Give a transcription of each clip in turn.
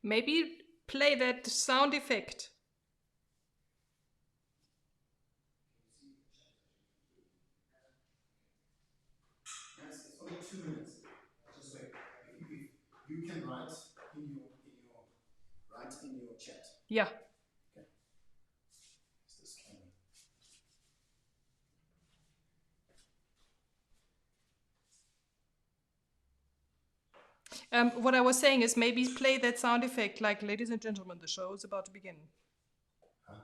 Maybe play that sound effect. Yes, it's only 2 minutes. Just wait. You can write in your chat. Yeah. Okay. Is this camera? What I was saying is maybe play that sound effect, like, ladies and gentlemen, the show is about to begin. Huh?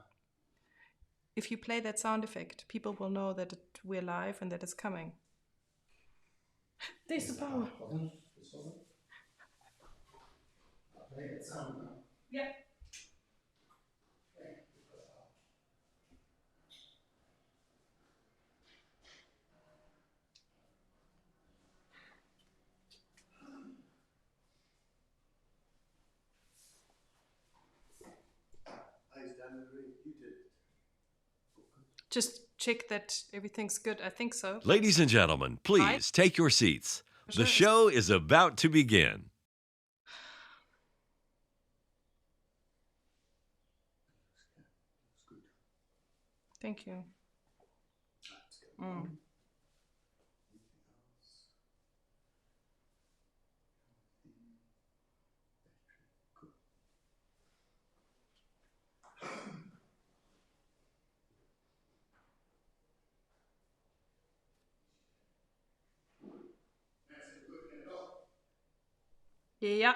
If you play that sound effect, people will know that we're live and that it's coming. There's the power. Play that sound now. Yeah. You did. Just check that everything's good. I think so. Ladies and gentlemen, please take your seats. The show is about to begin. Thank you. Yeah.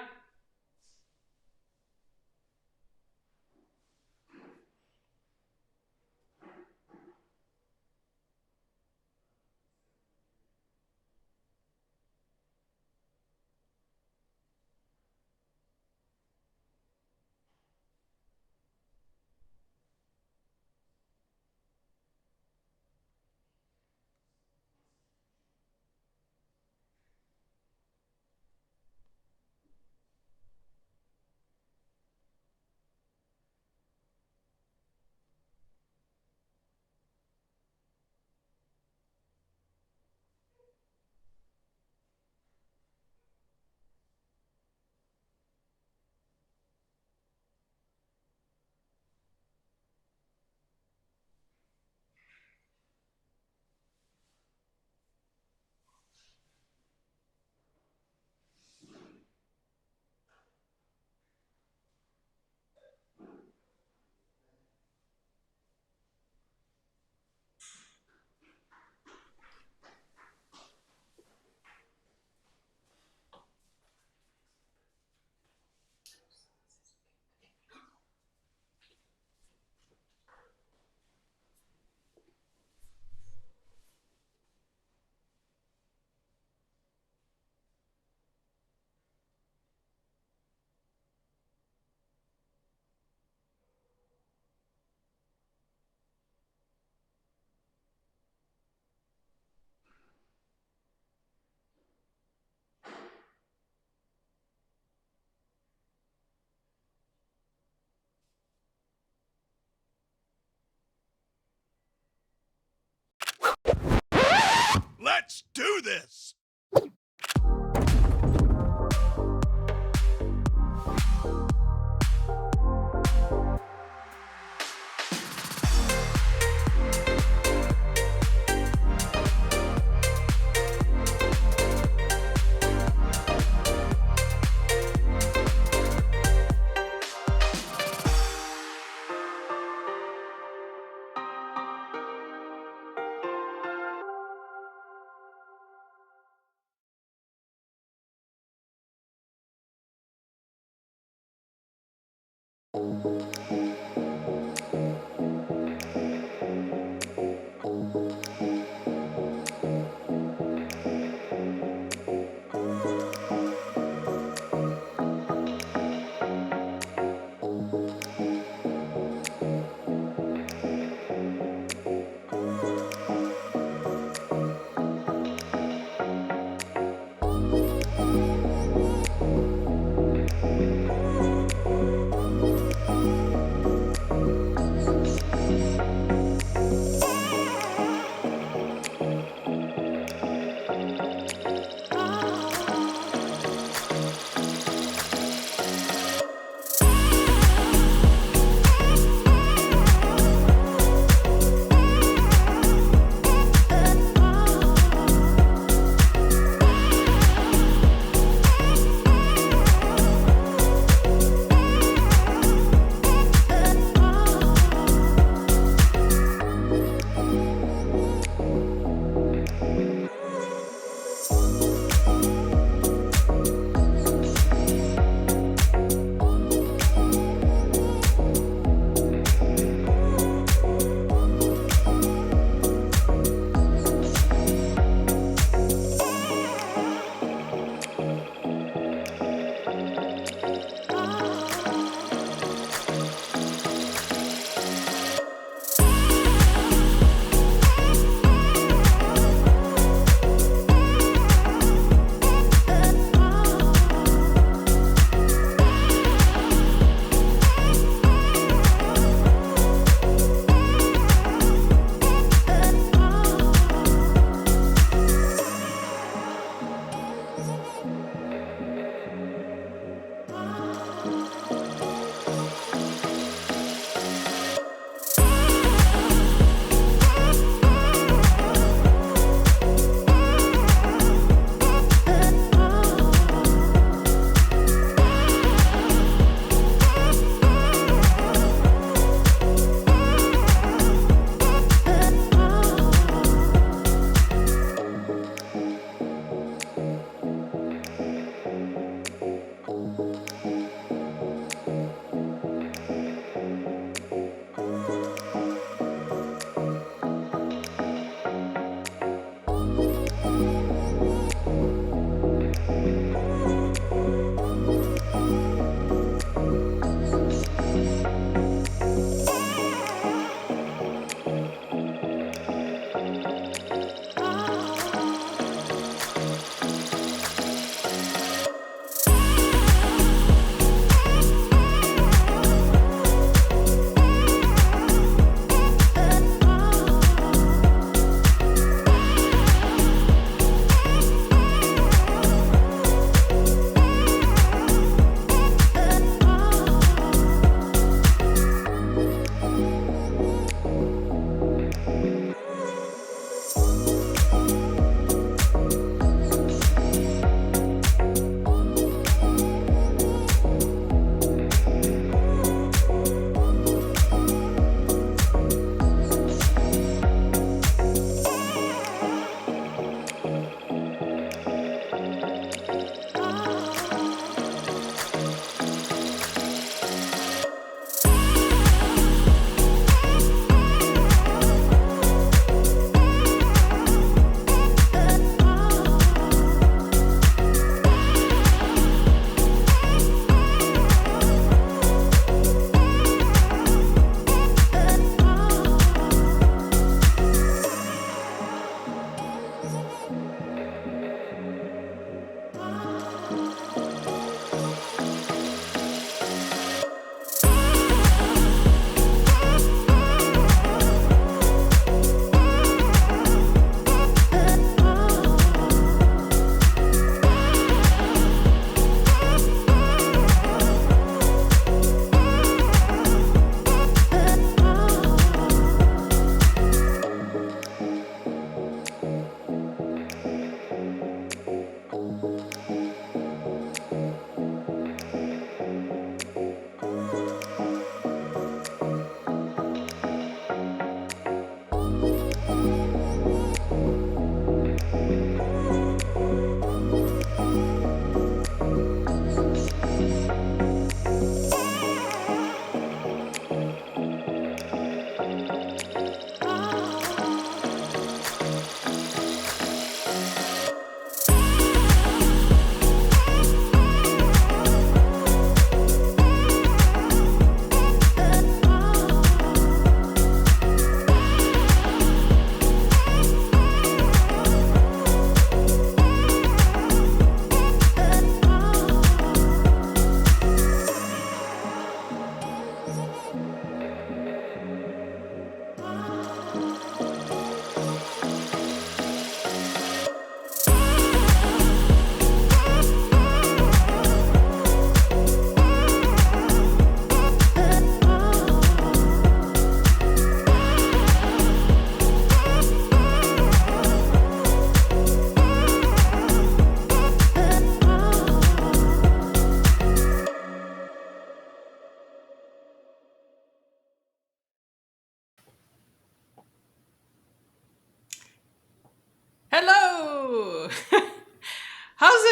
Let's do this!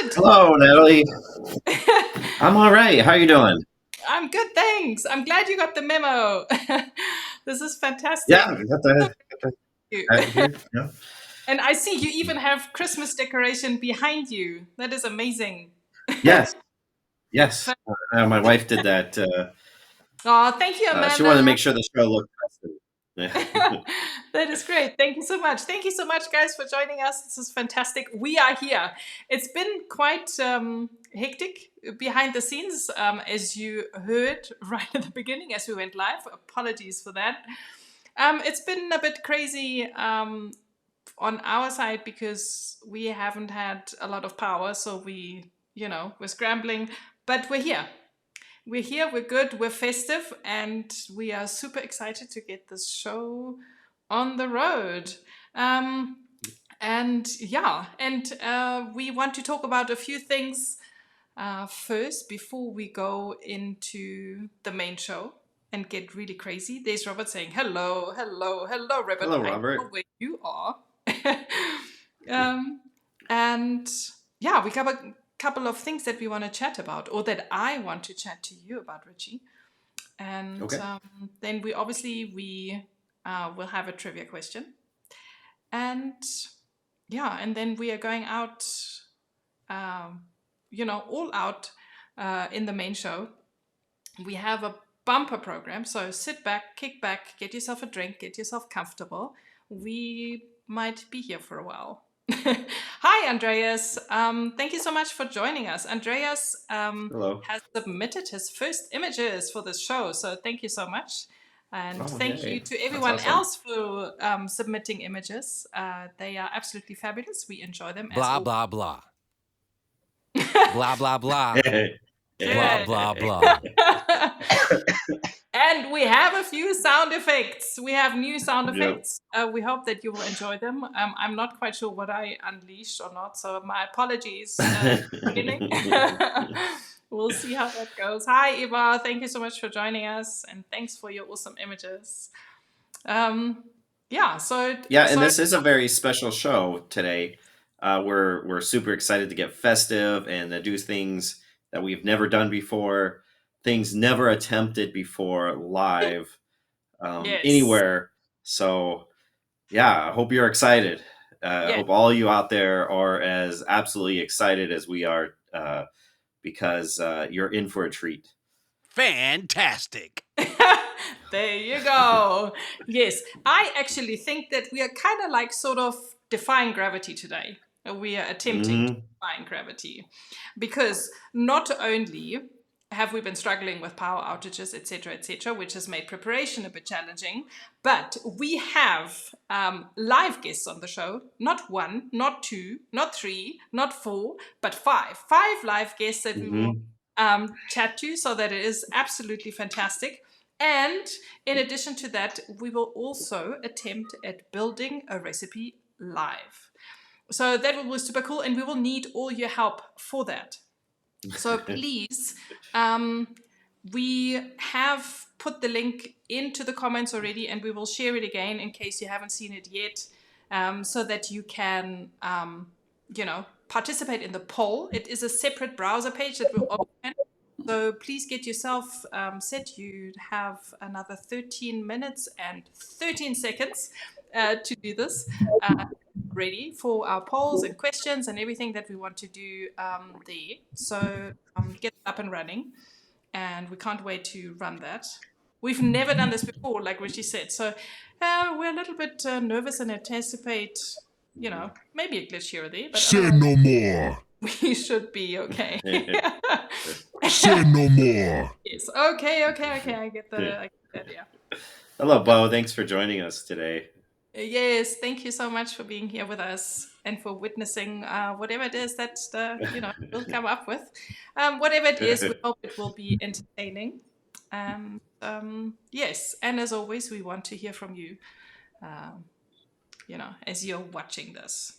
good? Hello, Natalie. I'm all right. How you doing? I'm good, thanks. I'm glad you got the memo. This is fantastic. Yeah, we got the hat here. Yeah. And I see you even have Christmas decoration behind you. That is amazing. Yes. My wife did that. Oh, thank you, Amanda. She wanted to make sure the show looked festive. Yeah. That is great. Thank you so much. Thank you so much, guys, for joining us. This is fantastic. We are here. It's been quite hectic behind the scenes, as you heard right at the beginning as we went live. Apologies for that. It's been a bit crazy on our side because we haven't had a lot of power. So we're scrambling, but we're here. We're here, we're good, we're festive, and we are super excited to get this show on the road. We want to talk about a few things first before we go into the main show and get really crazy. There's Robert saying, hello, Robert. Hello, Robert. I know where you are. We got a couple of things that we want to chat about, or that I want to chat to you about, Ritchie. And Okay. Then we will have a trivia question. And then we are going out, all out in the main show. We have a bumper program, so sit back, kick back, get yourself a drink, get yourself comfortable. We might be here for a while. Hi, Andreas. Thank you so much for joining us. Andreas Hello. has submitted his first images for this show, so thank you so much. And thank you to everyone else for submitting images. They are absolutely fabulous. We enjoy them. Blah, blah, blah. Blah, blah, blah. Blah, blah, blah. And we have a few sound effects. We have new sound effects. We hope that you will enjoy them. I'm not quite sure what I unleashed or not, so my apologies. We'll see how that goes. Hi, Eva. Thank you so much for joining us, and thanks for your awesome images. And this is a very special show today. We're super excited to get festive and to do things that we've never done before. Things never attempted before live anywhere. So, I hope you're excited. I hope all you out there are as absolutely excited as we are because you're in for a treat. Fantastic. There you go. Yes, I actually think that we are kind of like sort of defying gravity today. We are attempting to defy gravity because not only have we been struggling with power outages, etc., which has made preparation a bit challenging, but we have live guests on the show. Not one, not two, not three, not four, but five. 5 live guests that we will chat to, so that it is absolutely fantastic. And in addition to that, we will also attempt at building a recipe live. So that will be super cool, and we will need all your help for that. So please, we have put the link into the comments already, and we will share it again in case you haven't seen it yet, so that you can, participate in the poll. It is a separate browser page that will open. So please get yourself set. You have another 13 minutes and 13 seconds to do this. Ready for our polls and questions and everything that we want to do there. So get up and running, and we can't wait to run that. We've never done this before, like Ritchie said, so we're a little bit nervous and anticipate, maybe a glitch here or there, but say no more. We should be okay. Say no more. Yes. Okay. I get that. Yeah. Hello, Bo. Thanks for joining us today. Yes, thank you so much for being here with us and for witnessing whatever it is that we'll come up with. Whatever it is, we hope it will be entertaining. Yes, and as always, we want to hear from you. As you're watching this.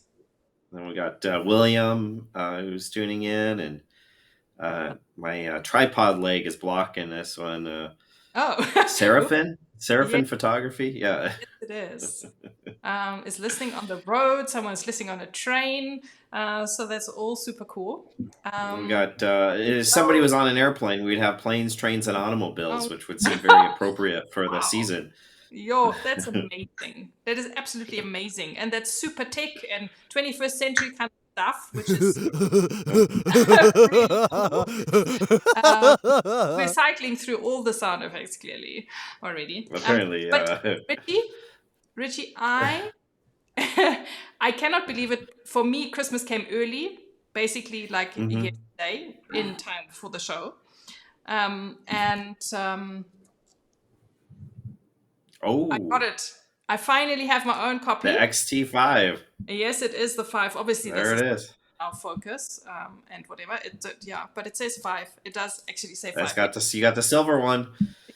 Then we got William who's tuning in, and my tripod leg is blocking this one. Seraphim. Seraphim Yes, photography, yeah. it is. Is listening on the road. Someone's listening on a train. So that's all super cool. We got if somebody was on an airplane, we'd have planes, trains, and automobiles, Oh, which would seem very appropriate for the wow. season. Yo, that's amazing. That is absolutely amazing. And that's super tech and 21st century kind of stuff, which is really cool. We're cycling through all the sound effects clearly already. Apparently, But Ritchie, I cannot believe it. For me, Christmas came early, basically like yesterday, in time for the show. I got it. I finally have my own copy. The XT5. Yes, it is the 5. Obviously, There this it is is. our focus and whatever. But it says 5. It does actually say 5. You got the silver one.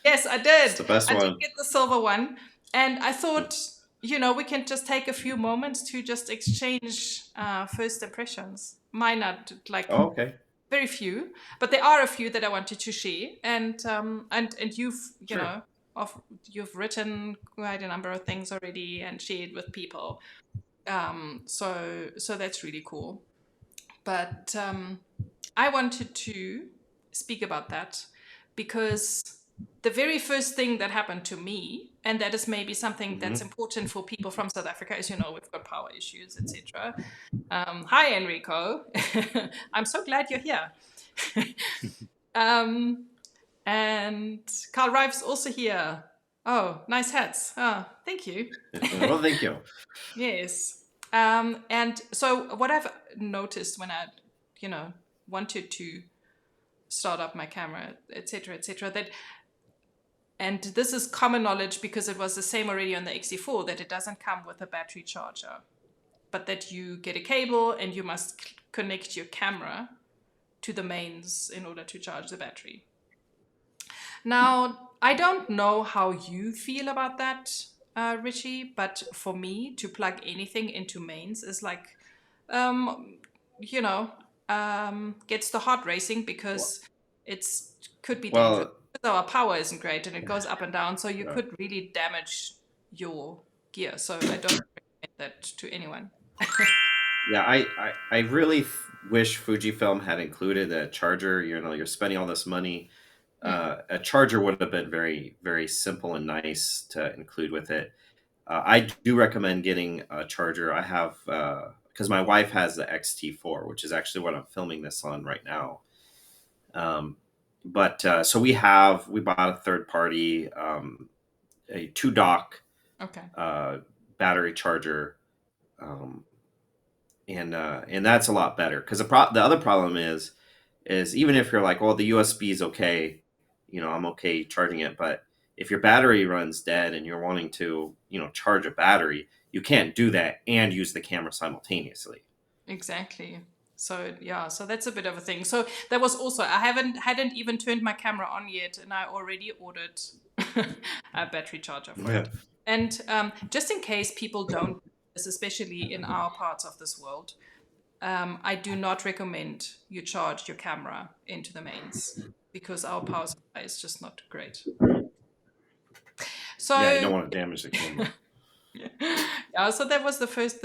Yes, I did. It's the best I one. did get the silver one, and I thought, we can just take a few moments to just exchange first impressions. Mine are Okay. very few, but there are a few that I wanted to share, and you've Sure. you've written quite a number of things already and shared with people, so that's really cool. But I wanted to speak about that because the very first thing that happened to me, and that is maybe something that's important for people from South Africa, as you know, we've got power issues, etc. Hi, Enrico. I'm so glad you're here. And Carl Rive's also here. Oh, nice hats. Oh, thank you. Well, thank you. Yes. And so what I've noticed when I, wanted to start up my camera, etc., that, and this is common knowledge because it was the same already on the XT4, that it doesn't come with a battery charger, but that you get a cable and you must connect your camera to the mains in order to charge the battery. Now, I don't know how you feel about that, Ritchie, but for me, to plug anything into mains is like, gets the heart racing because could be dangerous. Our power isn't great and it goes up and down, so you could really damage your gear. So I don't recommend that to anyone. Yeah, I really wish Fujifilm had included a charger. You're spending all this money. A charger would have been very, very simple and nice to include with it. I do recommend getting a charger. I have, because my wife has the XT4, which is actually what I'm filming this on right now. So we bought a third party, a 2-dock battery charger. And that's a lot better because the other problem is even if you're like, well, the USB is okay, I'm okay charging it, but if your battery runs dead and you're wanting to, charge a battery, you can't do that and use the camera simultaneously. Exactly. So so that's a bit of a thing. So that was also, I hadn't even turned my camera on yet, and I already ordered a battery charger for it. And just in case people don't, especially in our parts of this world, I do not recommend you charge your camera into the mains because our power supply is just not great. So you don't want to damage the camera. So that was the first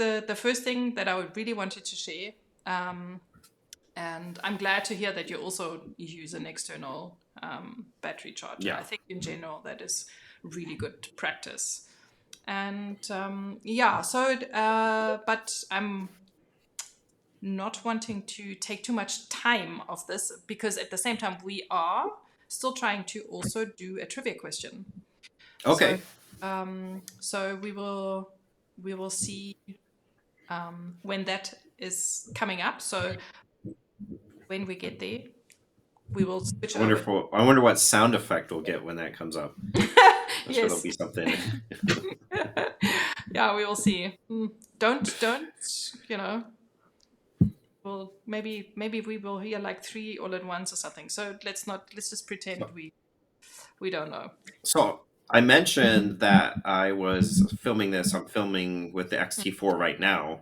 thing that I really wanted to share. And I'm glad to hear that you also use an external battery charger. I think in general that is really good practice. And but I'm not wanting to take too much time of this because at the same time we are still trying to also do a trivia question. Okay. So we will see when that is coming up. So when we get there, we will switch over. I wonder what sound effect we'll get when that comes up. I'm sure there'll be something. Yeah, we will see. Don't well, maybe we will hear like 3 all at once or something. So let's just pretend we don't know. So I mentioned that I was filming this. I'm filming with the XT4 right now,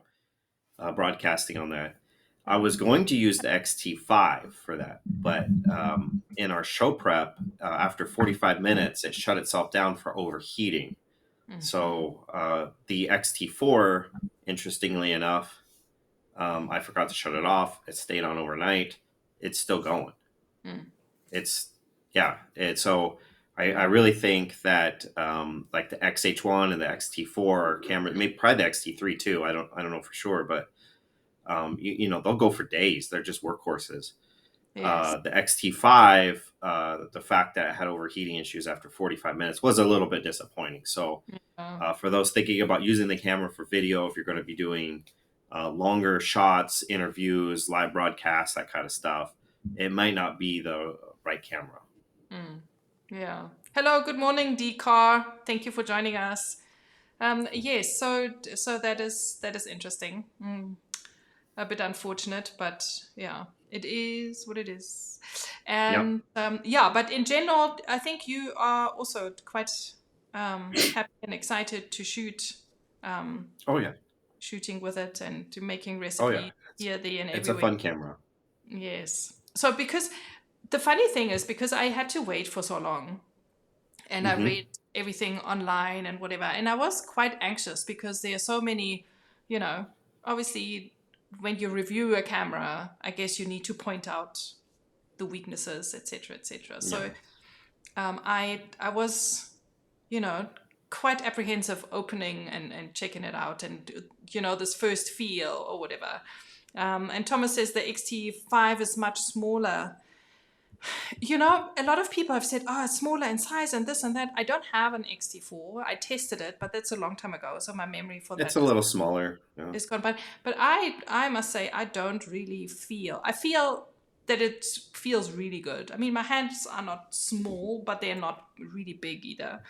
broadcasting on that. I was going to use the XT5 for that, but in our show prep, after 45 minutes, it shut itself down for overheating. So the XT4, interestingly enough, I forgot to shut it off. It stayed on overnight. It's still going. So I really think that like the XH1 and the XT4 camera, maybe probably the XT3 too. I don't know for sure, but they'll go for days. They're just workhorses. Yes. The XT5, the fact that it had overheating issues after 45 minutes was a little bit disappointing. So for those thinking about using the camera for video, if you're going to be doing longer shots, interviews, live broadcasts, that kind of stuff, it might not be the right camera. Yeah. Hello, good morning, D-Car. Thank you for joining us. Yes, so that is interesting. A bit unfortunate, but yeah, it is what it is. And but in general, I think you are also quite happy and excited to shoot. Shooting with it and to making recipes here, there, and everywhere. It's a fun camera. Yes. So because the funny thing is, because I had to wait for so long, and I read everything online and whatever, and I was quite anxious because there are so many, obviously when you review a camera, I guess you need to point out the weaknesses, etc., etc. So I was, quite apprehensive opening and checking it out and, this first feel or whatever. And Thomas says the XT5 is much smaller. A lot of people have said, it's smaller in size and this and that. I don't have an XT4. I tested it, but that's a long time ago. So my memory for that it's a little smaller. It's gone by. But I must say, I don't really I feel that it feels really good. I mean, my hands are not small, but they're not really big either.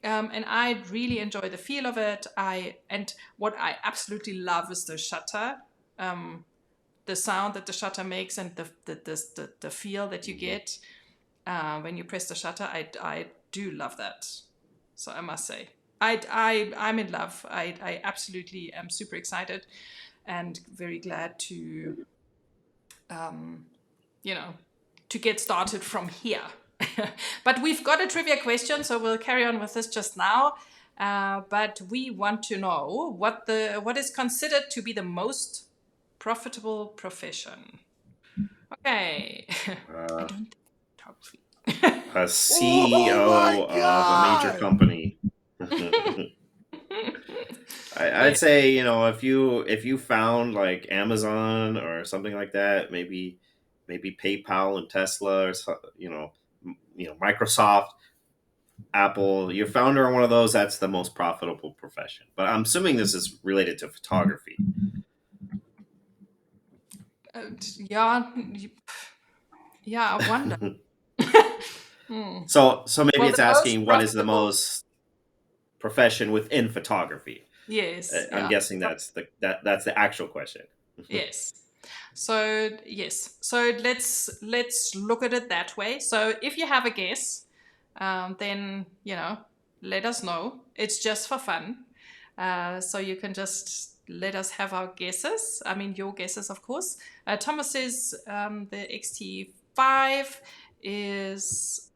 And I really enjoy the feel of it. And what I absolutely love is the shutter, the sound that the shutter makes, and the feel that you get when you press the shutter. I do love that. So I must say, I'm in love. I absolutely am super excited and very glad to, to get started from here. But we've got a trivia question, so we'll carry on with this just now. But we want to know what is considered to be the most profitable profession. Okay. I don't think photography. A CEO of a major company. I'd say, if you found like Amazon or something like that, maybe PayPal and Tesla, or Microsoft, Apple, your founder on one of those, that's the most profitable profession. But I'm assuming this is related to photography. I wonder. So maybe it's asking what is the most profession within photography. Yes. I'm guessing that's the actual question. Yes. So let's look at it that way. So if you have a guess, then let us know. It's just for fun. So you can just let us have our guesses. I mean, your guesses, of course. Thomas says the XT5 is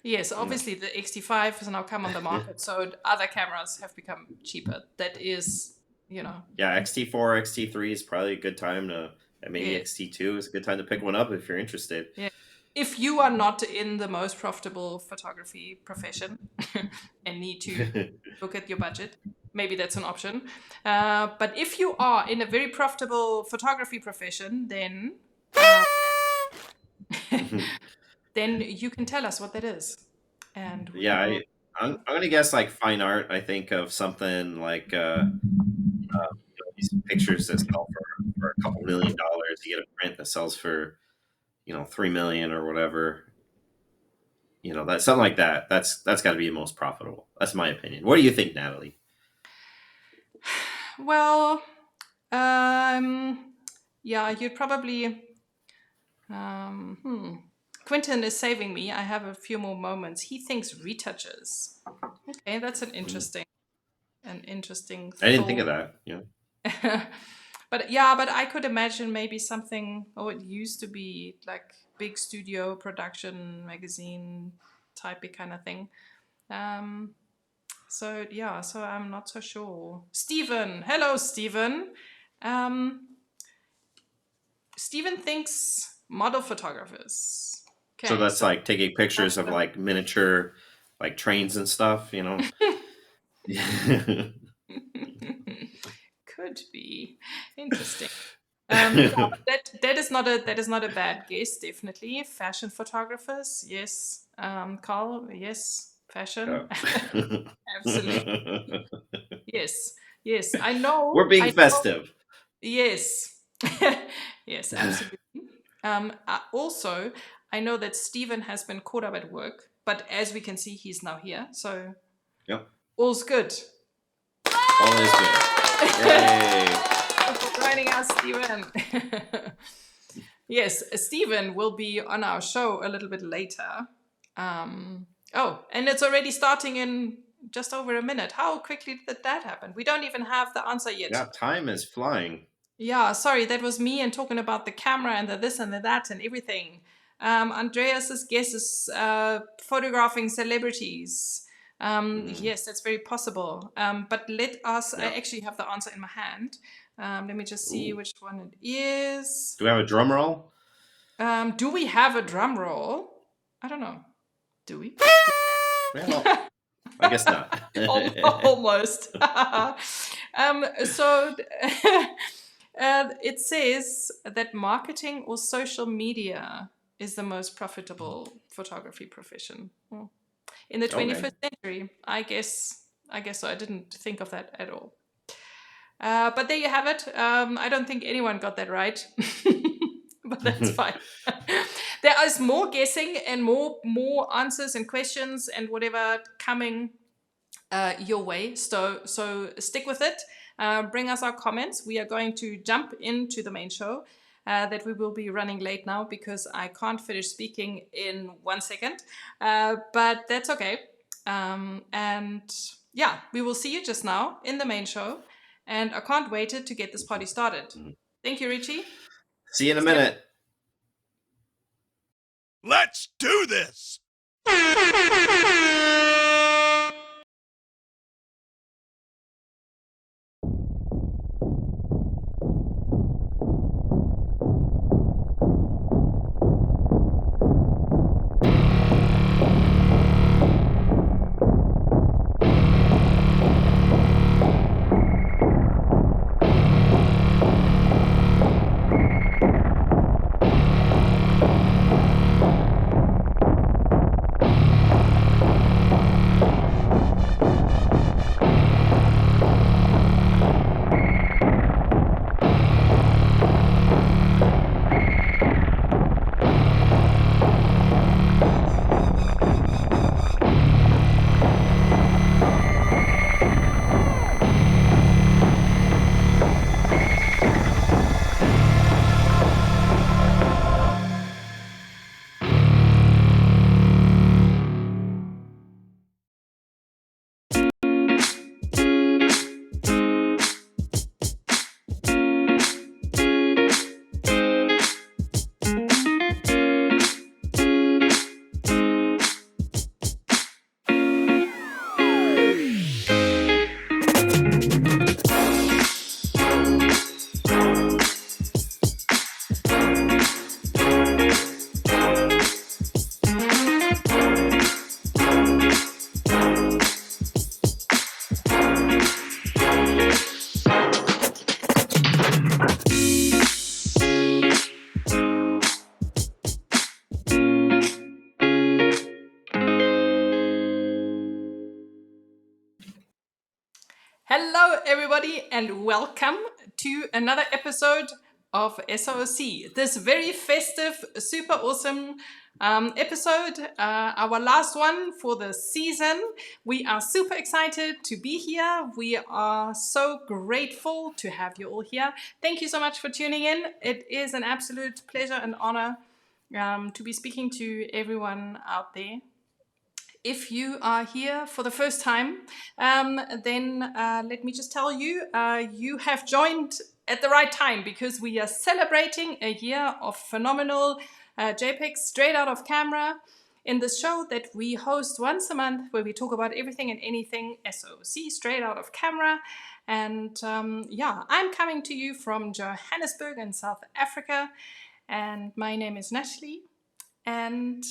yes, obviously the XT5 has now come on the market, so other cameras have become cheaper. That is, Yeah, XT4, XT3 is probably a good time to, and maybe XT2 is a good time to pick one up if you're interested. Yeah. If you are not in the most profitable photography profession and need to look at your budget, maybe that's an option. But if you are in a very profitable photography profession, then then you can tell us what that is. And I'm going to guess like fine art. I think of something like these pictures that sell for a couple $1 million. You get a print that sells for $3 million or whatever. That's something like that. That's got to be the most profitable. That's my opinion. What do you think, Nathalie? Well, you'd probably. Quentin is saving me. I have a few more moments. He thinks retouches. Okay, that's an interesting. I didn't think of that. Yeah. But I could imagine maybe something, it used to be like big studio production magazine type kind of thing. So I'm not so sure. Stephen, hello Stephen. Stephen thinks model photographers. Okay, so that's like taking pictures of like miniature like trains and stuff, you know. Could be interesting. That is not a bad guess. Definitely fashion photographers. Yes, Carl. Yes, fashion. Absolutely. Yes. I know. We're being festive. Yes. Yes, absolutely. Also, I know that Stephen has been caught up at work, but as we can see, he's now here. So, yep, all's good. All is good. Yay! Thanks for joining us, Stephen. Yes, Stephen will be on our show a little bit later. And it's already starting in just over a minute. How quickly did that happen? We don't even have the answer yet. Yeah, time is flying. Yeah, sorry, that was me and talking about the camera and the this and the that and everything. Andreas's guess is photographing celebrities. Yes, that's very possible. But let us, I actually have the answer in my hand. Let me just see which one it is. Do we have a drum roll? Do we have a drum roll? I don't know. Do we? Well, I guess not. Almost. So it says that marketing or social media is the most profitable photography profession in the 21st century. I guess so. I didn't think of that at all. But there you have it. I don't think anyone got that right. But that's fine. There is more guessing and more answers and questions and whatever coming your way. So stick with it. Bring us our comments. We are going to jump into the main show that we will be running late now because I can't finish speaking in 1 second. But that's okay. And yeah, we will see you just now in the main show. And I can't wait to get this party started. Thank you, Ritchie. See you in a minute. Let's do this! Hello, everybody, and welcome to another episode of SOOC. This very festive, super awesome episode, our last one for the season. We are super excited to be here. We are so grateful to have you all here. Thank you so much for tuning in. It is an absolute pleasure and honor to be speaking to everyone out there. if you are here for the first time, then let me just tell you, you have joined at the right time, because we are celebrating a year of phenomenal JPEGs straight out of camera in this show that we host once a month, where we talk about everything and anything SOOC, straight out of camera. And I'm coming to you from Johannesburg in South Africa, and my name is Nathalie, and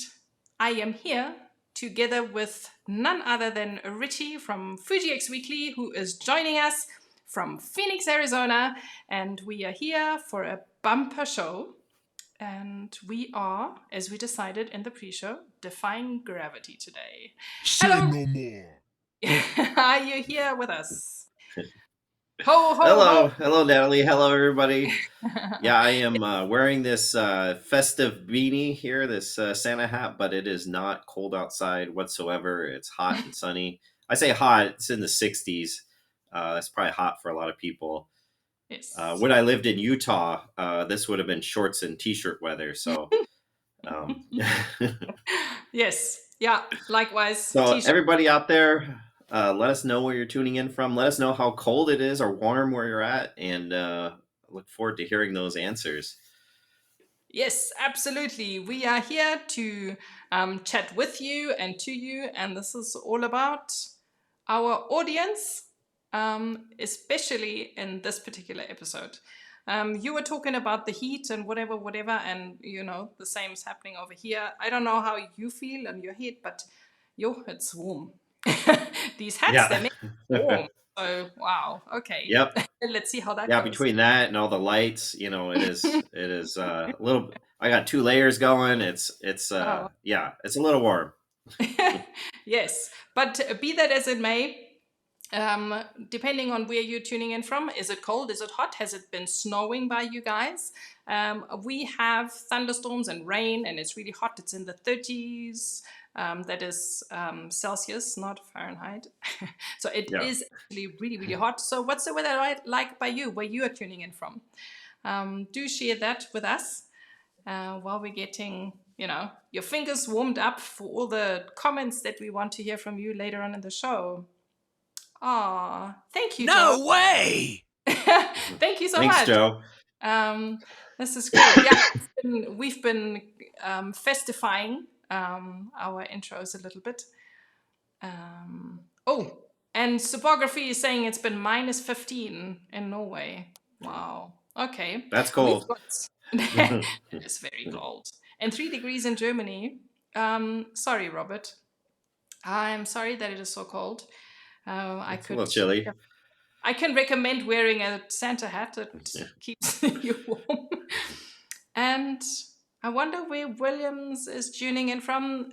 I am here together with none other than Ritchie from Fuji X Weekly, who is joining us from Phoenix, Arizona, and we are here for a bumper show. And we are, as we decided in the pre-show, defying gravity today. Say Hello. no more. Are you here with us? Ho, ho, Hello, ho. hello, Nathalie. Hello, everybody. Yeah, I am wearing this festive beanie here, this Santa hat, but it is not cold outside whatsoever. It's hot and sunny. I say hot; it's in the 60s. That's probably hot for a lot of people. Yes. When I lived in Utah, this would have been shorts and t-shirt weather. So, yes, yeah. Likewise. so T-shirt. everybody out there, let us know where you're tuning in from. Let us know how cold it is or warm where you're at, and look forward to hearing those answers. Yes, absolutely. We are here to chat with you and to you, and this is all about our audience, especially in this particular episode. You were talking about the heat and whatever, and the same is happening over here. I don't know how you feel on your head, but it's warm. These hats, they make it warm. So wow, okay. Yep. Let's see how that Yeah, goes. between that and all the lights, it is a little. I got 2 layers going. It's it's a little warm. Yes, but be that as it may, depending on where you're tuning in from, is it cold? Is it hot? Has it been snowing by you guys? We have thunderstorms and rain, and it's really hot. It's in the 30s. That is Celsius, not Fahrenheit. So it is actually really, really hot. So what's the weather like by you, where you are tuning in from? Do share that with us while we're getting, your fingers warmed up for all the comments that we want to hear from you later on in the show. Aw, thank you, No Joe. way. Thank you so Thanks, much. Joe. This is great. Yeah, we've been festifying our intros a little bit. And Supography is saying it's been minus 15 in Norway. Wow. Okay. That's cold. That is very cold. And 3 degrees in Germany. Sorry, Robert. I'm sorry that it is so cold. It's a little chilly. I can recommend wearing a Santa hat that keeps you warm. And I wonder where Williams is tuning in from.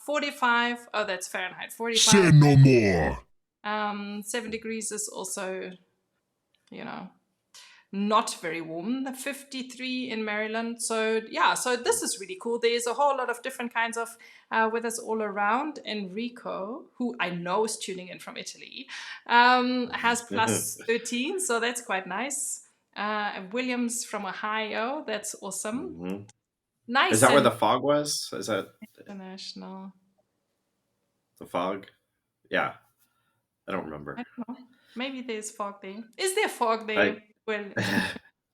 45. Oh, that's Fahrenheit. 45. Say no more. 7 degrees is also, not very warm. 53 in Maryland. So this is really cool. There's a whole lot of different kinds of weathers all around. Enrico, who I know is tuning in from Italy, has plus 13, so that's quite nice. Williams from Ohio, that's awesome. Mm-hmm. Nice. Is that where the fog was? Is that international? The fog? Yeah, I don't remember. I don't know. Maybe there's fog there. Is there fog there?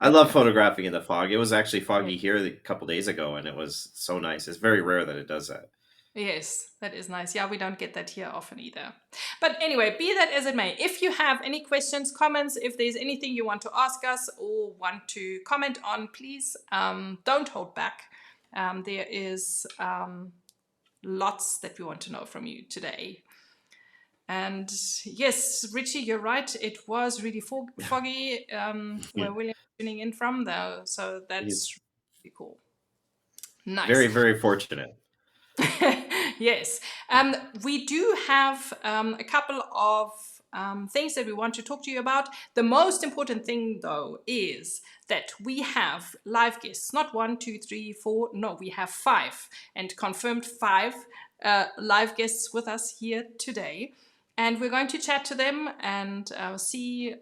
I love photographing in the fog. It was actually foggy here a couple days ago, and it was so nice. It's very rare that it does that. Yes, that is nice. Yeah, we don't get that here often either. But anyway, be that as it may, if you have any questions, comments, if there's anything you want to ask us or want to comment on, please don't hold back. There is lots that we want to know from you today. And yes, Ritchie, you're right. It was really foggy where William's tuning in from, though. So that's really cool. Nice. Very, very fortunate. Yes. We do have a couple of things that we want to talk to you about. The most important thing, though, is that we have live guests. Not 1, 2, 3, 4. No, we have 5 and confirmed 5 live guests with us here today. And we're going to chat to them and see,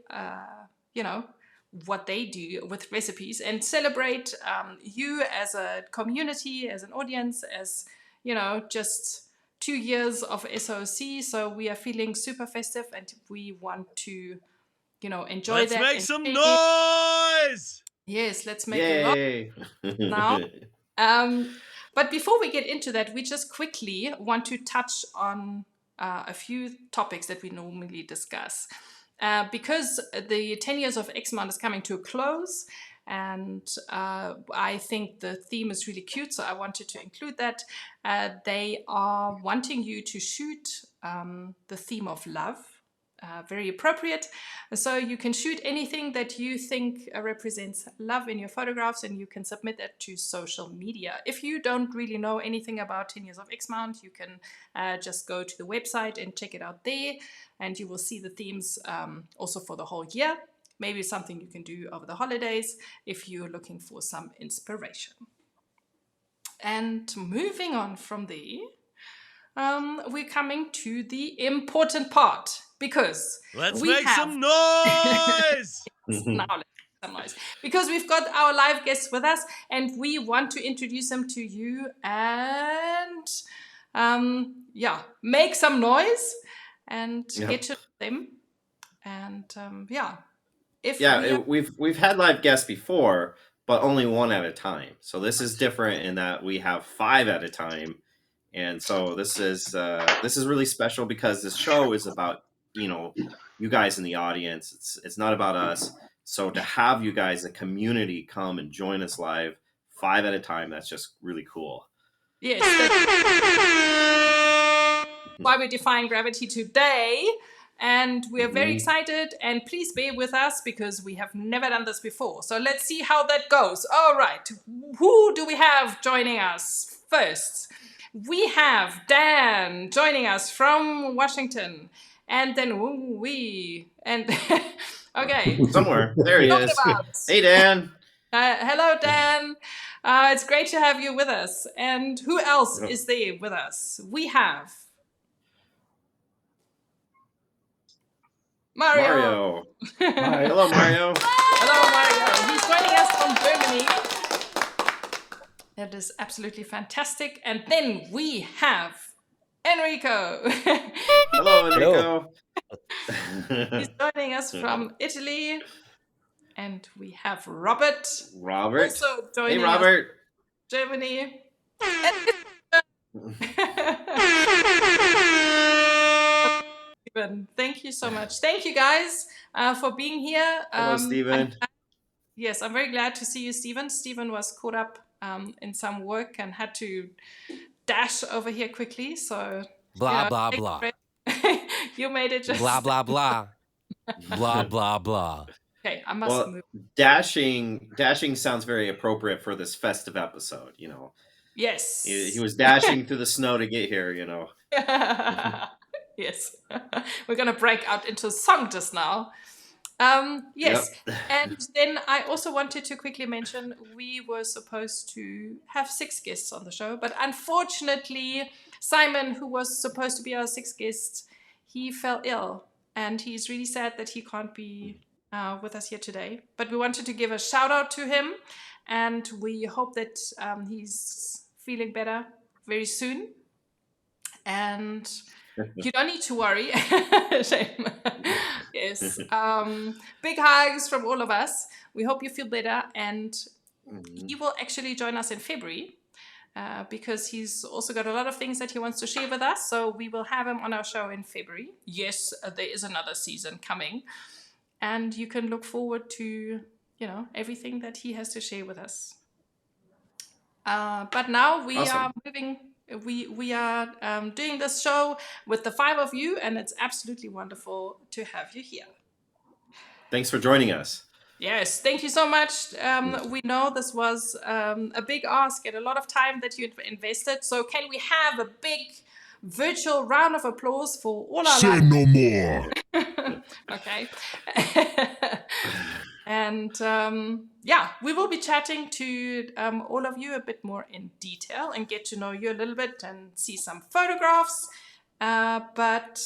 what they do with recipes and celebrate you as a community, as an audience, as, just 2 years of SOC, so we are feeling super festive, and we want to, enjoy Let's that. Make some noise! Yes, let's make a lot now. But before we get into that, we just quickly want to touch on a few topics that we normally discuss. Because the 10 years of X-Mount is coming to a close, and I think the theme is really cute, so I wanted to include that. They are wanting you to shoot the theme of love. Very appropriate. So you can shoot anything that you think represents love in your photographs, and you can submit that to social media. If you don't really know anything about 10 years of X-Mount, you can just go to the website and check it out there, and you will see the themes also for the whole year. Maybe something you can do over the holidays if you're looking for some inspiration. And moving on from there, we're coming to the important part, because Let's make some noise! now let's make some noise. Because we've got our live guests with us, and we want to introduce them to you, and make some noise and get to know them. And we've had live guests before, but only one at a time. So this is different in that we have 5 at a time. And so this is really special, because this show is about, you guys in the audience. It's not about us. So to have you guys, a community, come and join us live 5 at a time, that's just really cool. Yes. That's why we're defying gravity today. And we are very excited, and please bear with us because we have never done this before. So let's see how that goes. All right. Who do we have joining us first? We have Dan joining us from Washington, and then okay. Somewhere. There he is. Hey, Dan. Hello, Dan. It's great to have you with us. And who else is there with us? We have Mario. Hi. Hello, Mario. Hello, Mario. He's joining us from Germany. That is absolutely fantastic. And then we have Enrico. Hello, Enrico. He's joining us from Italy. And we have Robert. Also joining us from Germany. Stephen, thank you so much. Thank you guys for being here. Hello, Stephen. Yes, I'm very glad to see you, Stephen. Stephen was caught up in some work and had to dash over here quickly. So blah blah. You made it just blah blah blah. Blah blah blah. Okay, I must move. Dashing sounds very appropriate for this festive episode. Yes. He was dashing through the snow to get here. Yes. We're gonna break out into song just now. Yes. Yep. And then I also wanted to quickly mention we were supposed to have 6 guests on the show, but unfortunately Simon, who was supposed to be our 6th guest, he fell ill, and he's really sad that he can't be with us here today. But we wanted to give a shout out to him, and we hope that he's feeling better very soon. And you don't need to worry. Shame. Yes. Big hugs from all of us. We hope you feel better. And he will actually join us in February because he's also got a lot of things that he wants to share with us. So we will have him on our show in February. Yes, there is another season coming. And you can look forward to, everything that he has to share with us. But now we are moving... We are doing this show with the 5 of you, and it's absolutely wonderful to have you here. Thanks for joining us. Yes, thank you so much. We know this was a big ask and a lot of time that you invested. So can we have a big virtual round of applause for all our... Say no more. Okay. And we will be chatting to all of you a bit more in detail and get to know you a little bit and see some photographs. But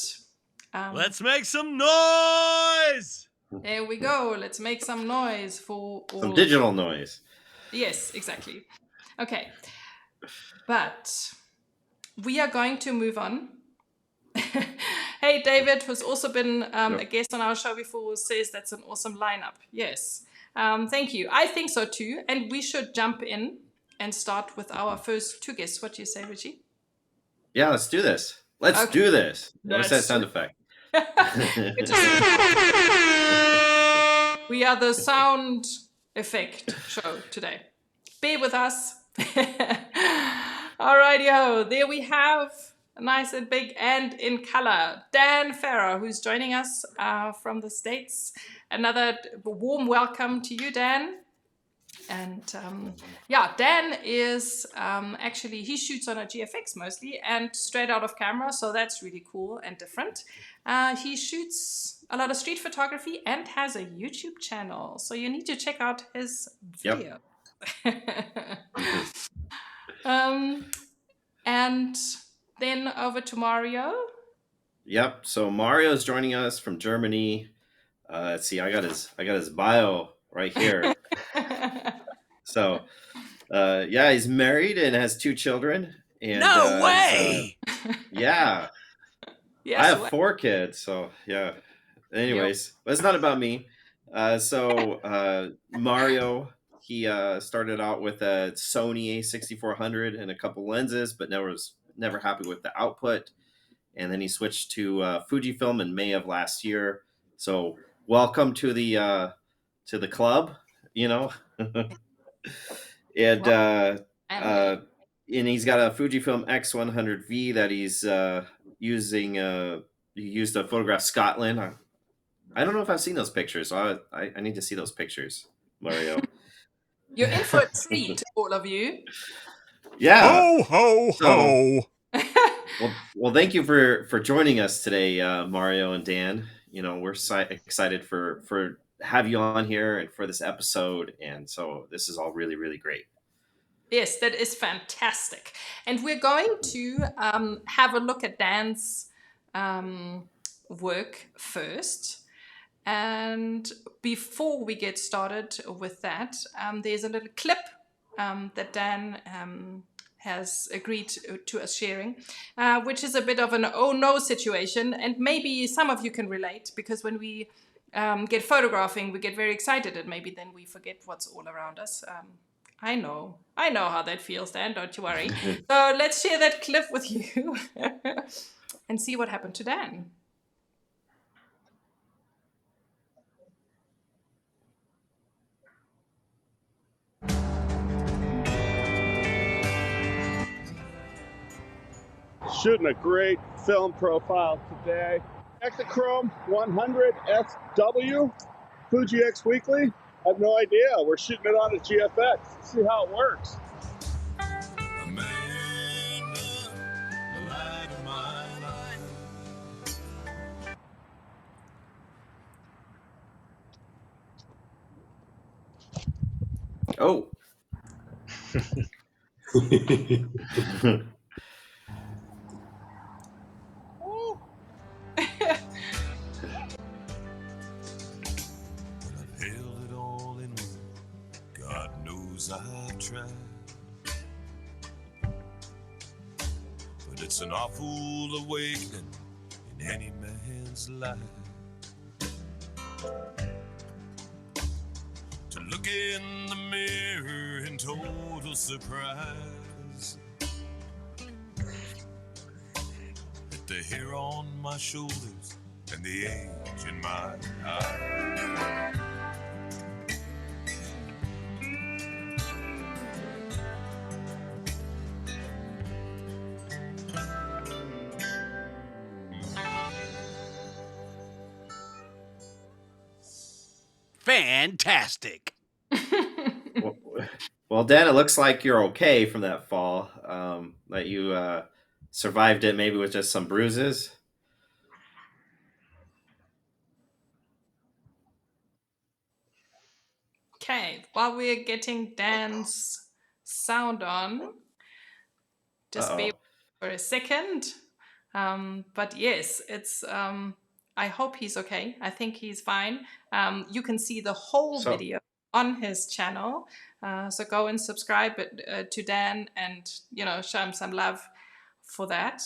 let's make some noise. There we go. Let's make some noise for all. Some digital noise. Yes, exactly. Okay. But we are going to move on. Hey, David, who's also been a guest on our show before, says that's an awesome lineup. Yes. Thank you. I think so too. And we should jump in and start with our first 2 guests. What do you say, Ritchie? Yeah, let's do this. Let's do this. What's that sound effect? We are the sound effect show today. Be with us. Alrighty-ho, there we have, nice and big and in color, Dan Farrow, who's joining us from the States. Another warm welcome to you, Dan. And Dan is actually, he shoots on a GFX mostly and straight out of camera, so that's really cool and different. He shoots a lot of street photography and has a YouTube channel, so you need to check out his video. And then over to Mario. Yep. So Mario is joining us from Germany. Let's see. I got his bio right here. So, he's married and has 2 children. And, no way. Yeah. Yes, I have 4 kids. So yeah. Anyways, but it's not about me. Mario. He started out with a Sony A6400 and a couple lenses, but never happy with the output. And then he switched to Fujifilm in May of last year. So welcome to the club, and he's got a Fujifilm X100V that he's using. He used to photograph Scotland. I don't know if I've seen those pictures, so I need to see those pictures, Mario. You're in for a treat, all of you. Yeah. Ho, ho, ho. Well, thank you for joining us today, Mario and Dan. We're excited for have you on here and for this episode. And so this is all really, really great. Yes, that is fantastic. And we're going to have a look at Dan's work first. And before we get started with that, there's a little clip that Dan has agreed to us sharing, which is a bit of an oh no situation. And maybe some of you can relate, because when we get photographing, we get very excited and maybe then we forget what's all around us. I know how that feels, Dan, don't you worry. So let's share that clip with you and see what happened to Dan. Shooting a great film profile today. Ektachrome 100 SW, Fuji X Weekly. I have no idea. We're shooting it on a GFX. Let's see how it works. Oh. I've tried, but it's an awful awakening in any man's life to look in the mirror in total surprise at the hair on my shoulders and the age in my eyes. Fantastic. Well, Dan, it looks like you're okay from that fall. That you survived it, maybe with just some bruises. Okay, while we're getting Dan's sound on, just be for a second. But yes, it's. I hope he's okay. I think he's fine. You can see the whole video on his channel. So go and subscribe to Dan and show him some love for that.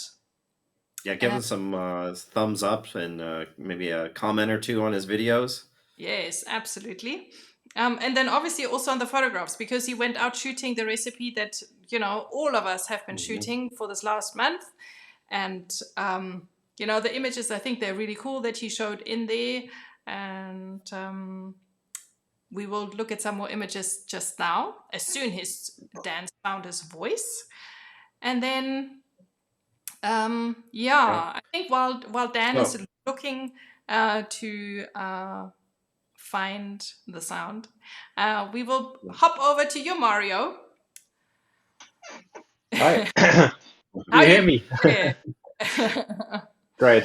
Yeah, give him some thumbs up and maybe a comment or two on his videos. Yes, absolutely. And then obviously also on the photographs, because he went out shooting the recipe that, all of us have been shooting for this last month. And, the images, I think they're really cool that he showed in there. And we will look at some more images just now, as soon as Dan found his voice. And then, I think while Dan is looking to find the sound, we will hop over to you, Mario. Hi. Do you hear me? Great.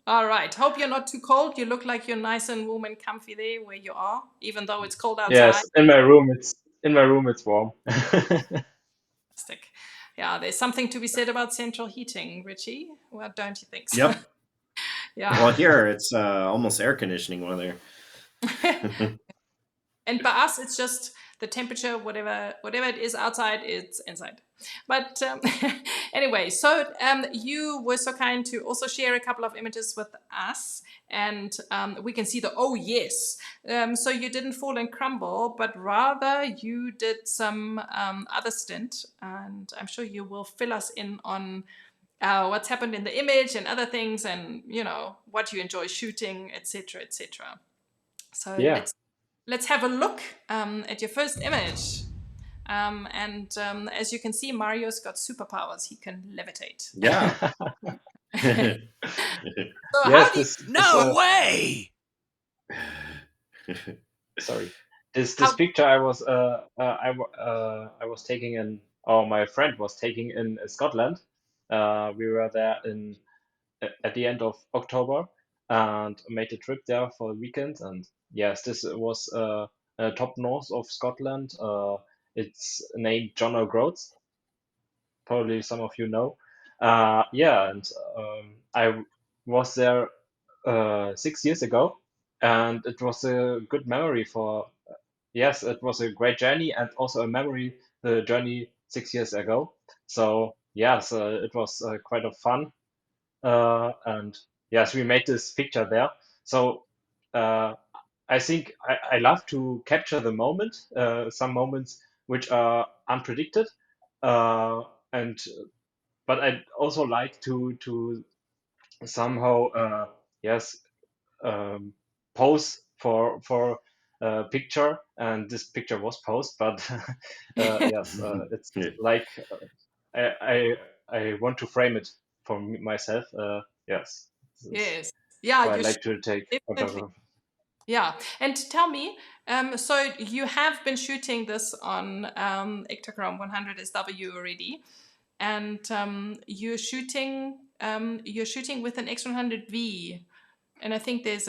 All right. Hope you're not too cold. You look like you're nice and warm and comfy there where you are, even though it's cold outside. Yes, in my room it's warm. Fantastic. Yeah, there's something to be said about central heating, Ritchie. Well, don't you think so? Yep. Yeah. Well, here it's almost air conditioning weather. And by us, it's just the temperature, whatever it is outside, it's inside. But anyway, so you were so kind to also share a couple of images with us, and we can see the yes. So you didn't fall and crumble, but rather you did some other stint, and I'm sure you will fill us in on what's happened in the image and other things, and what you enjoy shooting, etc., etc. So Yeah. let's have a look at your first image. And as you can see, Mario's got superpowers. He can levitate. Yeah. So Yes. No way! Sorry. This picture I was taking in, or my friend was taking in Scotland. We were there at the end of October and made a trip there for a weekend. And yes, this was top north of Scotland. It's named John O'Groats. Probably some of you know. And I was there 6 years ago, and it was a good memory for. Yes, it was a great journey and also a memory. The journey 6 years ago. So yes, it was quite a fun. And yes, we made this picture there. So I think I love to capture the moment, some moments which are unpredicted, and but I also like to somehow pose for a picture, and this picture was posed, but yes, it's like I want to frame it for myself. Yes. Yes. Yeah. So I like to take definitely. photograph. Yeah. And tell me, so you have been shooting this on Ektachrome 100 SW already, and you're shooting with an X100V, and I think there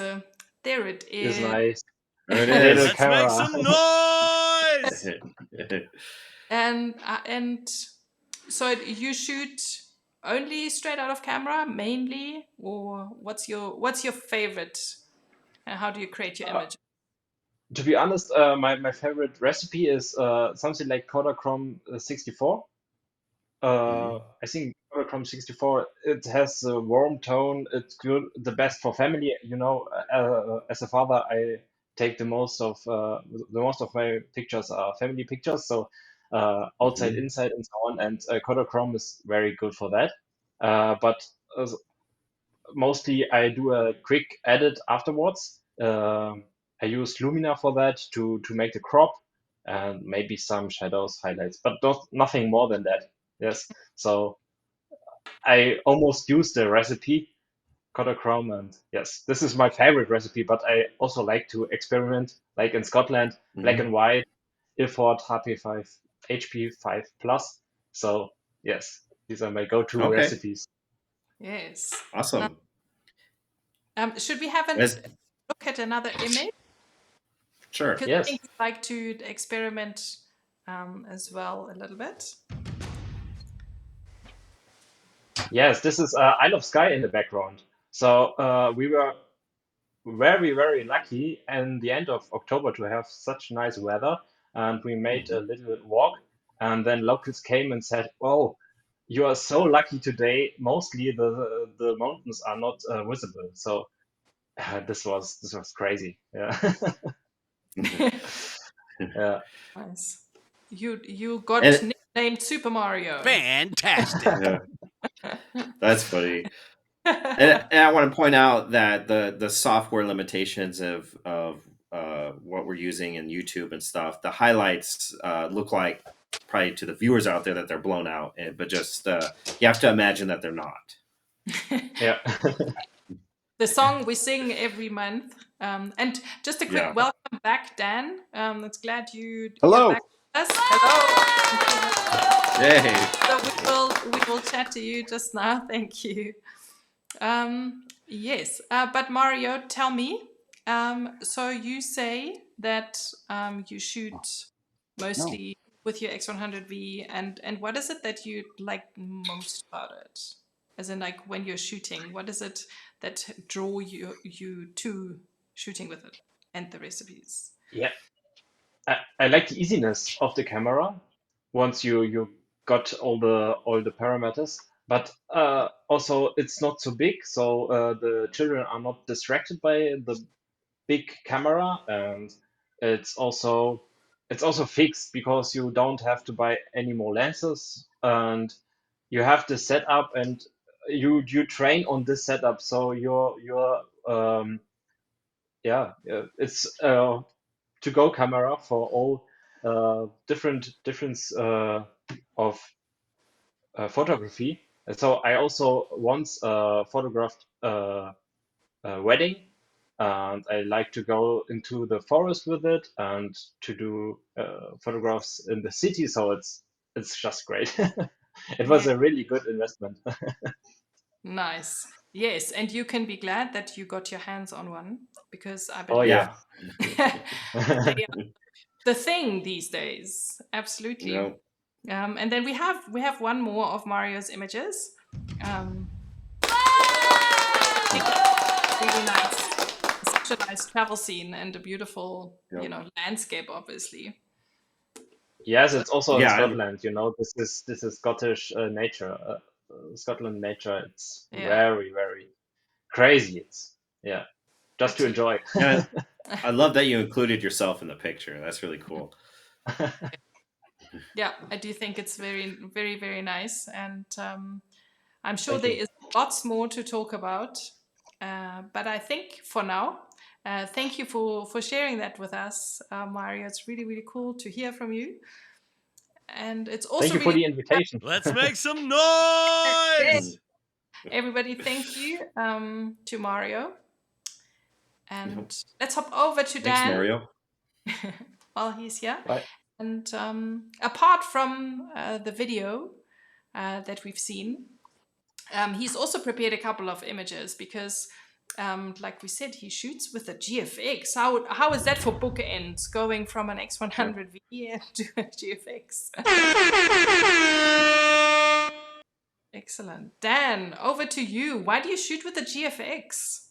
it is. It's nice. There it Little is. Let's camera. make some noise! And so you shoot only straight out of camera mainly, or what's your favorite? And how do you create your image? To be honest, my favorite recipe is something like Kodachrome 64. I think Kodachrome 64, it has a warm tone. It's good, the best for family. As a father, I take the most of my pictures are family pictures. So outside, inside, and so on. And Kodachrome is very good for that. But mostly I do a quick edit afterwards. I use Lumina for that to make the crop and maybe some shadows, highlights, but nothing more than that. Yes. So I almost use the recipe Kodachrome, and yes, this is my favorite recipe, but I also like to experiment, like in Scotland, black and white, Ilford, HP5, HP5 Plus. So yes, these are my go-to recipes. Yes. Awesome. Should we have a look at another image? Sure. Because Yes. I think I'd like to experiment as well a little bit. Yes, this is Isle of Skye in the background. So we were very, very lucky in the end of October to have such nice weather, and we made a little walk, and then locals came and said, "Oh, you are so lucky today. Mostly the mountains are not visible. So this was crazy. Yeah. Yeah. Nice. You got And nicknamed Super Mario. Fantastic. yeah, that's funny. And I want to point out that the software limitations of what we're using in YouTube and stuff, the highlights look like probably to the viewers out there that they're blown out, but just you have to imagine that they're not. Yeah. The song we sing every month. And just a quick welcome back, Dan. It's glad you're back with us. Hello. Hey. So we will chat to you just now. Thank you. Yes, but Mario, tell me. So you say that you shoot mostly with your X100V, and what is it that you like most about it? As in, like, when you're shooting, what is it that draw you to shooting with it and the recipes? Yeah. I like the easiness of the camera once you got all the parameters, but also it's not so big, so the children are not distracted by the big camera, and it's also fixed because you don't have to buy any more lenses, and you have the setup, and you train on this setup, so you're it's to go camera for all different of photography. And so I also once photographed a wedding, and I like to go into the forest with it and to do photographs in the city. So it's just great. It was a really good investment. Nice. Yes, and you can be glad that you got your hands on one, because I Oh believe yeah. they are the thing these days. Absolutely. Yep. And then we have one more of Mario's images. Really nice, such a nice travel scene and a beautiful, landscape, obviously. Yes, it's also in Scotland. This is Scottish nature, Scotland nature. It's very, very crazy. It's just to enjoy. Yeah, I love that you included yourself in the picture. That's really cool. Yeah, I do think it's very, very, very nice, and I'm sure there is lots more to talk about. But I think for now, thank you for sharing that with us, Mario. It's really, really cool to hear from you. And it's also thank you for the invitation. Let's make some noise! Everybody, thank you to Mario. And let's hop over to Dan. Thanks, Mario. While he's here. Bye. And apart from the video that we've seen, he's also prepared a couple of images because, like we said, he shoots with a GFX. How is that for bookends, going from an X100V to a GFX? Excellent. Dan, over to you. Why do you shoot with a GFX?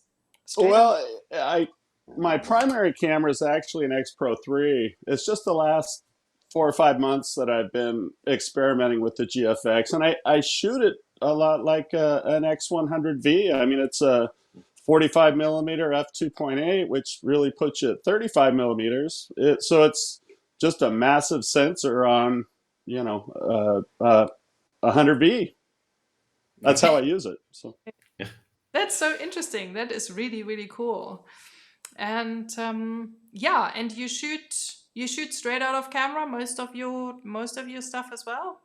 My primary camera is actually an X Pro 3. It's just the last 4 or 5 months that I've been experimenting with the GFX, and I shoot it a lot like an X100V. I mean, it's a 45 millimeter f2.8, which really puts you at 35 millimeters. So it's just a massive sensor on, 100V. That's how I use it. So. That's so interesting. That is really, really cool. And and you shoot straight out of camera most of your stuff as well.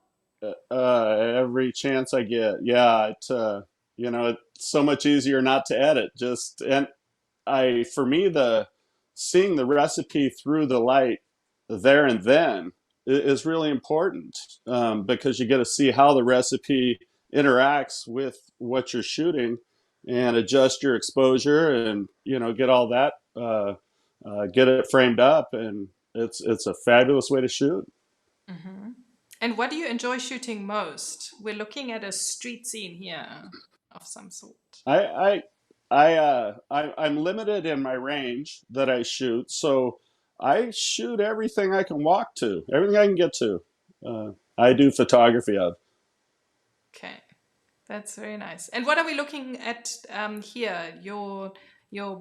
Every chance I get, it's so much easier not to edit. For me, seeing the recipe through the light there and then is really important, because you get to see how the recipe interacts with what you're shooting and adjust your exposure and get all that, get it framed up, and it's a fabulous way to shoot. Mm-hmm. And what do you enjoy shooting most? We're looking at a street scene here of some sort. I'm limited in my range that I shoot, so I shoot everything I can walk to, everything I can get to. I do photography of. Okay, that's very nice. And what are we looking at here? Your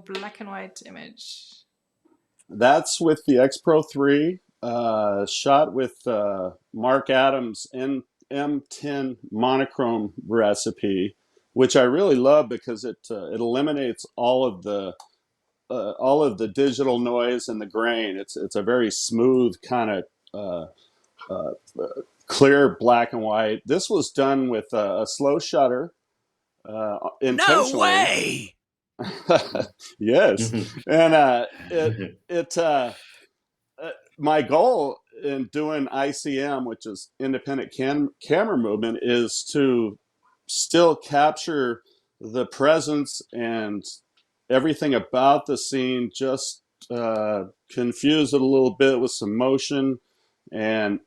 black and white image. That's with the X Pro 3, shot with Mark Adams' M10 monochrome recipe, which I really love because it eliminates all of the digital noise and the grain. It's a very smooth kind of uh, clear black and white. This was done with a slow shutter No intentionally. way! Yes, and my goal in doing ICM, which is independent camera movement, is to still capture the presence and everything about the scene, just confuse it a little bit with some motion and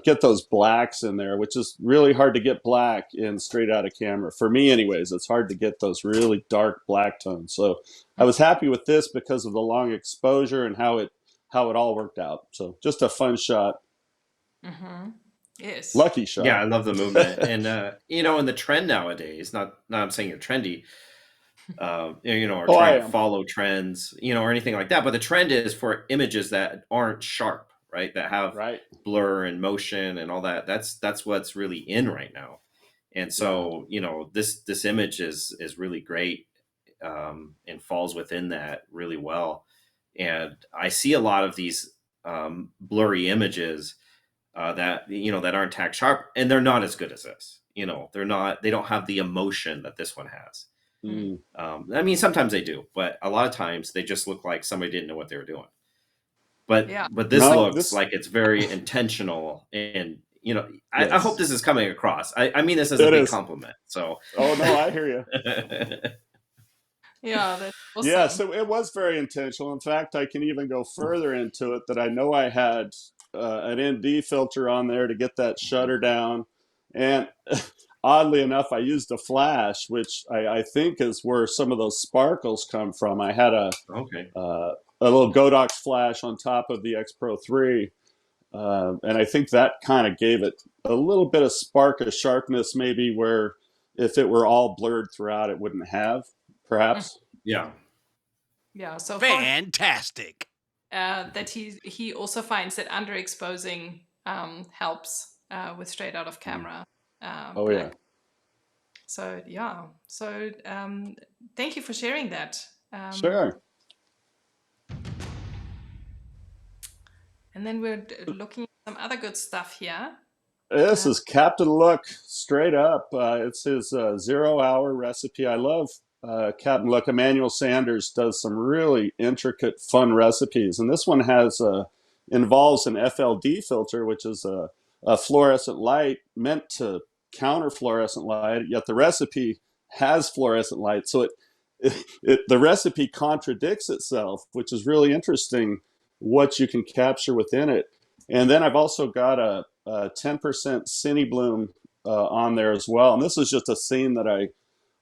get those blacks in there, which is really hard to get black in straight out of camera. For me anyways, it's hard to get those really dark black tones. So I was happy with this because of the long exposure and how it all worked out. So just a fun shot. Mm-hmm. Yes. Lucky shot. Yeah, I love the movement. And in the trend nowadays, not I'm saying you're trendy, or trying to follow trends, or anything like that. But the trend is for images that aren't sharp, right? That have blur and motion and all that. That's what's really in right now. And so, this image is really great, and falls within that really well. And I see a lot of these blurry images that aren't tack sharp, and they're not as good as this. They don't have the emotion that this one has. I mean, sometimes they do, but a lot of times they just look like somebody didn't know what they were doing. But this looks like it's very intentional, and I hope this is coming across. I mean this as a big compliment. So no, I hear you. Yeah, that's awesome. Yeah, so it was very intentional. In fact, I can even go further into it that I know I had an ND filter on there to get that shutter down. And oddly enough, I used a flash, which I think is where some of those sparkles come from. I had a little Godox flash on top of the X Pro 3. And I think that kind of gave it a little bit of spark of sharpness, maybe where if it were all blurred throughout, it wouldn't have, perhaps. Yeah. Yeah. So fantastic. That he also finds that underexposing helps with straight out of camera. Yeah. So yeah. So thank you for sharing that. Sure. And then we're looking at some other good stuff here. This is Captain Look, straight up. It's his 0 hour recipe. I love Captain Look. Emmanuel Sanders does some really intricate, fun recipes. And this one involves an FLD filter, which is a fluorescent light meant to counter fluorescent light, yet the recipe has fluorescent light. So the recipe contradicts itself, which is really interesting what you can capture within it. And then I've also got a 10% Cine Bloom on there as well. And this is just a scene that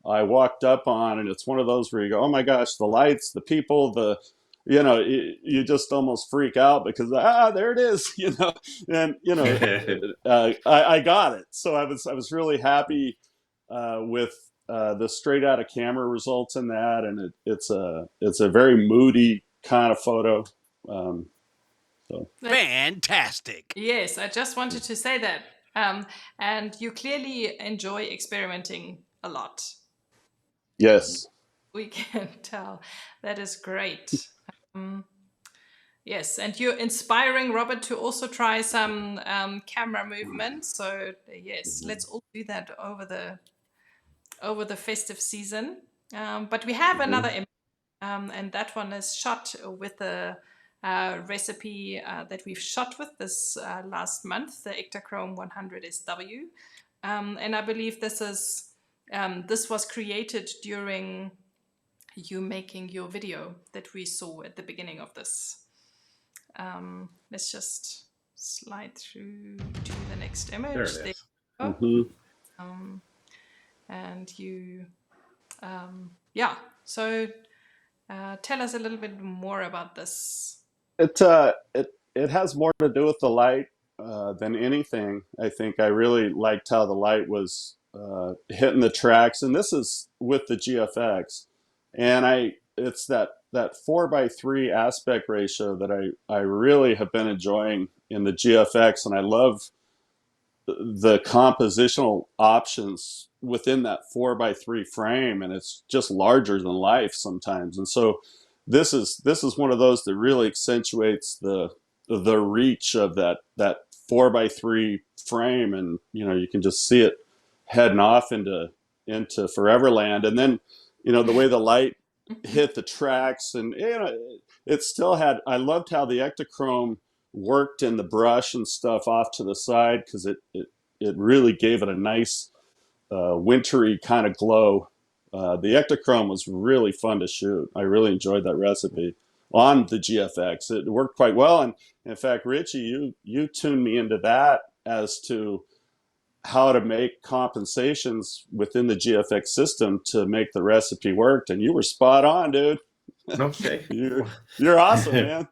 I walked up on, and it's one of those where you go, oh my gosh, the lights, the people, you just almost freak out because there it is, and I got it. So I was really happy with the straight out of camera results in that, and it's a very moody kind of photo. Fantastic. Yes, I just wanted to say that. And you clearly enjoy experimenting a lot. Yes. We can tell. That is great. Yes, and you're inspiring Robert to also try some camera movement. So yes, let's all do that over the festive season. But we have another image, and that one is shot with the recipe that we've shot with this last month, the Ektachrome 100 SW. And I believe this was created during you making your video that we saw at the beginning of this. Let's just slide through to the next image. There it is. And you, so tell us a little bit more about this. It has more to do with the light. than anything. I think I really liked how the light was hitting the tracks, and this is with the GFX, and it's that 4:3 aspect ratio that I really have been enjoying in the GFX, and I love the compositional options within that 4:3 frame, and it's just larger than life sometimes. And so this is one of those that really accentuates the reach of that 4:3 frame, and you can just see it heading off into Foreverland. And then the way the light hit the tracks, and it still had, I loved how the Ektachrome worked in the brush and stuff off to the side, because it really gave it a nice wintry kind of glow. The Ektachrome was really fun to shoot. I really enjoyed that recipe on the GFX. It worked quite well, and in fact, Ritchie, you tuned me into that as to how to make compensations within the GFX system to make the recipe work, and you were spot on, dude. Okay. You're awesome, man.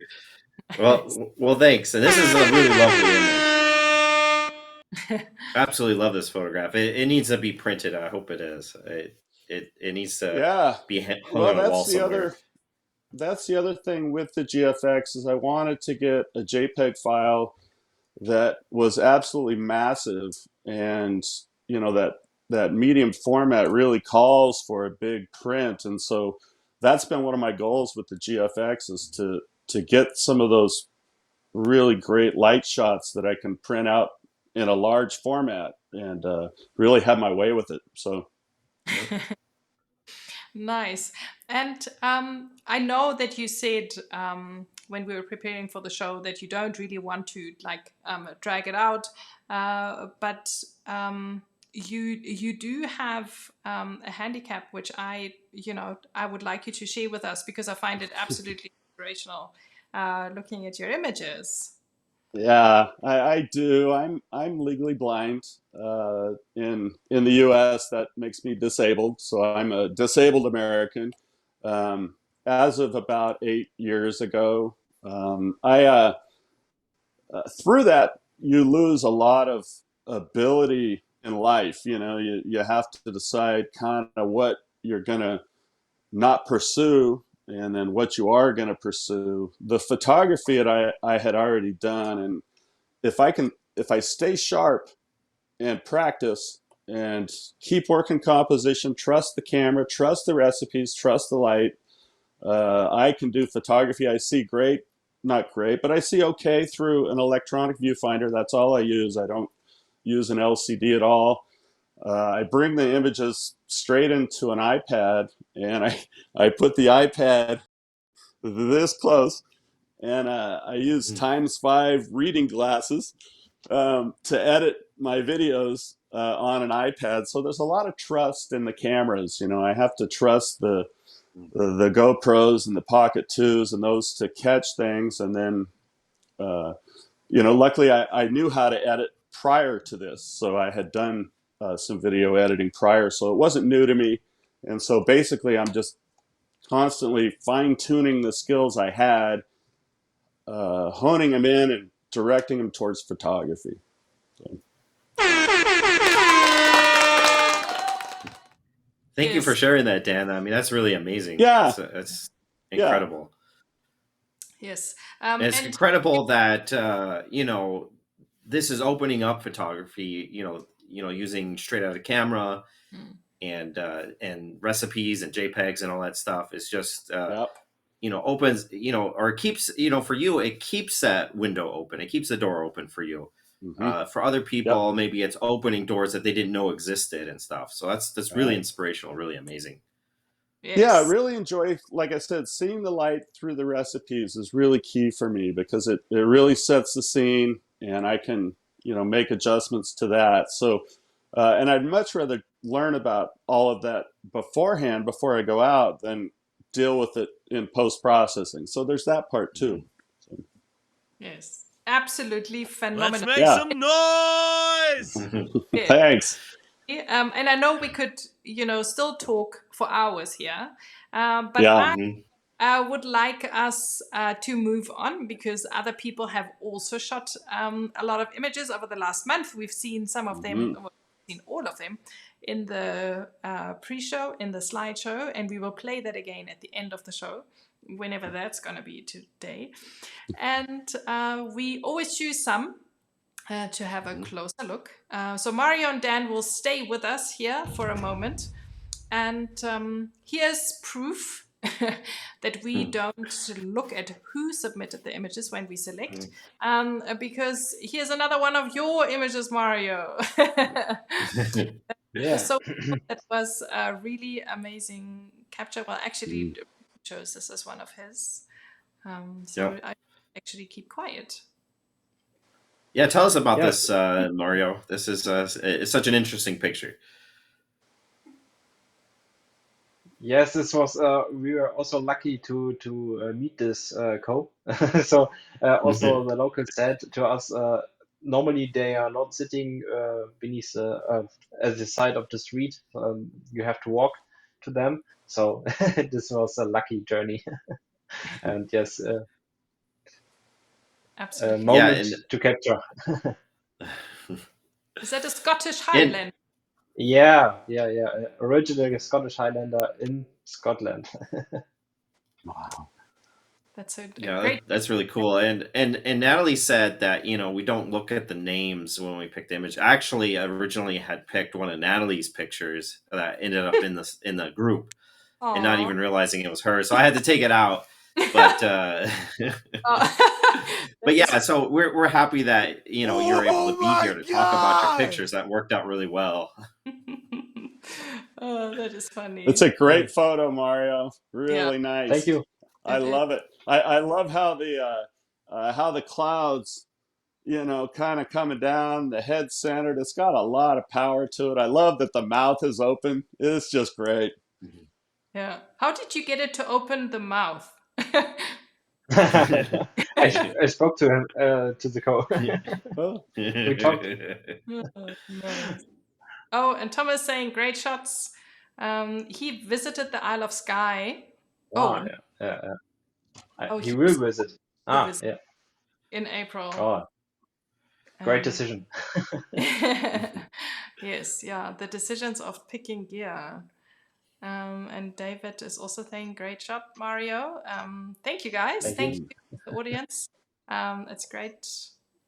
Well, thanks. And this is a really lovely image. Absolutely love this photograph. It needs to be printed. I hope it is. It needs to be hung on a wall somewhere. That's the other thing with the GFX, is I wanted to get a JPEG file that was absolutely massive, and that medium format really calls for a big print. And so that's been one of my goals with the GFX, is to get some of those really great light shots that I can print out in a large format, and really have my way with it. So nice. And I know that you said when we were preparing for the show that you don't really want to drag it out, but you do have a handicap, which I would like you to share with us, because I find it absolutely inspirational looking at your images. Yeah, I do. I'm legally blind. In the U.S., that makes me disabled, so I'm a disabled American. As of about 8 years ago, I through that, you lose a lot of ability in life. You have to decide kind of what you're gonna not pursue, and then what you are going to pursue. The photography that I had already done, and if I stay sharp and practice and keep working composition, trust the camera, trust the recipes, trust the light, I can do photography. I see not great, but I see okay through an electronic viewfinder. That's all I use. I don't use an LCD at all. I bring the images straight into an iPad, and I put the iPad this close, and I use x5 reading glasses to edit my videos on an iPad. So there's a lot of trust in the cameras. I have to trust the GoPros and the Pocket 2s and those to catch things. And then, luckily I knew how to edit prior to this. So I had done some video editing prior, so it wasn't new to me. And so basically I'm just constantly fine-tuning the skills I had, honing them in and directing them towards photography. So. Thank you for sharing that, Dan. I mean, that's really amazing. Yeah. That's incredible. Yes. And it's incredible that, this is opening up photography, using straight out of camera and recipes and JPEGs and all that stuff. Is just, opens, or keeps, for you, it keeps that window open. It keeps the door open for you. Mm-hmm. For other people, maybe it's opening doors that they didn't know existed and stuff. So that's really inspirational, really amazing. Yes. Yeah, I really enjoy, like I said, seeing the light through the recipes is really key for me, because it really sets the scene, and I can, make adjustments to that. So, and I'd much rather learn about all of that beforehand, before I go out, than deal with it in post-processing. So there's that part too. So. Yes. Absolutely phenomenal. Let's make some noise! Thanks. And I know we could, still talk for hours here. But would like us to move on, because other people have also shot a lot of images over the last month. We've seen some of them, well, we've seen all of them in the pre-show, in the slideshow, and we will play that again at the end of the show, whenever that's going to be today. And we always choose some to have a closer look. So Mario and Dan will stay with us here for a moment. And here's proof that we don't look at who submitted the images when we select, because here's another one of your images, Mario. Yeah. So that was a really amazing capture. Well, actually, chose this as one of his. So I actually keep quiet. Yeah, tell us about this, Mario. This is it's such an interesting picture. Yes, this was. We were also lucky to meet this co. So also the locals said to us, normally they are not sitting beneath at the side of the street. You have to walk to them. So this was a lucky journey. And yes, Absolutely. moment to capture. Is that a Scottish Highland? Yeah. Originally Scottish Highlander in Scotland. Wow. That's so great. That's really cool. And Nathalie said that, we don't look at the names when we pick the image. I actually originally had picked one of Nathalie's pictures that ended up in the group. Aww. And not even realizing it was her. So I had to take it out. But but yeah, so we're happy that you're able to be here to talk about your pictures. That worked out really well. Oh, that is funny. It's a great photo, Mario. Really nice. Thank you. I love it. I love how the clouds, kind of coming down, the head centered. It's got a lot of power to it. I love that the mouth is open. It's just great. Yeah. How did you get it to open the mouth? I spoke to him, to the co. We talked. Nice. Oh, and Thomas saying great shots. He visited the Isle of Skye. Wow, he will visit. Yeah. In April. Oh, great decision. Yes, the decisions of picking gear. And David is also saying great shot, Mario. Thank you guys. Thank you to the audience. It's great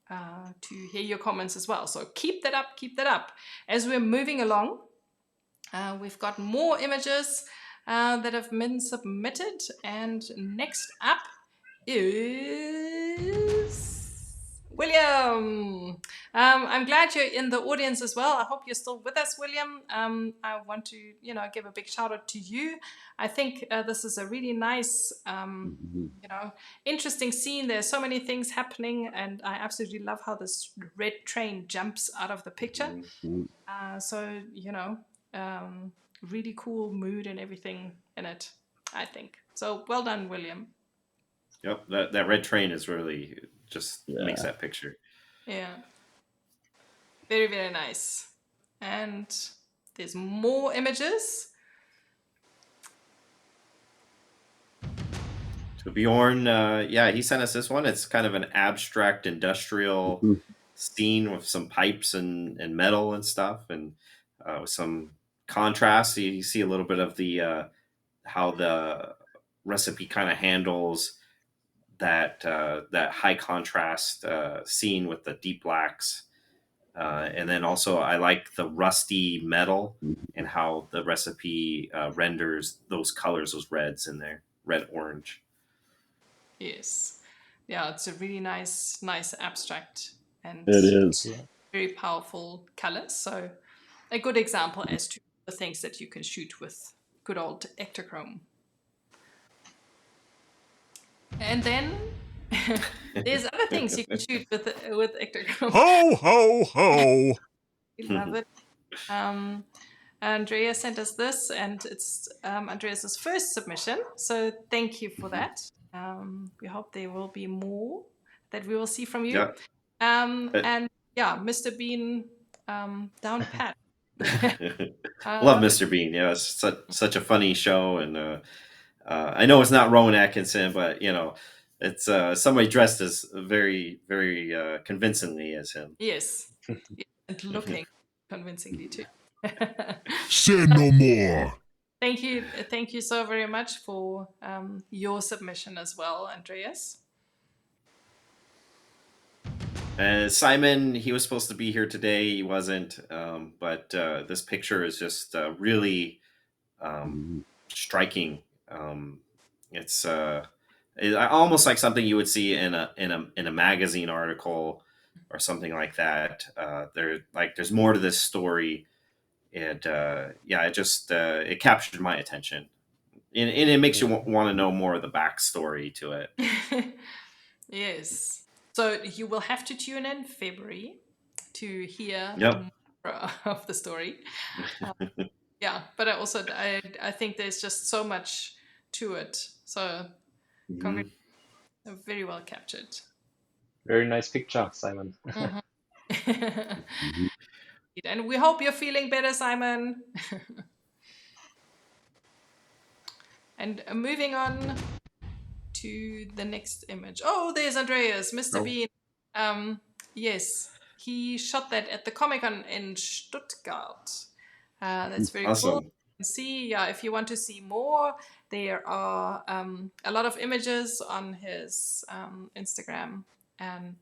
to hear your comments as well. So keep that up. As we're moving along, we've got more images that have been submitted. And next up is William. I'm glad you're in the audience as well. I hope you're still with us, William. I want to, give a big shout out to you. I think this is a really nice, interesting scene. There's so many things happening, and I absolutely love how this red train jumps out of the picture. So, really cool mood and everything in it, I think. So well done, William. Yep, that red train is really just makes that picture. Yeah. Very, very nice. And there's more images. So Bjorn, he sent us this one. It's kind of an abstract industrial scene with some pipes and metal and stuff, and with some contrast. So you see a little bit of the how the recipe kind of handles that high contrast scene with the deep blacks, and then also I like the rusty metal and how the recipe renders those colors, those reds in there, red, orange. Yes, it's a really nice abstract, and it is very powerful colors. So a good example as to the things that you can shoot with good old Ektachrome. And then there's other things you can shoot with Ektachrome. Ho, ho, ho! We love it. Andrea sent us this, and it's Andreas's first submission. So thank you for that. We hope there will be more that we will see from you. Yeah. And Mr. Bean, down pat. Love Mr. Bean. Yeah, it's such a funny show, and I know it's not Rowan Atkinson, but you know, it's somebody dressed as very, very convincingly as him. Yes, and looking convincingly too. Say no more. Thank you so very much for your submission as well, Andreas. Simon, he was supposed to be here today. He wasn't, but this picture is just really striking. It's almost like something you would see in a magazine article or something like that. There's more to this story, and it captured my attention, and it makes you want to know more of the backstory to it. Yes. So you will have to tune in February to hear more of the story. Yeah, but I think there's just so much to it. So very well captured. Very nice picture, Simon. And we hope you're feeling better, Simon. And moving on to the next image. Oh, there's Andreas, Mr. Bean. Yes, he shot that at the Comic-Con in Stuttgart. That's very awesome. cool. You can see, if you want to see more, there are a lot of images on his Instagram. And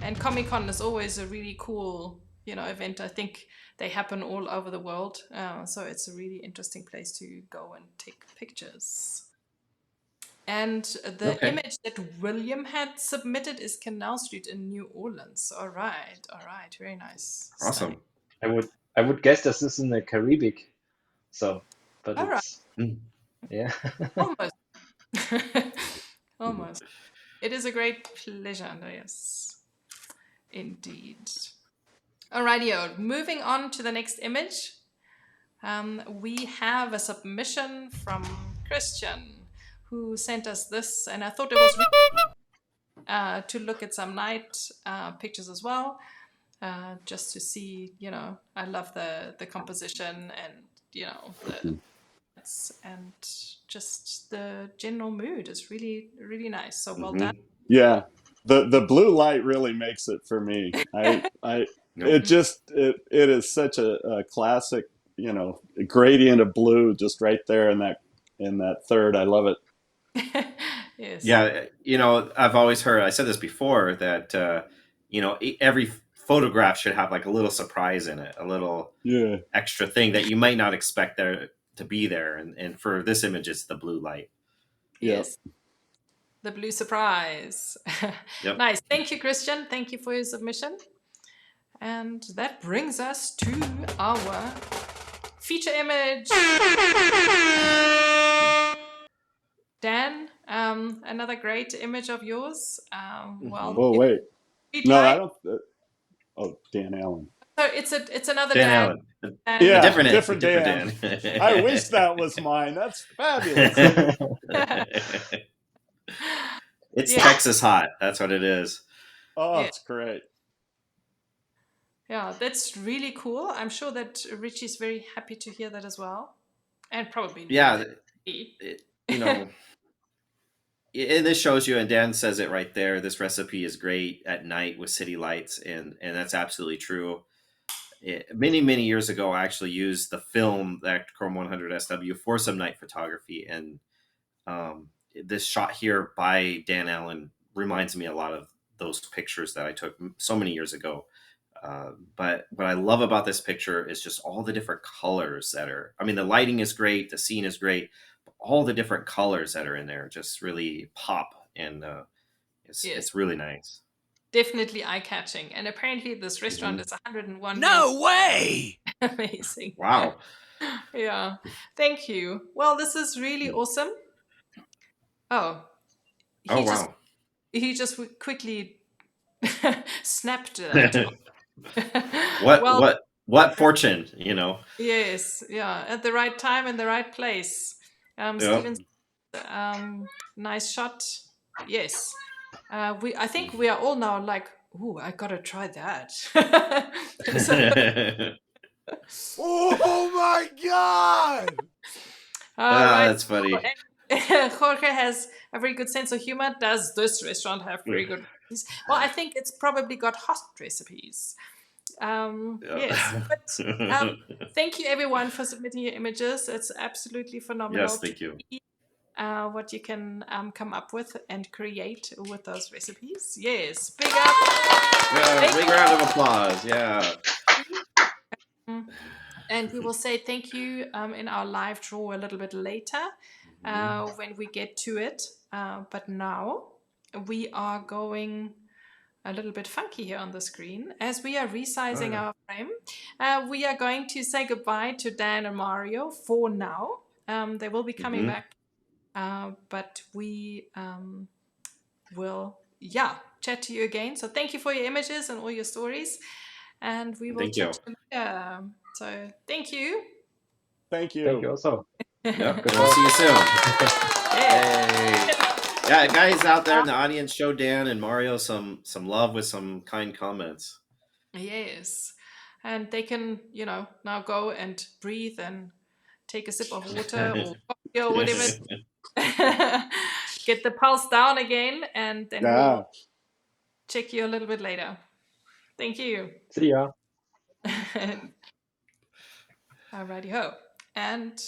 and Comic-Con is always a really cool, event. I think they happen all over the world. So it's a really interesting place to go and take pictures. And the image that William had submitted is Canal Street in New Orleans. All right, very nice. Awesome. I would guess this is in the Caribbean. So, but all it's right. Almost. It is a great pleasure, Andreas. Indeed. Alrighty, moving on to the next image. We have a submission from Christian, who sent us this, and I thought it was really to look at some night pictures as well, just to see, I love the composition and, and just the general mood is really, really nice. So well done. Yeah, the blue light really makes it for me. It is such a classic, gradient of blue just right there in that third. I love it. Yes. Yeah, I've always heard, I said this before, that every photograph should have like a little surprise in it, a little extra thing that you might not expect there to be there, and for this image it's the blue light. Yes. The blue surprise. Yep. Nice. Thank you, Christian. Thank you for your submission. And that brings us to our feature image. Dan, another great image of yours. Wait. No, I don't. Oh, Dan Allen. So it's another Dan Dan. Allen. Yeah, different Dan. I wish that was mine. That's fabulous. It's Texas hot. That's what it is. Oh, it's great. Yeah, that's really cool. I'm sure that Ritchie's very happy to hear that as well. And probably. Yeah. And this shows you, and Dan says it right there, this recipe is great at night with city lights, and that's absolutely true. Many, many years ago, I actually used the film, the Chrome 100 SW, for some night photography, and this shot here by Dan Allen reminds me a lot of those pictures that I took so many years ago. But what I love about this picture is just all the different colors the lighting is great, the scene is great, but all the different colors that are in there just really pop, and it's really nice. Definitely eye-catching. And apparently this restaurant is 101. No way! Amazing. Wow. Yeah. Thank you. Well, this is really awesome. Oh. Wow. He just quickly snapped that. What fortune, Yes, yeah, at the right time in the right place. Steven's nice shot. Yes. I think we are all now like, ooh, I gotta try that. Oh my God! Right. That's funny. Jorge has a very good sense of humor. Does this restaurant have very good recipes? Well, I think it's probably got hot recipes. Yes, but thank you everyone for submitting your images. It's absolutely phenomenal. Yes, thank you. What you can come up with and create with those recipes. Yes, big up. Yeah, big round of applause. Yeah. And we will say thank you in our live draw a little bit later when we get to it. But now we are going a little bit funky here on the screen as we are resizing our frame. We are going to say goodbye to Dan and Mario for now. They will be coming back, but we will, chat to you again. So thank you for your images and all your stories, and we will chat to you later. So thank you. Thank you. Thank you also. Yep. We'll see you soon. Hey. Yeah, guys out there in the audience, show Dan and Mario some love with some kind comments. Yes. And they can, now go and breathe and take a sip of water or coffee or whatever. Get the pulse down again, and then we'll check you a little bit later. Thank you. See ya. Alrighty ho. And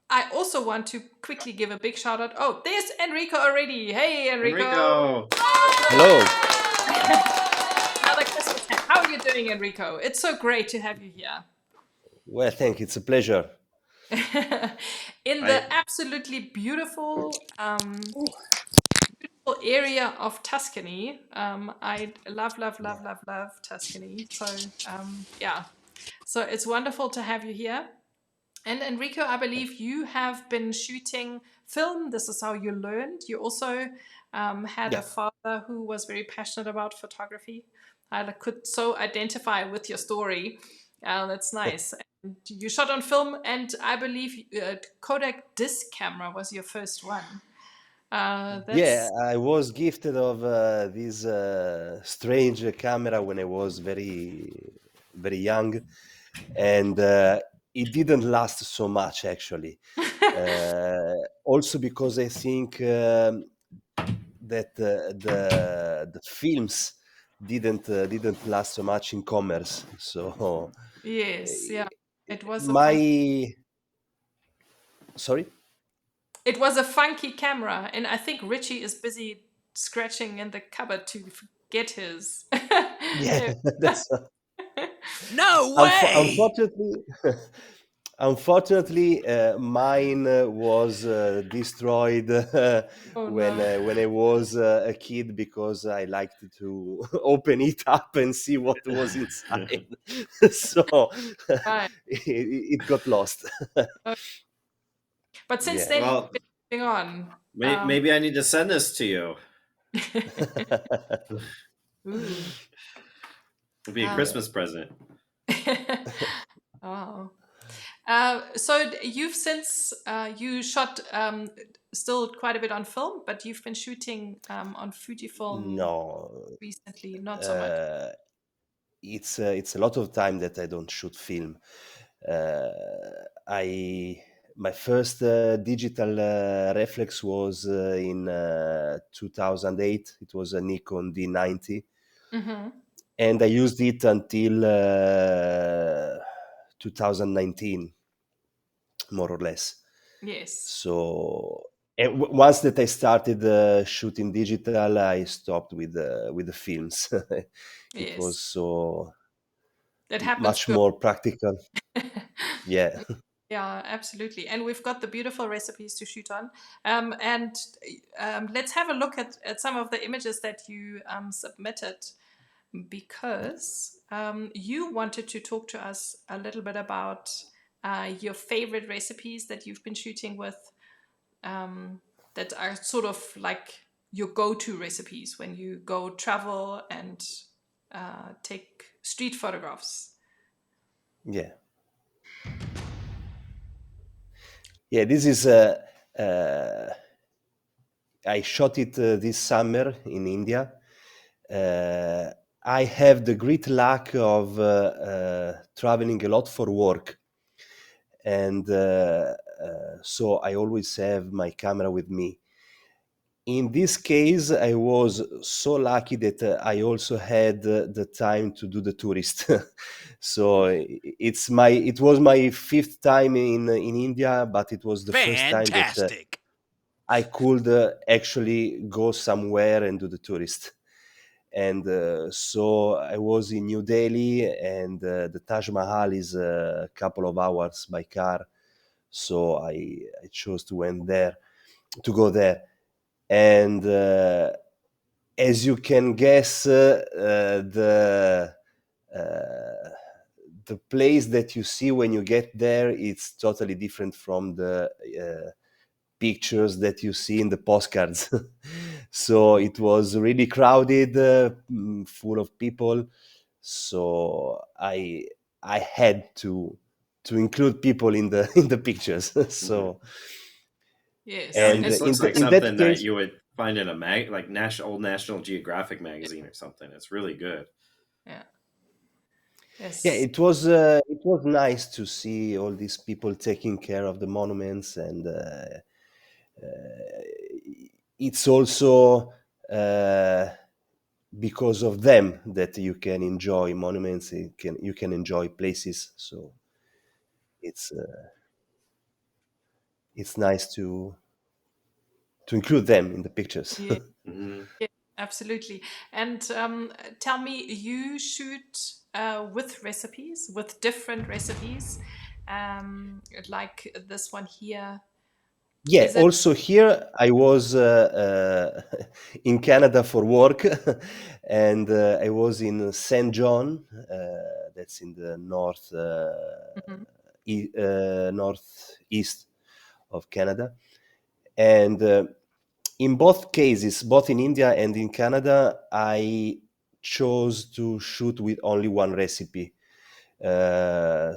I also want to quickly give a big shout out. Oh, there's Enrico already. Hey, Enrico. Hello. Another Christmas hat. How are you doing, Enrico? It's so great to have you here. Well, thank you. It's a pleasure. In the absolutely beautiful area of Tuscany. I love Tuscany. So, So it's wonderful to have you here. And Enrico, I believe you have been shooting film. This is how you learned. You also had a father who was very passionate about photography. I could so identify with your story. That's nice. And you shot on film, and I believe Kodak disc camera was your first one. Yeah, I was gifted of this strange camera when I was very, very young, and it didn't last so much actually. Also because I think that the films didn't last so much in commerce. So yes, it was Sorry. It was a funky camera, and I think Ritchie is busy scratching in the cupboard to get his. Yeah, that's no way. Unfortunately, mine was destroyed when I was a kid because I liked to open it up and see what was inside. So it got lost. But since then, you've been moving on. Maybe I need to send this to you. It'll be a Christmas present. Oh. So you've since you shot still quite a bit on film, but you've been shooting on Fujifilm recently, not so much. It's a lot of time that I don't shoot film. My first digital reflex was in 2008. It was a Nikon D90. And I used it until 2019, more or less. Yes. So once that I started shooting digital, I stopped with the films. It was so much more practical. Yeah. Yeah, absolutely. And we've got the beautiful recipes to shoot on. And let's have a look at some of the images that you submitted, because you wanted to talk to us a little bit about your favorite recipes that you've been shooting with, that are sort of like your go-to recipes when you go travel and take street photographs. Yeah. Yeah, this is I shot it this summer in India. I have the great luck of traveling a lot for work, and so I always have my camera with me. In this case, I was so lucky that I also had the time to do the tourist. So it was my 5th time in India, but it was the first time that I could actually go somewhere and do the tourist. And so I was in New Delhi, and the Taj Mahal is a couple of hours by car. So I chose to go there. And as you can guess, the place that you see when you get there, it's totally different from the pictures that you see in the postcards. So it was really crowded, full of people. So I had to include people in the pictures. So yes, and this looks like in something that that case, you would find in a like National Geographic magazine or something. It's really good. Yeah. Yes. yeah, it was nice to see all these people taking care of the monuments, and it's also because of them that you can enjoy monuments. You can enjoy places. So it's nice to include them in the pictures. Yeah. Yeah, absolutely. And tell me, you shoot with recipes, with different recipes, like this one here. Yeah, also here I was in Canada for work, and I was in Saint John, that's in the northeast of Canada. And in both cases, both in India and in Canada, I chose to shoot with only one recipe.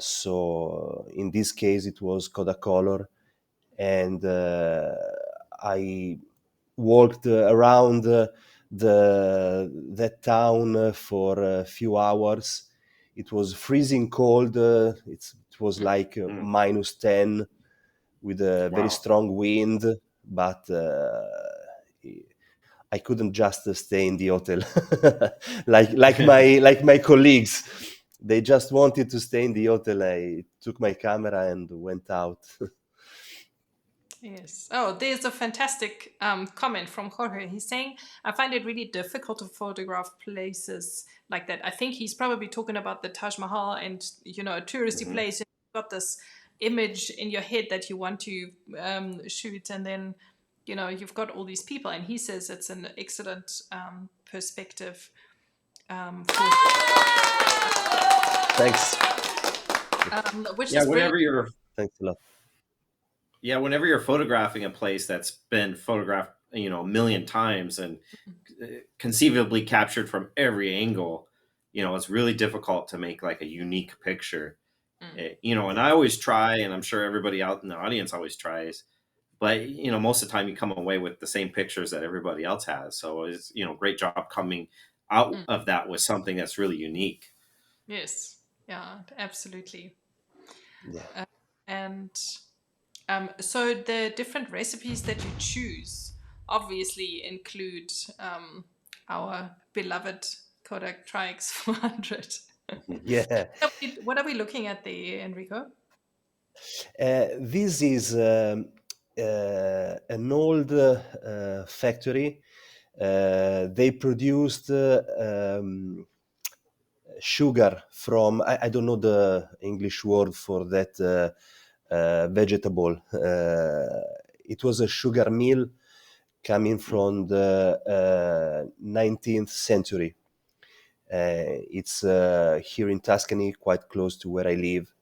So in this case, it was Kodacolor, and I walked around that town for a few hours. It was freezing cold. It was like -10 with a very strong wind, but I couldn't just stay in the hotel like my colleagues. They just wanted to stay in the hotel. I took my camera and went out. Yes. Oh, there's a fantastic comment from Jorge. He's saying, I find it really difficult to photograph places like that. I think he's probably talking about the Taj Mahal and, a touristy place. You've got this image in your head that you want to shoot, and then, you've got all these people. And he says it's an excellent perspective. Thanks. Which is whenever you're Thanks a lot. Yeah, whenever you're photographing a place that's been photographed, a million times and conceivably captured from every angle, it's really difficult to make like a unique picture. And I always try, and I'm sure everybody out in the audience always tries, but most of the time you come away with the same pictures that everybody else has. So it's great job coming out of that with something that's really unique. Yes. Yeah, absolutely. Yeah. And so the different recipes that you choose obviously include our beloved Kodak Tri-X 400. Yeah. What are we looking at there, Enrico? This is an old factory. They produced sugar from, I don't know the English word for that vegetable. It was a sugar mill coming from the 19th century. It's here in Tuscany, quite close to where I live.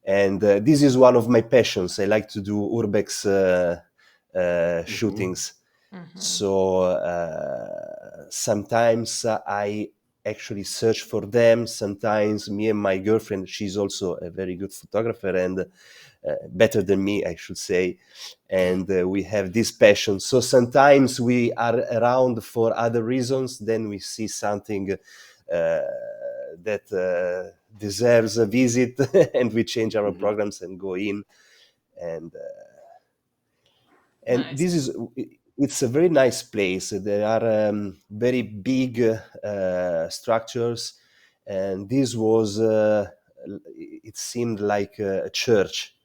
And this is one of my passions. I like to do urbex shootings. So sometimes I actually search for them. Sometimes me and my girlfriend, she's also a very good photographer and better than me, I should say. And we have this passion. So sometimes we are around for other reasons. Then we see something that deserves a visit and we change our programs and go in. and Nice. it's a very nice place. There are very big structures, and this was it seemed like a church,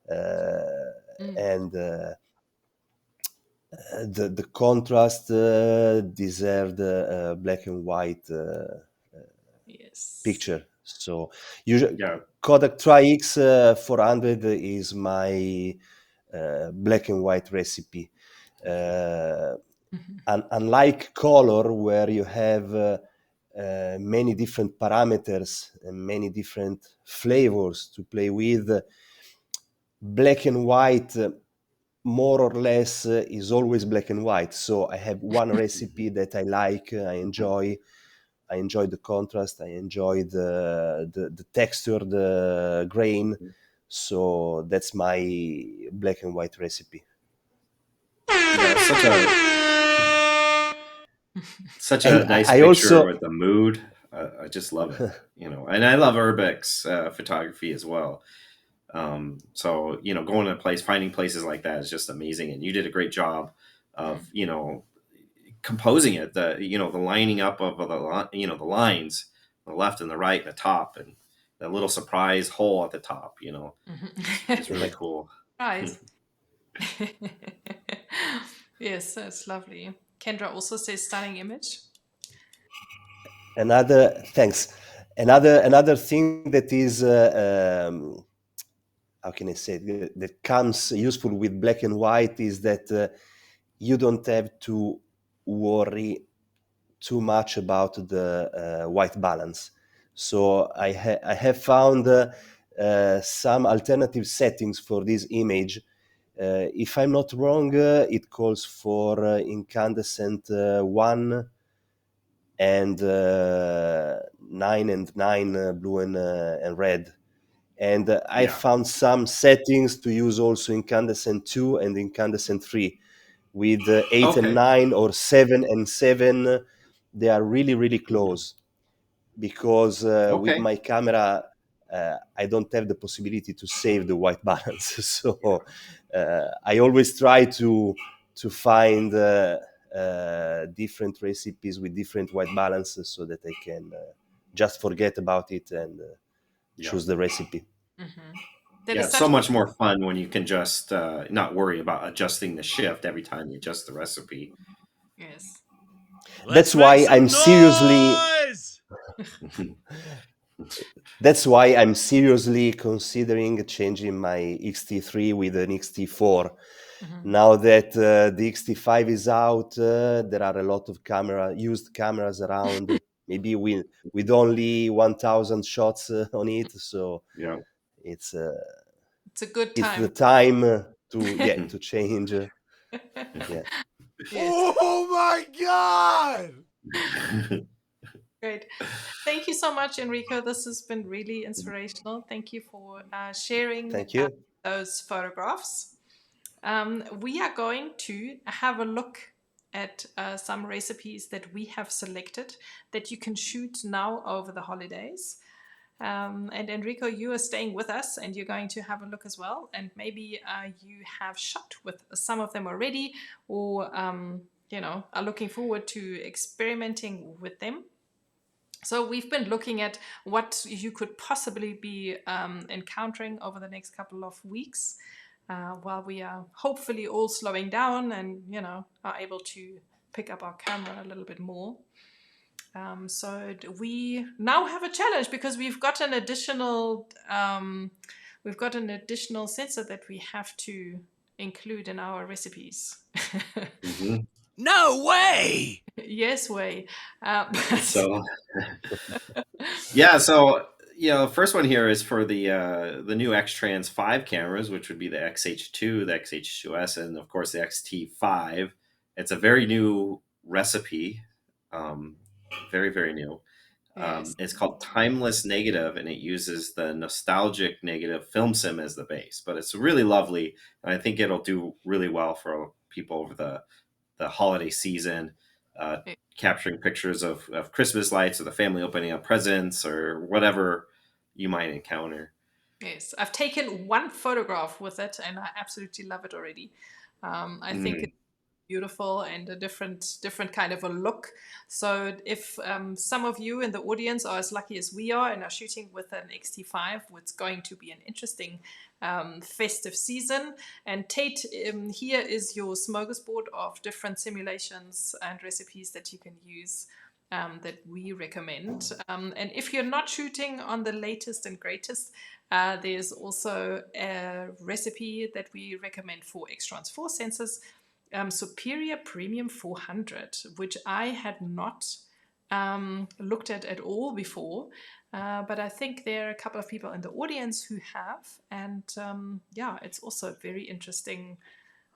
and the contrast deserved a black and white Yes. picture. So usually Yeah. Kodak Tri-X 400 is my black and white recipe. Unlike color, where you have many different parameters and many different flavors to play with, black and white more or less is always black and white. So I have one recipe that I like, I enjoy the contrast, I enjoy the texture, the grain. So that's my black and white recipe. Yeah, such a And nice I picture also with the mood. I just love it, and I love urbex photography as well. So going to finding places like that is just amazing, and you did a great job of composing it. The lining up of the lines, the left and the right, and the top, and the little surprise hole at the top. It's really cool. Nice. Yes, that's lovely. Kendra also says stunning image. Thanks. Another thing that is how can I say that comes useful with black and white is that you don't have to worry too much about the white balance. So I have found some alternative settings for this image. If I'm not wrong, it calls for incandescent 1 and 9 and 9 blue and red. And I found some settings to use also incandescent 2 and incandescent 3 with 8 and 9 or 7 and 7. They are really, really close because with my camera, I don't have the possibility to save the white balance. So I always try to find different recipes with different white balances so that I can just forget about it and choose the recipe. It's so much more fun when you can just not worry about adjusting the shift every time you adjust the recipe. Yes. That's why I'm seriously. That's why I'm seriously considering changing my X-T3 with an X-T4. Now that the X-T5 is out, there are a lot of used cameras around. Maybe with only 1,000 shots on it. So it's a good it's time. the time to change. Yeah. Yes. Oh my God! Great. Thank you so much, Enrico. This has been really inspirational. Thank you for sharing Thank you. those photographs. We are going to have a look at some recipes that we have selected that you can shoot now over the holidays. And Enrico, you are staying with us and you're going to have a look as well. And maybe you have shot with some of them already or, are looking forward to experimenting with them. So we've been looking at what you could possibly be encountering over the next couple of weeks while we are hopefully all slowing down and, are able to pick up our camera a little bit more. So we now have a challenge because we've got an additional sensor that we have to include in our recipes. No way! Yes, way. So first one here is for the new X-Trans 5 cameras, which would be the XH2, the XH2S, and of course the XT5. It's a very new recipe, very, very new. Yes. It's called Timeless Negative, and it uses the nostalgic negative film sim as the base. But it's really lovely, and I think it'll do really well for people over the holiday season, capturing pictures of Christmas lights or the family opening up presents or whatever you might encounter. Yes, I've taken one photograph with it, and I absolutely love it already. I think it's beautiful and a different kind of a look. So if some of you in the audience are as lucky as we are and are shooting with an XT5, it's going to be an interesting festive season. And Tate, here is your smorgasbord of different simulations and recipes that you can use. That we recommend. And if you're not shooting on the latest and greatest, there's also a recipe that we recommend for X-Trans 4 sensors, Superior Premium 400, which I had not looked at all before. But I think there are a couple of people in the audience who have. And yeah, it's also very interesting,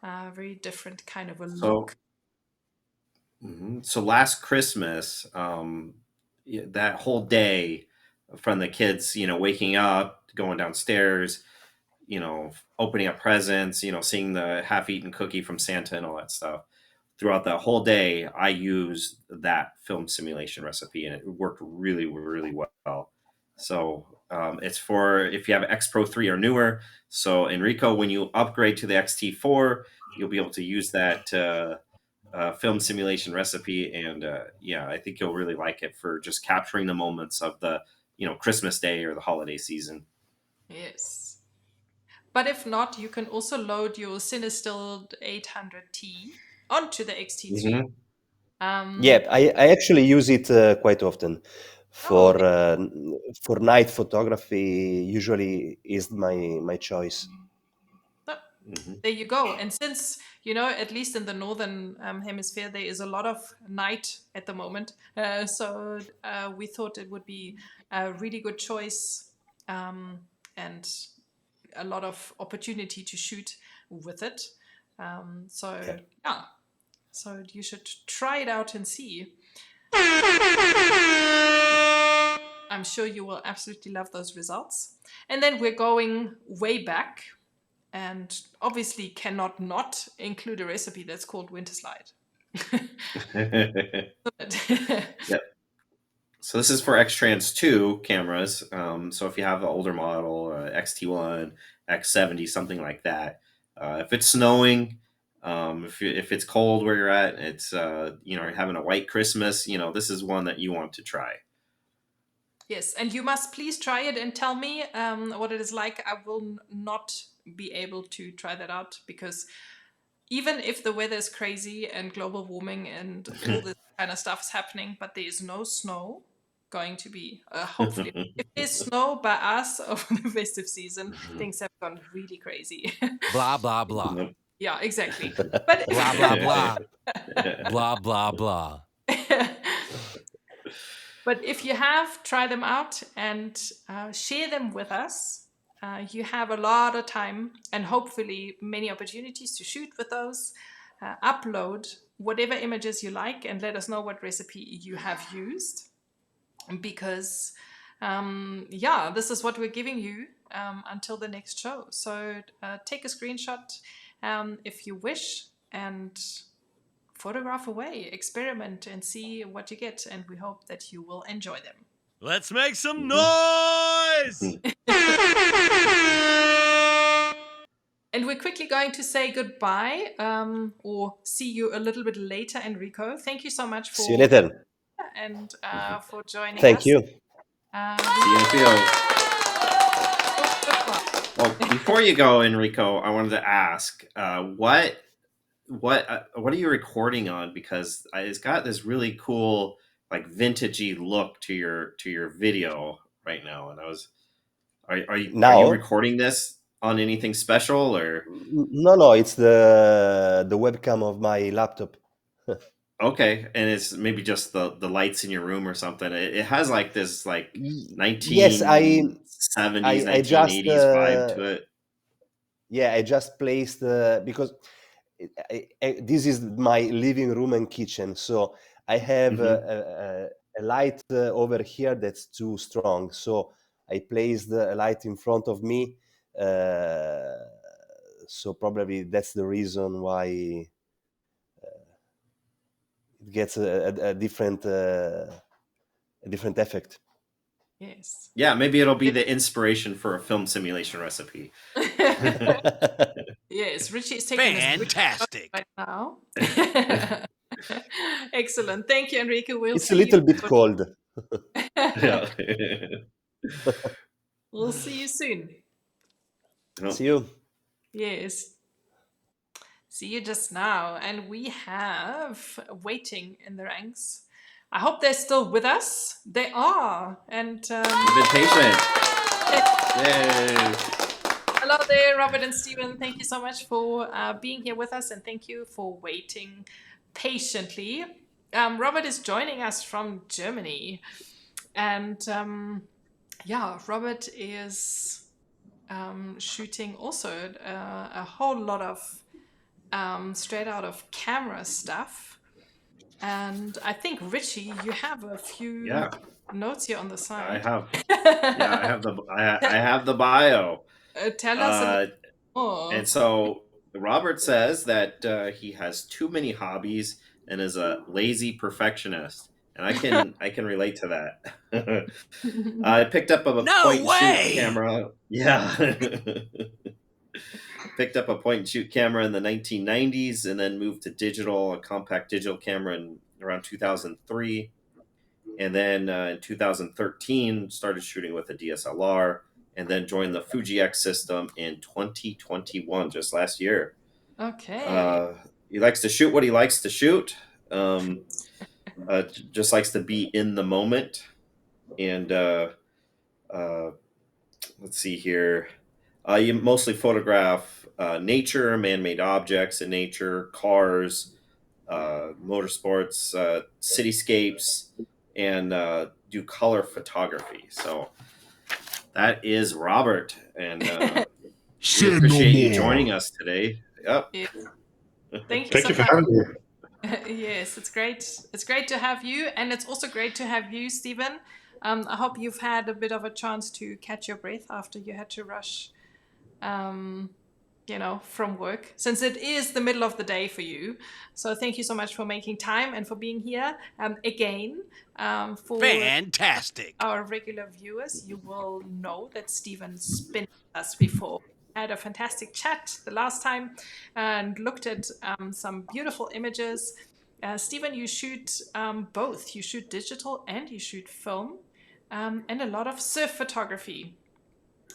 very different kind of a look. So last Christmas, that whole day from the kids, waking up, going downstairs, opening up presents, seeing the half-eaten cookie from Santa and all that stuff. Throughout the whole day, I used that film simulation recipe, and it worked really, really well. So it's for if you have X Pro 3 or newer. So Enrico, when you upgrade to the XT4, you'll be able to use that film simulation recipe, and I think you'll really like it for just capturing the moments of the Christmas Day or the holiday season. Yes. But if not, you can also load your Cinestill 800T onto the XT3. I actually use it quite often for night photography. Usually is my choice. There you go. And since, at least in the northern hemisphere, there is a lot of night at the moment. So we thought it would be a really good choice and a lot of opportunity to shoot with it. So you should try it out and see. I'm sure you will absolutely love those results. And then we're going way back, and obviously cannot not include a recipe that's called Winter Slide. Yep. So this is for X-Trans 2 cameras. So if you have the older model, XT1, X70, something like that, if it's snowing, if it's cold where you're at, it's you're having a white Christmas, this is one that you want to try. Yes, and you must please try it and tell me what it is like. I will not be able to try that out because even if the weather is crazy and global warming and all this kind of stuff is happening, but there is no snow going to be, hopefully. If there's snow by us over the festive season, things have gone really crazy. Blah, blah, blah. Yeah, exactly. But blah, blah, blah. Blah, blah, blah. But if you have, try them out and share them with us. You have a lot of time and hopefully many opportunities to shoot with those. Upload whatever images you like and let us know what recipe you have used. Because, this is what we're giving you until the next show. So take a screenshot if you wish and photograph away, experiment and see what you get, and we hope that you will enjoy them. Let's make some noise! And we're quickly going to say goodbye or see you a little bit later, Enrico. Thank you so much for see you later and for joining us. Thank you. See you in the field. Well, before you go, Enrico, I wanted to ask what are you recording on? Because it's got this really cool, like vintagey look to your video right now. And are you recording this on anything special or? No, it's the webcam of my laptop. Okay, and it's maybe just the lights in your room or something. It has like this 1970s, yes, I 1980s vibe to it. Yeah, I just placed because this is my living room and kitchen, so I have a light over here that's too strong. So I placed a light in front of me. So probably that's the reason why it gets a different effect. Yes. Yeah, maybe it'll be the inspiration for a film simulation recipe. Yes, Ritchie is taking Fantastic. right now. Excellent. Thank you, Enrique. We'll It's see a little you. bit cold. Yeah. We'll see you soon. See you. Yes. See you just now. And we have waiting in the ranks. I hope they're still with us. They are. And You've been patient. Yay. Hello there, Robert and Stephen. Thank you so much for being here with us, and thank you for waiting patiently. Robert is joining us from Germany. And yeah, Robert is shooting also a whole lot of straight out of camera stuff. And I think, Ritchie, you have a few notes here on the side. I have. Yeah, I have the bio. Tell us a little more. And so Robert says that he has too many hobbies and is a lazy perfectionist. And I can relate to that. I picked up a point and shoot camera. Yeah. Picked up a point and shoot camera in the 1990s and then moved to digital, a compact digital camera in around 2003. And then in 2013, started shooting with a DSLR and then joined the Fuji X system in 2021, just last year. Okay. He likes to shoot what he likes to shoot. Just likes to be in the moment. And let's see here. You mostly photograph nature, man-made objects in nature, cars, motorsports, cityscapes, and do color photography. So that is Robert, and we appreciate you joining us today. Yep. Yeah. Thank you for having me. Yes, it's great. It's great to have you, and it's also great to have you, Stephen. I hope you've had a bit of a chance to catch your breath after you had to rush, from work, since it is the middle of the day for you. So thank you so much for making time and for being here again. For fantastic. Our regular viewers, you will know that Stephen's been with us before. Had a fantastic chat the last time and looked at some beautiful images. Stephen, you shoot both. You shoot digital and you shoot film, and a lot of surf photography.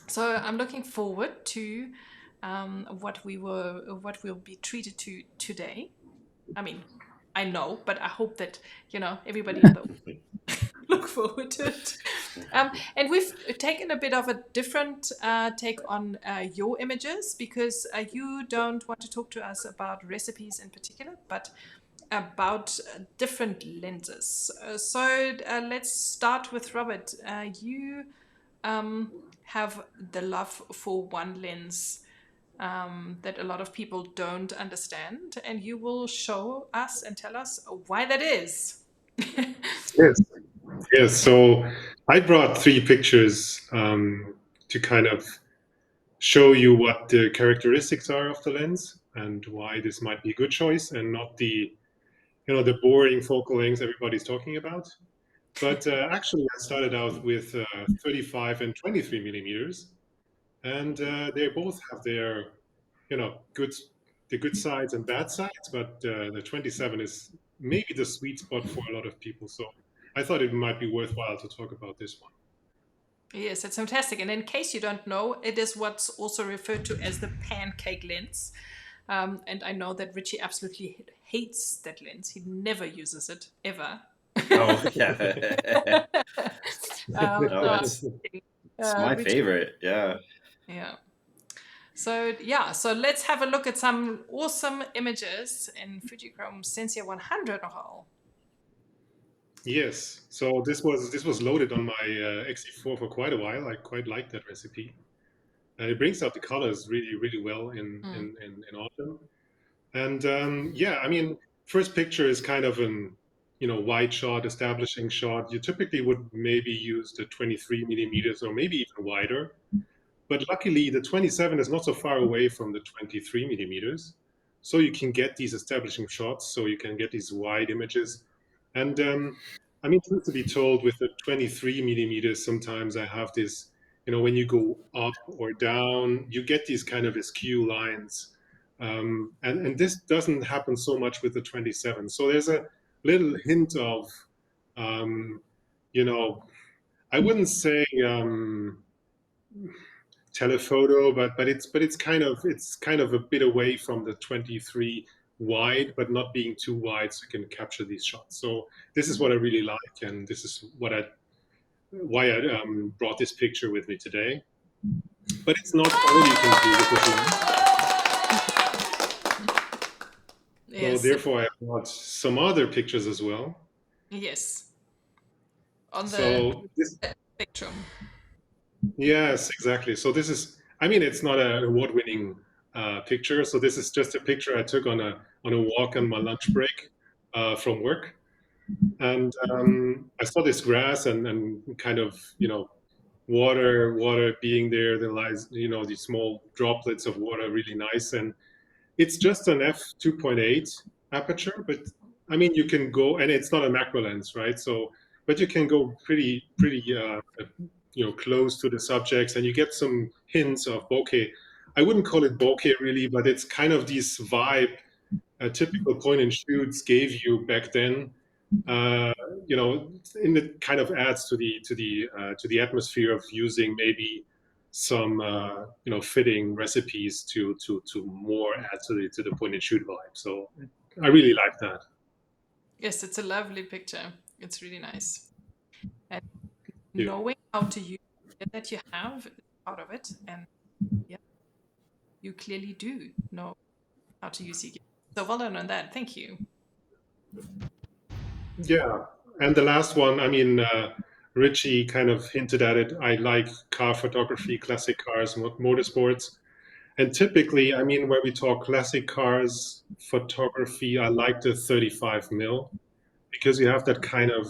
So I'm looking forward to what we'll be treated to today. I mean, I know, but I hope that everybody in the look forward to it. And we've taken a bit of a different take on your images, because you don't want to talk to us about recipes in particular, but about different lenses. So let's start with Robert. You have the love for one lens that a lot of people don't understand, and you will show us and tell us why that is. Yes. So I brought 3 pictures to kind of show you what the characteristics are of the lens and why this might be a good choice and not the boring focal lengths everybody's talking about. But actually, I started out with 35 and 23 millimeters, and they both have their good sides and bad sides. But the 27 is maybe the sweet spot for a lot of people. So I thought it might be worthwhile to talk about this one. Yes, it's fantastic. And in case you don't know, it is what's also referred to as the pancake lens. And I know that Ritchie absolutely hates that lens. He never uses it, ever. Oh, yeah. It's my Ritchie, favorite. Yeah. Yeah. So let's have a look at some awesome images in Fujichrome Sensia 100 Noel. Yes. So this was loaded on my XE4 for quite a while. I quite like that recipe. It brings out the colors really, really well in autumn. And yeah, I mean, first picture is kind of an wide shot, establishing shot. You typically would maybe use the 23 millimeters or maybe even wider. But luckily, the 27 is not so far away from the 23 millimeters. So you can get these establishing shots, so you can get these wide images. And I mean, truth to be told, with the 23 millimeters, sometimes I have this, when you go up or down, you get these kind of askew lines. And this doesn't happen so much with the 27. So there's a little hint of, I wouldn't say telephoto, but it's kind of a bit away from the 23 wide, but not being too wide, so you can capture these shots. So this is what I really like, and this is why I brought this picture with me today. But it's not all you can do with this lens. Yes. So therefore, I brought some other pictures as well. Yes. On So this spectrum. Yes, exactly. So this is, I mean, it's not an award-winning picture. So this is just a picture I took on a walk on my lunch break from work, and I saw this grass and kind of water being there. There lies these small droplets of water, really nice, and it's just an f2.8 aperture, but I mean you can go, and it's not a macro lens, right? So, but you can go pretty close to the subjects, and you get some hints of bokeh. I wouldn't call it bokeh really, but it's kind of this vibe typical point and shoots gave you back then. And it kind of adds to the atmosphere of using maybe some fitting recipes to more add to the point and shoot vibe. So I really like that. Yes, it's a lovely picture. It's really nice. And Yeah. knowing how to use it that you have is part of it, and yeah, you clearly do know how to use it. So well done on that. Thank you. Yeah, and the last one, I mean, Ritchie kind of hinted at it. I like car photography, classic cars, motorsports. And typically, I mean, when we talk classic cars photography, I like the 35 mil because you have that kind of,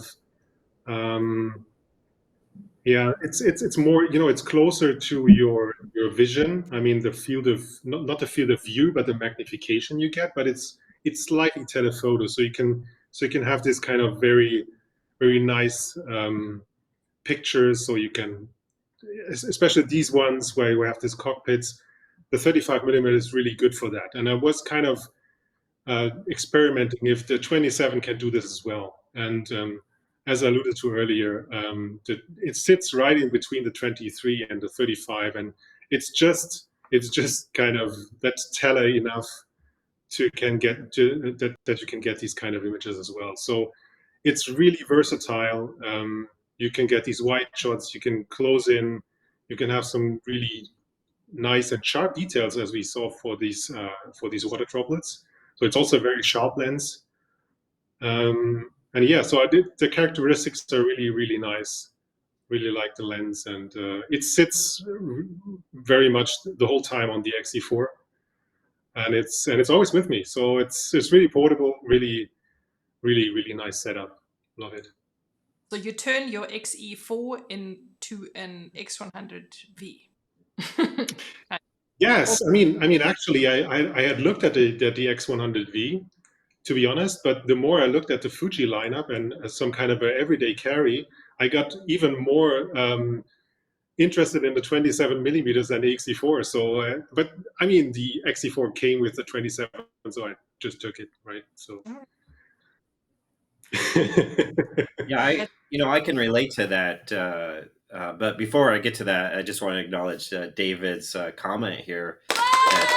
it's more, it's closer to your vision. I mean, the field of, not the field of view, but the magnification you get, but it's slightly telephoto. So you can have this kind of very, very nice pictures. So you can, especially these ones where we have these cockpits, the 35 millimeter is really good for that. And I was kind of experimenting if the 27 can do this as well. And as I alluded to earlier, it sits right in between the 23 and the 35, and it's just kind of that's tele enough that you can get these kind of images as well. So it's really versatile. You can get these wide shots, you can close in, you can have some really nice and sharp details, as we saw for these water droplets. So it's also a very sharp lens. And yeah, so the characteristics are really, really nice. Really like the lens, and it sits very much the whole time on the XE4, and it's always with me. So it's really portable, really, really, really nice setup. Love it. So you turn your XE4 into an X100V. Yes, I mean, actually, I had looked at the X100V, to be honest, but the more I looked at the Fuji lineup and some kind of an everyday carry, I got even more interested in the 27 millimeters than the XE4. So, but I mean, the XE4 came with the 27, so I just took it, right? So. Yeah, I can relate to that. But before I get to that, I just want to acknowledge David's comment here that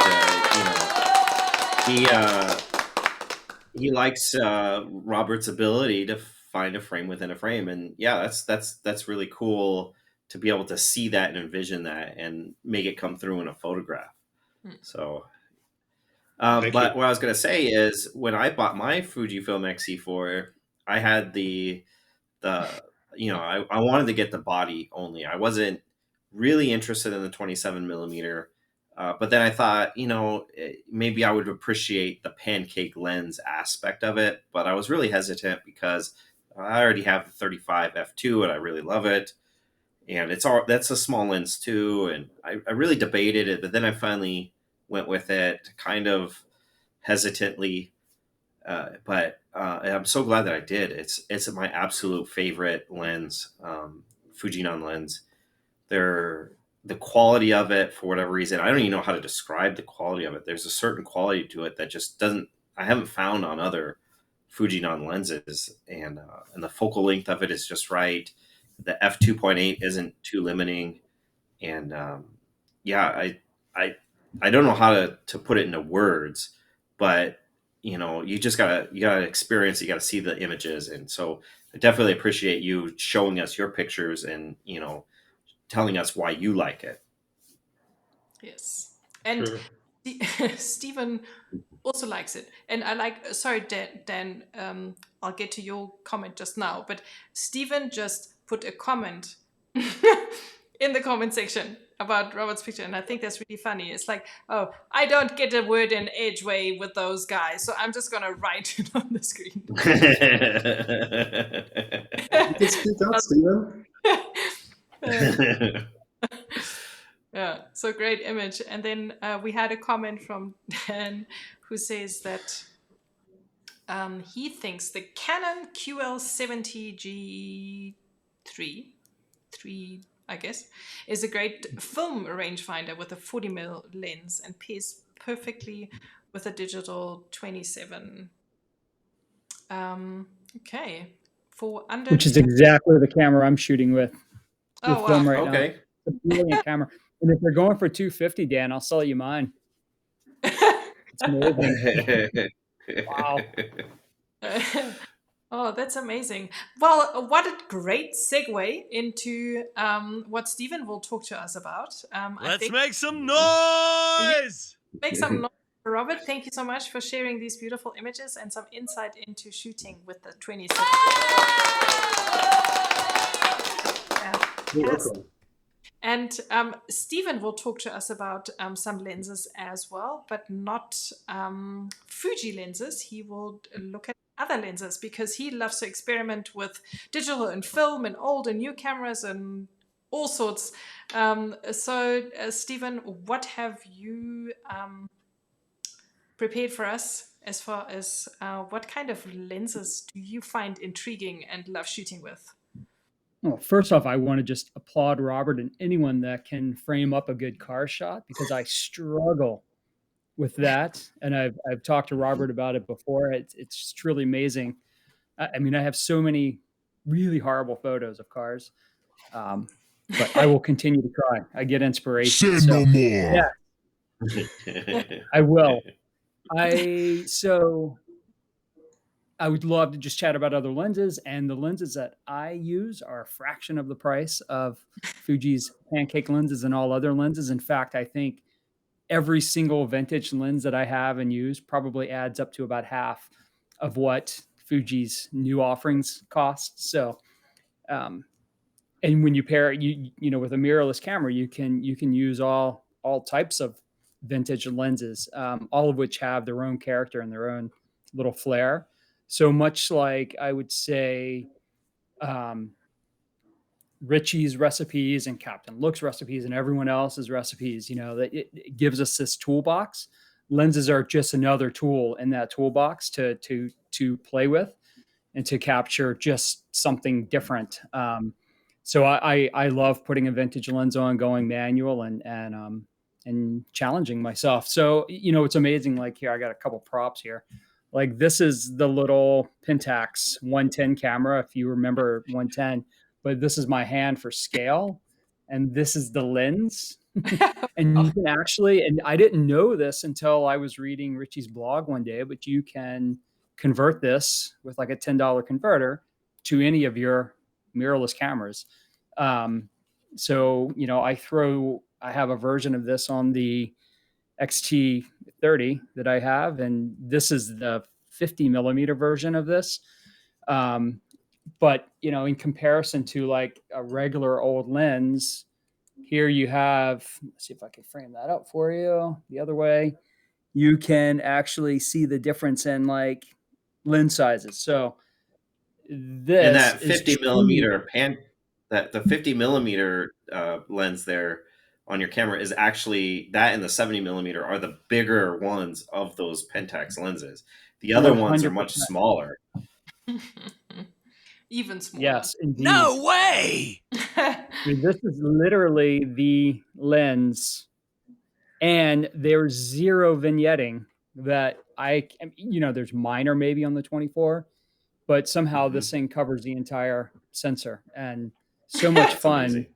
he likes Robert's ability to find a frame within a frame, and yeah, that's really cool to be able to see that and envision that and make it come through in a photograph. So, but what I was gonna say is when I bought my Fujifilm XE4, I had I wanted to get the body only. I wasn't really interested in the 27 millimeter. But then I thought, maybe I would appreciate the pancake lens aspect of it. But I was really hesitant because I already have the 35 f2 and I really love it. And that's a small lens too. And I really debated it, but then I finally went with it kind of hesitantly. But I'm so glad that I did. It's my absolute favorite lens, Fujinon lens. The quality of it, for whatever reason, I don't even know how to describe the quality of it. There's a certain quality to it that just doesn't, I haven't found on other Fujinon lenses, and the focal length of it is just right. The f2.8 isn't too limiting, and yeah, I don't know how to put it into words, but you know, you gotta experience. You gotta see the images, and so I definitely appreciate you showing us your pictures and telling us why you like it. Yes, and Sure. Stephen also likes it, and I like. Sorry, Dan. I'll get to your comment just now, but Stephen just put a comment in the comment section about Robert's picture, and I think that's really funny. It's like, oh, I don't get a word in Edgeway with those guys, so I'm just gonna write it on the screen. You can speak up, Stephen. Yeah, so great image. And then we had a comment from Dan who says that he thinks the Canon QL70G3, I guess, is a great film rangefinder with a 40mm lens and pairs perfectly with a digital 27. Okay. Which is exactly the camera I'm shooting with film right now. Okay. It's a brilliant camera. And if they're going for $250, Dan, I'll sell you mine. It's amazing. Wow. Oh, that's amazing. Well, what a great segue into what Stephen will talk to us about. Let's make some noise! Make some noise. Robert, thank you so much for sharing these beautiful images and some insight into shooting with the 27. You're welcome. And Stephen will talk to us about some lenses as well, but not Fuji lenses. He will look at other lenses because he loves to experiment with digital and film and old and new cameras and all sorts. So, Stephen, what have you prepared for us as far as what kind of lenses do you find intriguing and love shooting with? Well, first off, I want to just applaud Robert and anyone that can frame up a good car shot, because I struggle with that. And I've talked to Robert about it before. It's truly amazing. I mean, I have so many really horrible photos of cars, but I will continue to try. I get inspiration. Say no more. Yeah, I will. I would love to just chat about other lenses, and the lenses that I use are a fraction of the price of Fuji's pancake lenses and all other lenses. In fact, I think every single vintage lens that I have and use probably adds up to about half of what Fuji's new offerings cost. So, and when you pair it, you know, with a mirrorless camera, you can use all types of vintage lenses, all of which have their own character and their own little flair. So much like, I would say, Ritchie's recipes and Captain Look's recipes and everyone else's recipes, you know, that it gives us this toolbox. Lenses are just another tool in that toolbox to play with and to capture just something different. So I love putting a vintage lens on, going manual, and challenging myself. So, you know, it's amazing. Like, here, I got a couple props here. Like, this is the little Pentax 110 camera, if you remember 110, but this is my hand for scale, and this is the lens. And you can actually, and I didn't know this until I was reading Ritchie's blog one day, but you can convert this with like a $10 converter to any of your mirrorless cameras. So, you know, I have a version of this on the XT30 that I have, and this is the 50mm version of this. But, you know, in comparison to like a regular old lens, here you have, let's see if I can frame that up for you the other way. You can actually see the difference in like lens sizes. So this, and that 50mm the 50mm lens there on your camera is actually, that and the 70mm are the bigger ones of those Pentax lenses. The other ones are 100%. much smaller. Even smaller. Yes, indeed. No way! I mean, this is literally the lens, and there's zero vignetting that there's minor maybe on the 24, but somehow this thing covers the entire sensor, and so much fun. Amazing.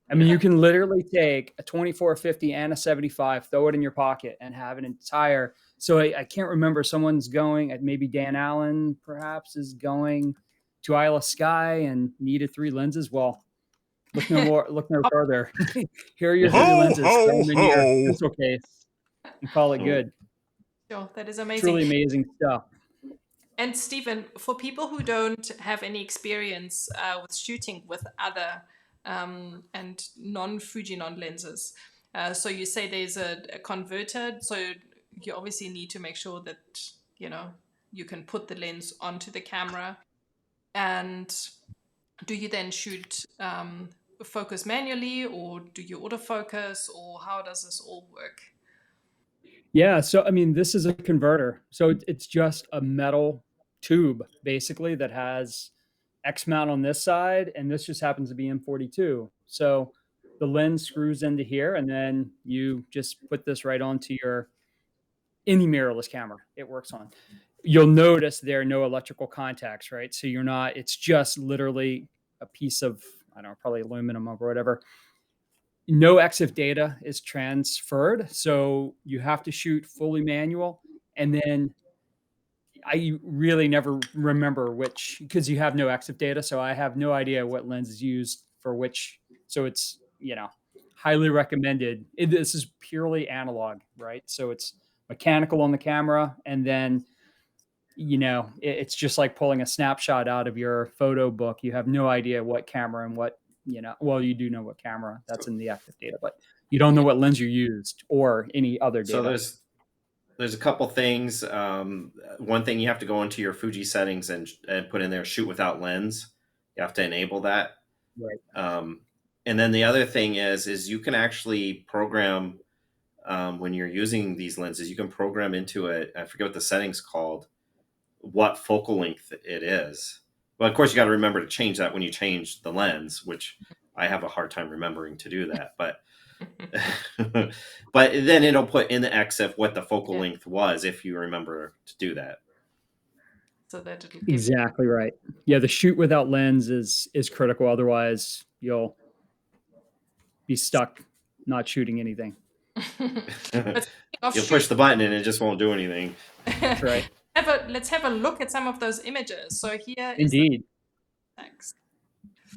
I mean, you can literally take a 24-50 and a 75, throw it in your pocket, and have an entire. So I can't remember. Someone's going. Maybe Dan Allen, perhaps, is going to Isle of Skye and needed 3 lenses. Well, look no further. Here are your 3 lenses. Throw them in your pencil case and call it good. Sure, that is amazing. Truly amazing stuff. And Stephen, for people who don't have any experience with shooting with other and non-Fujinon lenses, so you say there's a converter, so you obviously need to make sure that you can put the lens onto the camera. And do you then shoot focus manually, or do you autofocus, or how does this all work? Yeah, so I mean, this is a converter. So it's just a metal tube, basically, that has X mount on this side, and this just happens to be M42. So the lens screws into here, and then you just put this right onto any mirrorless camera it works on. You'll notice there are no electrical contacts, right? So it's just literally a piece of, I don't know, probably aluminum or whatever. No EXIF data is transferred, so you have to shoot fully manual. And then I really never remember which, because you have no EXIF data, so I have no idea what lens is used for which. So it's highly recommended. This is purely analog, right? So it's mechanical on the camera, and then it's just like pulling a snapshot out of your photo book. You have no idea what camera and what. Well, you do know what camera that's in the active data, but you don't know what lens you used or any other data. So there's a couple things. One thing, you have to go into your Fuji settings and put in there shoot without lens. You have to enable that. Right. And then the other thing is you can actually program when you're using these lenses, you can program into it. I forget what the setting's called, what focal length it is. Well, of course, you got to remember to change that when you change the lens, which I have a hard time remembering to do that. But but then it'll put in the EXIF what the focal length was if you remember to do that. So that it'll exactly right. Yeah, the shoot without lens is critical. Otherwise, you'll be stuck not shooting anything. You'll push the button and it just won't do anything. That's right. Let's have a look at some of those images. So here Indeed. is Pentax.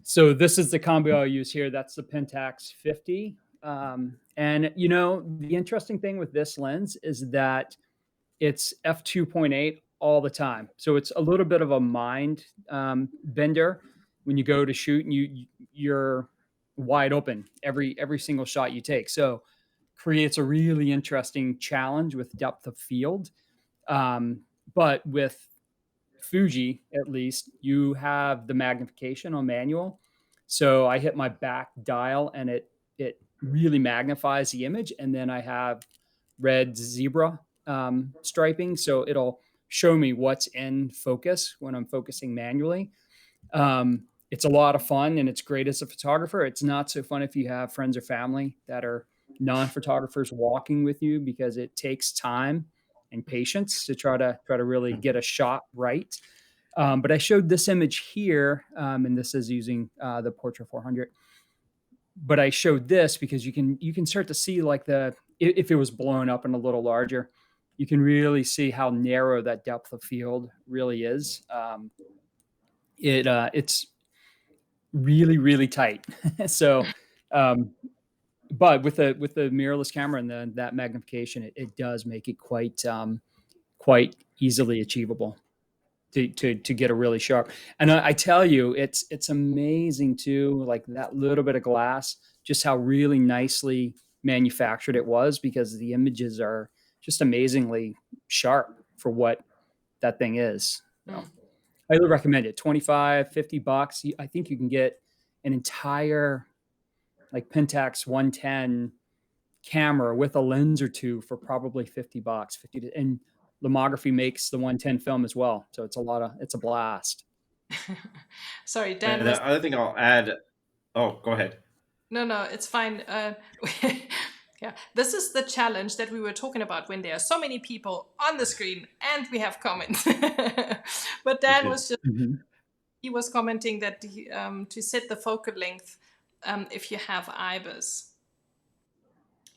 So this is the combo I use here. That's the Pentax 50. And the interesting thing with this lens is that it's f2.8 all the time. So it's a little bit of a mind bender when you go to shoot, and you're wide open every single shot you take. So creates a really interesting challenge with depth of field. But with Fuji, at least, you have the magnification on manual. So I hit my back dial and it really magnifies the image. And then I have red zebra striping. So it'll show me what's in focus when I'm focusing manually. It's a lot of fun and it's great as a photographer. It's not so fun if you have friends or family that are non-photographers walking with you, because it takes time and patience to try to really get a shot right. But I showed this image here, and this is using the Portra 400. But I showed this because you can start to see, like, if it was blown up and a little larger, you can really see how narrow that depth of field really is. It's really, really tight. So, but with the mirrorless camera and that magnification, it does make it quite easily achievable to get a really sharp. And I tell you, it's amazing too, like that little bit of glass, just how really nicely manufactured it was, because the images are just amazingly sharp for what that thing is. So, I highly recommend it. $25, $50. I think you can get an entire like Pentax 110 camera with a lens or two for probably $50, and lomography makes the 110 film as well. So it's a blast. Sorry, Dan. The other thing I'll add. Oh, go ahead. No, it's fine. Yeah, this is the challenge that we were talking about when there are so many people on the screen and we have comments. But Dan was just, he was commenting that to set the focal length if you have IBIS.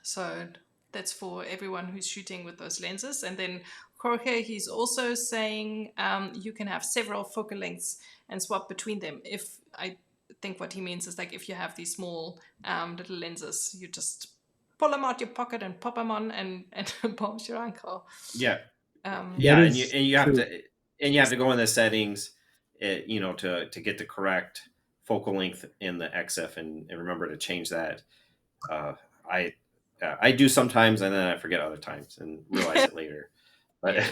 So that's for everyone who's shooting with those lenses. And then Jorge, he's also saying you can have several focal lengths and swap between them. If I think what he means is like if you have these small little lenses, you just pull them out your pocket and pop them on and bounce your uncle. Yeah. And you have to go in the settings, to get the correct focal length in the XF and remember to change that. I do sometimes and then I forget other times and realize it later. But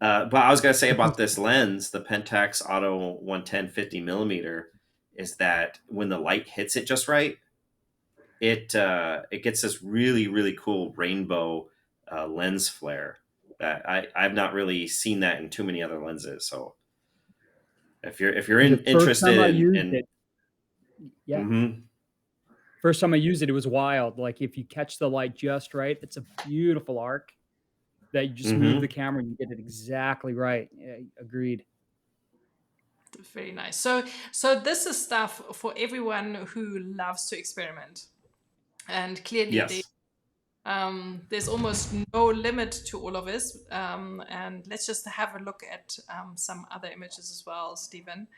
I was gonna say about this lens, the Pentax Auto 110 50mm, is that when the light hits it just right, it gets this really, really cool rainbow lens flare that I've not really seen that in too many other lenses. So if you're interested in yeah. Mm-hmm. First time I used it, it was wild. Like if you catch the light just right, it's a beautiful arc that you just move the camera and you get it exactly right. Yeah, agreed. Very nice. So this is stuff for everyone who loves to experiment. And clearly there's almost no limit to all of this. And let's just have a look at some other images as well, Stephen.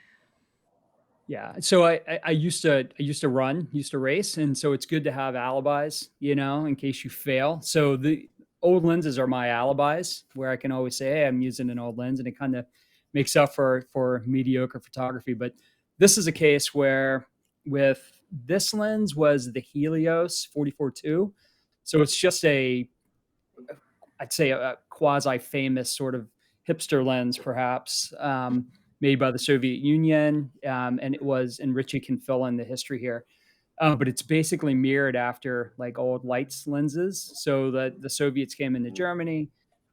Yeah. So I used to race. And so it's good to have alibis, in case you fail. So the old lenses are my alibis where I can always say, hey, I'm using an old lens, and it kind of makes up for mediocre photography. But this is a case where with this lens was the Helios 44-2. So it's just I'd say a quasi-famous sort of hipster lens, perhaps, made by the Soviet Union. And it was, and Ritchie can fill in the history here. But it's basically mirrored after like old Leitz lenses. So the Soviets came into Germany,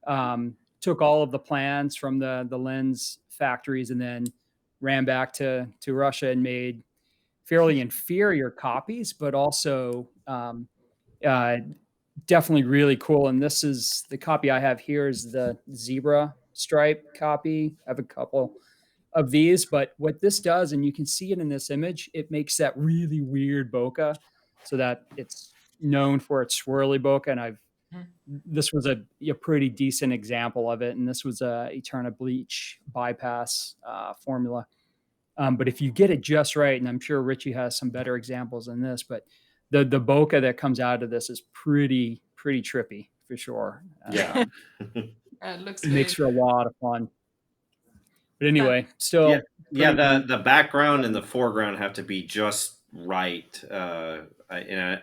took all of the plans from the lens factories and then ran back to Russia and made fairly inferior copies, but also definitely really cool. And this is the copy I have here is the zebra stripe copy. I have a couple of these, but what this does, and you can see it in this image, it makes that really weird bokeh so that it's known for its swirly bokeh. And this was a pretty decent example of it. And this was a Eterna bleach bypass formula. But if you get it just right, and I'm sure Ritchie has some better examples than this, but the bokeh that comes out of this is pretty trippy for sure. Yeah. It makes for a lot of fun. But anyway, still. Yeah, the background and the foreground have to be just right. I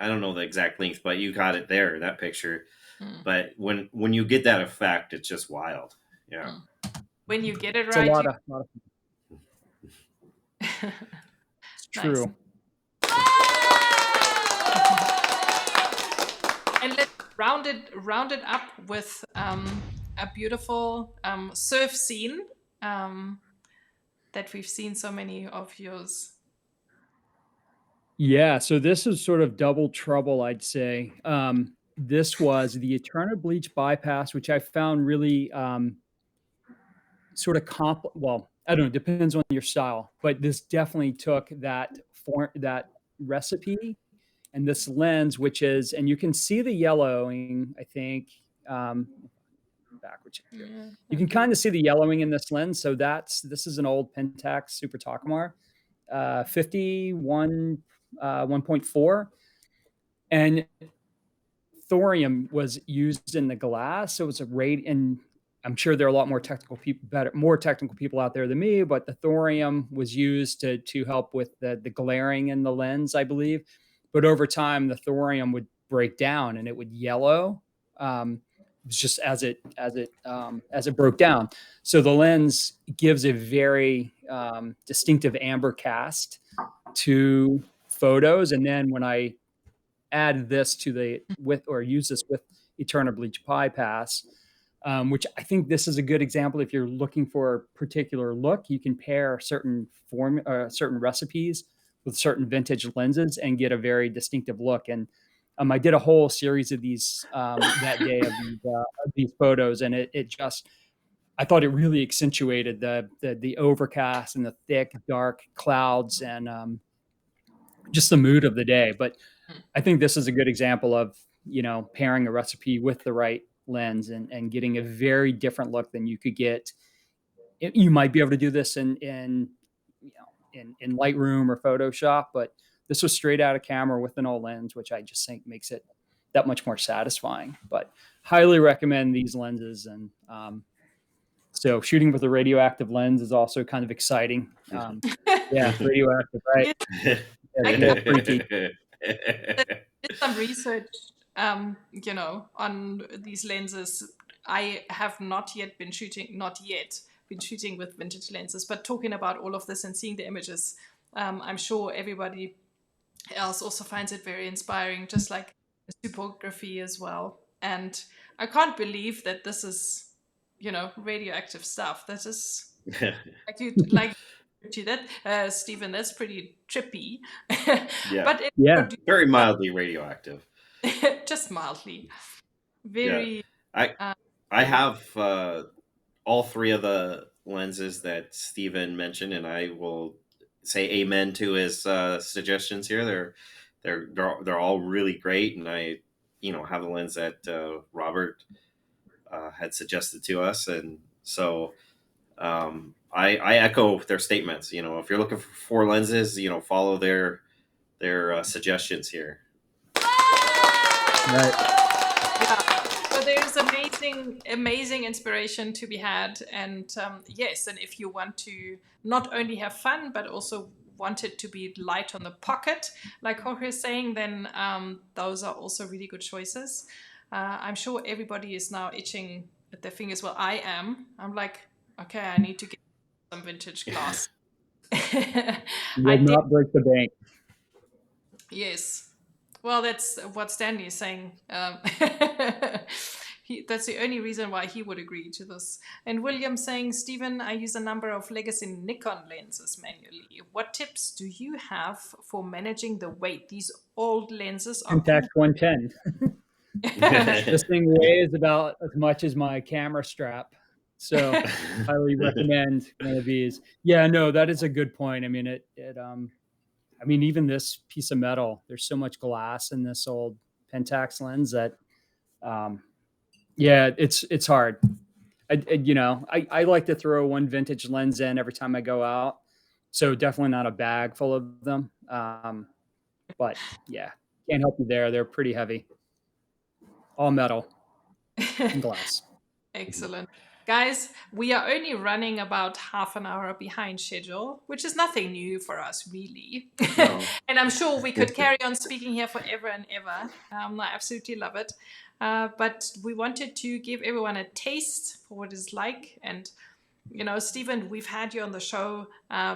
don't know the exact length, but you got it there, that picture. But when you get that effect, it's just wild. Yeah. When you get it it's right. A lot of it's true. And let's round it up with a beautiful surf scene that we've seen so many of yours. Yeah, so this is sort of double trouble, I'd say. This was the Eterna bleach bypass, which I found really sort of well, I don't know, depends on your style, but this definitely took that recipe and this lens, which is, and you can see the yellowing, I think, backwards. You can kind of see the yellowing in this lens. So this is an old Pentax Super Takumar, 1.4, and thorium was used in the glass. So it's a rate, and I'm sure there are a lot more technical people out there than me, but the thorium was used to help with the glaring in the lens, I believe. But over time, the thorium would break down and it would yellow, just as it broke down. So the lens gives a very distinctive amber cast to photos. And then when I add this use this with Eterna bleach bypass, which I think this is a good example. If you're looking for a particular look, you can pair certain recipes with certain vintage lenses and get a very distinctive look. And I did a whole series of these that day of these photos, and it just, I thought it really accentuated the overcast and the thick, dark clouds and just the mood of the day. But I think this is a good example of, pairing a recipe with the right lens and getting a very different look than you could get. You might be able to do this in Lightroom or Photoshop, but this was straight out of camera with an old lens, which I just think makes it that much more satisfying. But highly recommend these lenses. And so shooting with a radioactive lens is also kind of exciting. Yeah, radioactive, right? Yeah, freaky. Did some research, on these lenses. I have not yet been shooting with vintage lenses, but talking about all of this and seeing the images, I'm sure everybody else also finds it very inspiring, just like the typography as well. And I can't believe that this is, radioactive stuff. That is like that, Stephen. That's pretty trippy. Yeah, but very mildly radioactive. Just mildly. Very. Yeah. I have all three of the lenses that Stephen mentioned, and I will say amen to his suggestions here. They're all really great, and I have the lens that Robert had suggested to us, and so I echo their statements. If you're looking for 4 lenses, follow their suggestions here. Right. Yeah. So there's amazing inspiration to be had, and yes, and if you want to not only have fun but also want it to be light on the pocket, like Jorge is saying, then those are also really good choices. I'm sure everybody is now itching at their fingers. Well, I am. I'm like, okay, I need to get some vintage glass. Will not break the bank. Yes. Well, that's what Stanley is saying. That's the only reason why he would agree to this. And William saying, Stephen, I use a number of legacy Nikon lenses manually. What tips do you have for managing the weight? These old lenses are Contact 110. This thing weighs about as much as my camera strap. So highly recommend one of these. Yeah, no, that is a good point. I mean, even this piece of metal, there's so much glass in this old Pentax lens that, it's hard. I like to throw one vintage lens in every time I go out. So definitely not a bag full of them. But yeah, can't help you there. They're pretty heavy. All metal and glass. Excellent. Guys, we are only running about half an hour behind schedule, which is nothing new for us, really. No. And I'm sure we could carry on speaking here forever and ever. I absolutely love it. But we wanted to give everyone a taste for what it's like. And, Stephen, we've had you on the show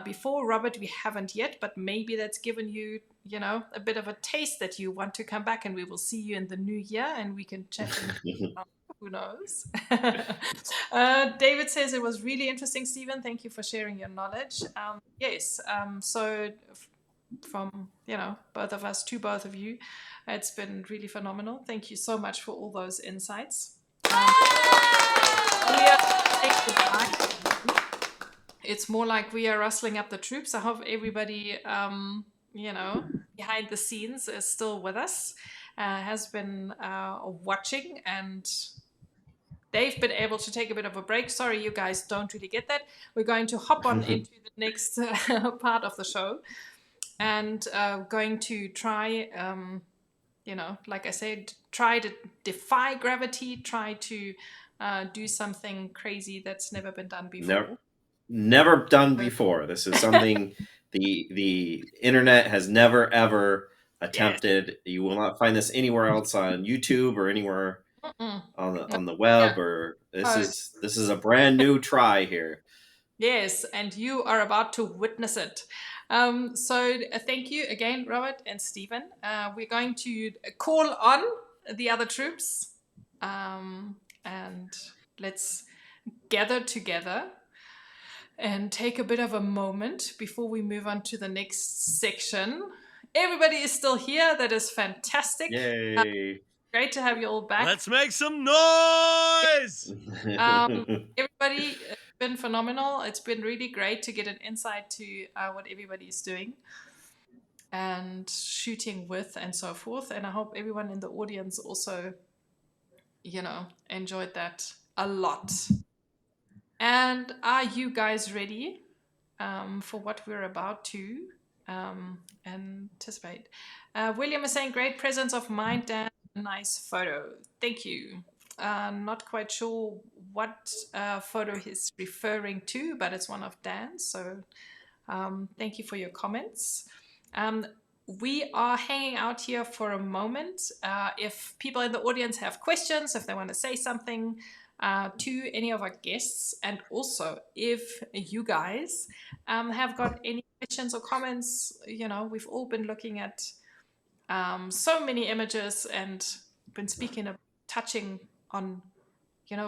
before. Robert, we haven't yet, but maybe that's given you, a bit of a taste that you want to come back, and we will see you in the new year and we can chat. Who knows? David says it was really interesting, Stephen. Thank you for sharing your knowledge. Yes. So from, both of us to both of you, it's been really phenomenal. Thank you so much for all those insights. It's more like we are rustling up the troops. I hope everybody, behind the scenes is still with us, has been watching, and they've been able to take a bit of a break. Sorry, you guys don't really get that. We're going to hop on into the next part of the show, and going to try, like I said, try to defy gravity, try to do something crazy that's never been done before. Never done before. This is something the internet has never ever attempted. Yes. You will not find this anywhere else on YouTube or anywhere on the web. Or this is a brand new try here. Yes, and you are about to witness it. So thank you again, Robert and Stephen. We're going to call on the other troops, and let's gather together and take a bit of a moment before we move on to the next section. Everybody is still here. That is fantastic. Yay. Great to have you all back. Let's make some noise! Everybody, it's been phenomenal. It's been really great to get an insight to what everybody is doing and shooting with and so forth. And I hope everyone in the audience also, enjoyed that a lot. And are you guys ready for what we're about to anticipate? William is saying, great presence of mind, Dan. Nice photo. Thank you. Not quite sure what photo he's referring to, but it's one of Dan's. So thank you for your comments. We are hanging out here for a moment. If people in the audience have questions, if they want to say something to any of our guests, and also if you guys have got any questions or comments, we've all been looking at so many images and been speaking of touching on,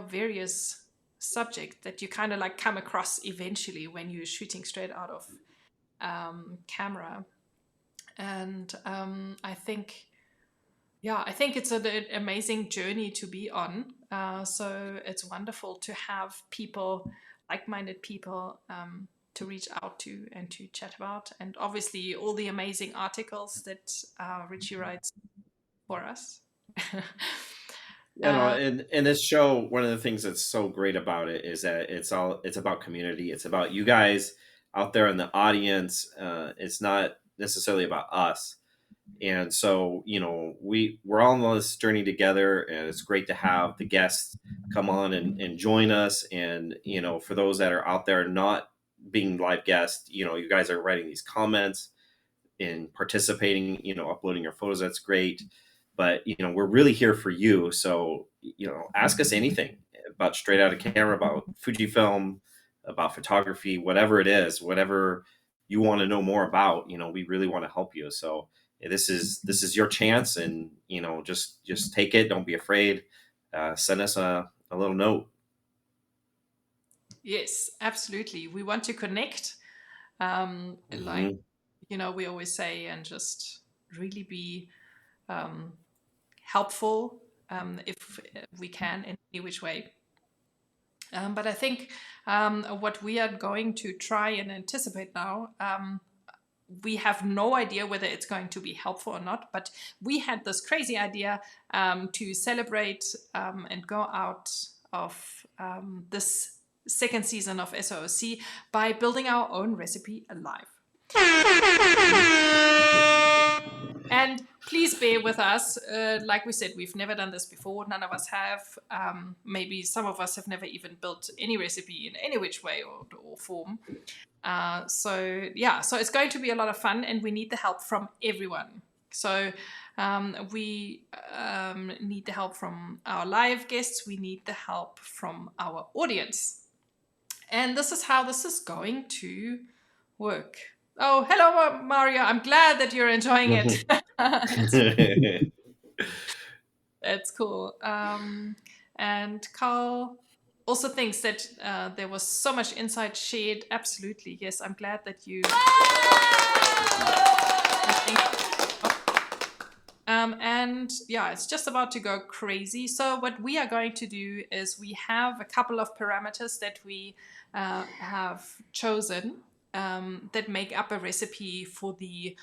various subjects that you kind of like come across eventually when you're shooting straight out of camera. And I think it's an amazing journey to be on. So it's wonderful to have people, like-minded people, to reach out to and to chat about. And obviously all the amazing articles that Ritchie writes for us. In this show, one of the things that's so great about it is that it's about community. It's about you guys out there in the audience. It's not necessarily about us. And so, we're all on this journey together, and it's great to have the guests come on and join us. And, for those that are out there not being live guests, you guys are writing these comments and participating, uploading your photos. That's great. But, we're really here for you. So, ask us anything about straight out of camera, about Fujifilm, about photography, whatever it is, whatever you want to know more about, we really want to help you. So this is your chance, and, just take it. Don't be afraid. Send us a little note. Yes, absolutely. We want to connect, like, we always say, and just really be helpful if we can in any which way. But I think what we are going to try and anticipate now, we have no idea whether it's going to be helpful or not, but we had this crazy idea to celebrate and go out of this second season of SOOC by building our own recipe alive. And please bear with us. Like we said, we've never done this before. None of us have. Maybe some of us have never even built any recipe in any which way or form. So it's going to be a lot of fun, and we need the help from everyone. So we need the help from our live guests. We need the help from our audience. And this is how this is going to work. Oh, hello, Mario. I'm glad that you're enjoying it. That's cool. And Carl also thinks that there was so much insight shared. Absolutely. Yes, I'm glad that you... and yeah, it's just about to go crazy. So what we are going to do is we have a couple of parameters that we have chosen that make up a recipe for the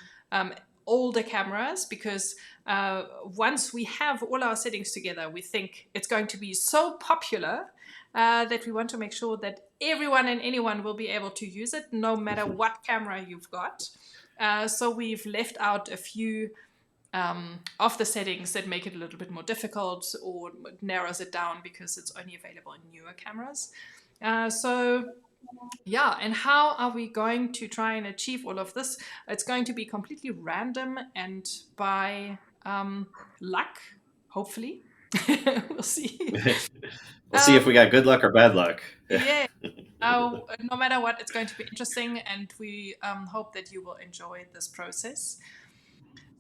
older cameras, because once we have all our settings together, we think it's going to be so popular that we want to make sure that everyone and anyone will be able to use it, no matter what camera you've got. So we've left out a few of the settings that make it a little bit more difficult or narrows it down because it's only available in newer cameras. And how are we going to try and achieve all of this? It's going to be completely random and by luck, hopefully. We'll see. We'll see if we got good luck or bad luck. Yeah. No matter what, it's going to be interesting, and we hope that you will enjoy this process.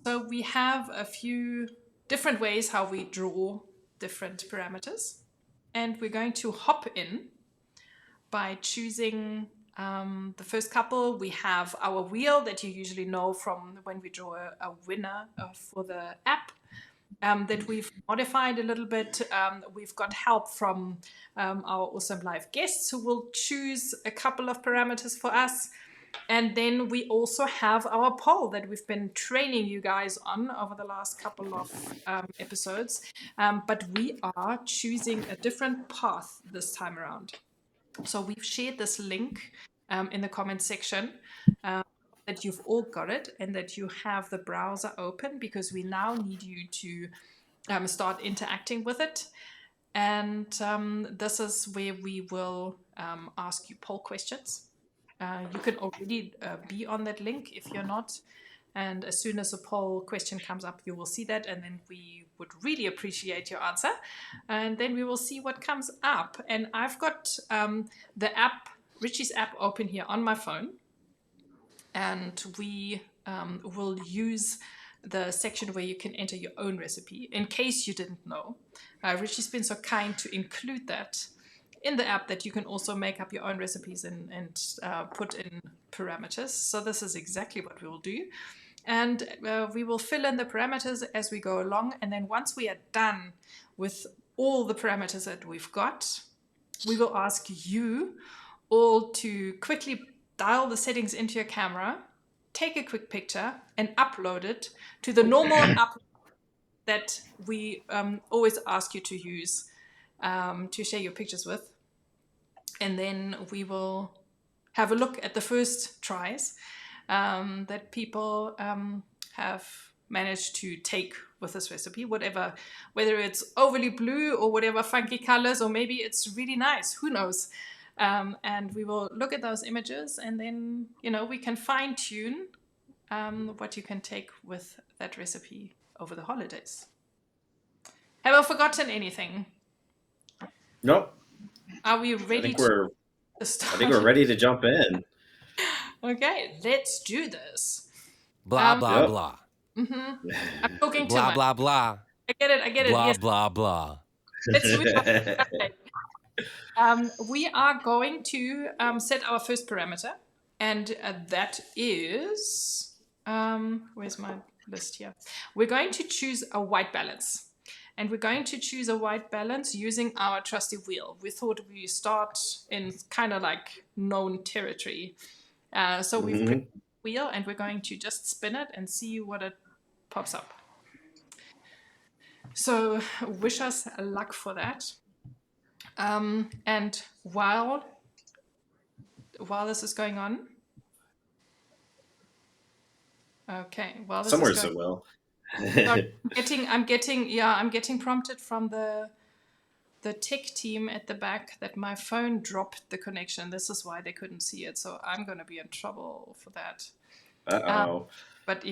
So we have a few different ways how we draw different parameters. and we're going to hop in by choosing the first couple. We have our wheel that you usually know from when we draw a winner for the app. That we've modified a little bit. We've got help from our awesome live guests who will choose a couple of parameters for us. And then we also have our poll that we've been training you guys on over the last couple of episodes. But we are choosing a different path this time around. So we've shared this link in the comment section. That you've all got it and that you have the browser open, because we now need you to start interacting with it. And this is where we will ask you poll questions. You can already be on that link if you're not. And as soon as a poll question comes up, you will see that. And then we would really appreciate your answer. And then we will see what comes up. And I've got the app, Ritchie's app, open here on my phone. And we will use the section where you can enter your own recipe. In case you didn't know, Ritchie's been so kind to include that in the app, that you can also make up your own recipes and put in parameters. So this is exactly what we will do. And we will fill in the parameters as we go along. And then once we are done with all the parameters that we've got, we will ask you all to quickly dial the settings into your camera, take a quick picture, and upload it to the normal app that we always ask you to use to share your pictures with. And then we will have a look at the first tries that people have managed to take with this recipe, whether it's overly blue or whatever funky colors, or maybe it's really nice, who knows. And we will look at those images, and then, we can fine tune what you can take with that recipe over the holidays. Have I forgotten anything? Nope. Are we ready to start? I think we're ready to jump in. Okay, let's do this. Blah, blah, blah. Mm-hmm. I'm talking too blah, much. blah, blah. I get it. Blah, Yes. blah, blah. Let's do it. Okay. We are going to set our first parameter, and that is, where's my list here? We're going to choose a white balance, and we're going to choose a white balance using our trusty wheel. We thought we start in kind of like known territory. So we've picked the wheel, and we're going to just spin it and see what it pops up. So wish us luck for that. And while this is going on, okay, while this somewhere is going, so well. I'm getting prompted from the tech team at the back that my phone dropped the connection. This is why they couldn't see it. So I'm going to be in trouble for that. But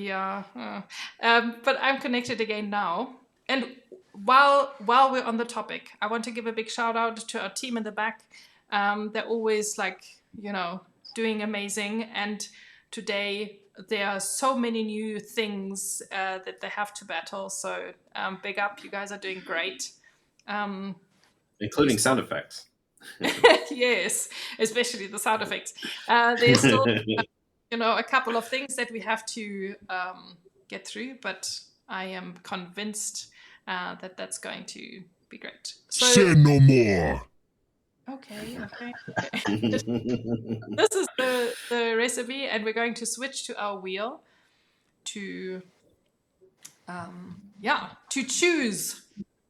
I'm connected again now. And while we're on the topic, I want to give a big shout out to our team in the back. They're always doing amazing. And today there are so many new things that they have to battle. So big up, you guys are doing great. Including sound effects. Yes, especially the sound effects. There's still a couple of things that we have to get through, but I am convinced that that's going to be great. So, say no more. Okay. This is the recipe, and we're going to switch to our wheel to choose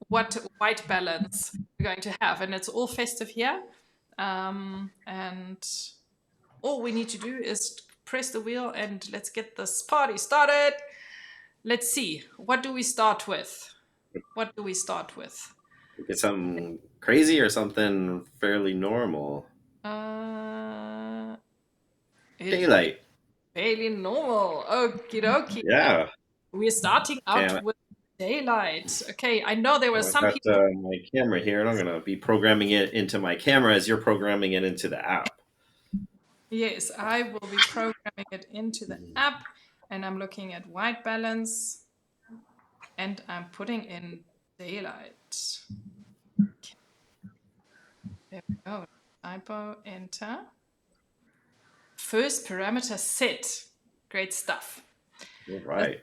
what white balance we're going to have, and it's all festive here. And all we need to do is press the wheel, and let's get this party started. Let's see, what do we start with? Get something crazy or something fairly normal? Daylight. Fairly normal. Okie dokie. Yeah. We're starting out with daylight. Okay, I know there were some people. I've got my camera here, and I'm going to be programming it into my camera as you're programming it into the app. Yes, I will be programming it into the app, and I'm looking at white balance, and I'm putting in daylight. Okay. There we go. Typo, enter. First parameter set. Great stuff. All right.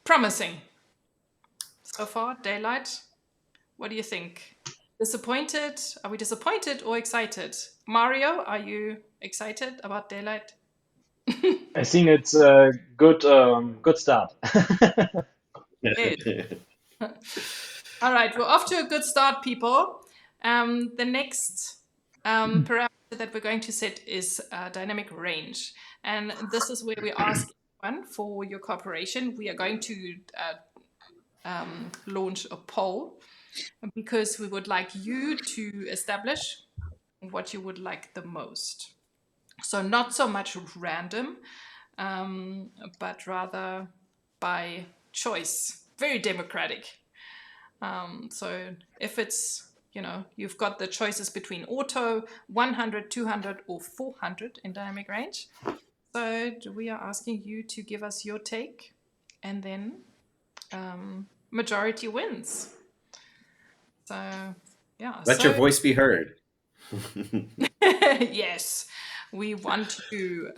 Promising. So far, daylight. What do you think? Disappointed? Are we disappointed or excited? Mario, are you excited about daylight? I think it's a good start. Good. All right, we're off to a good start, people. The next parameter that we're going to set is dynamic range. And this is where we ask everyone for your cooperation. We are going to launch a poll because we would like you to establish what you would like the most. So not so much random, but rather by choice. Very democratic. So if it's, you've got the choices between auto, 100, 200, or 400 in dynamic range. So we are asking you to give us your take, and then majority wins. So, yeah. Let your voice be heard. Yes, we want to.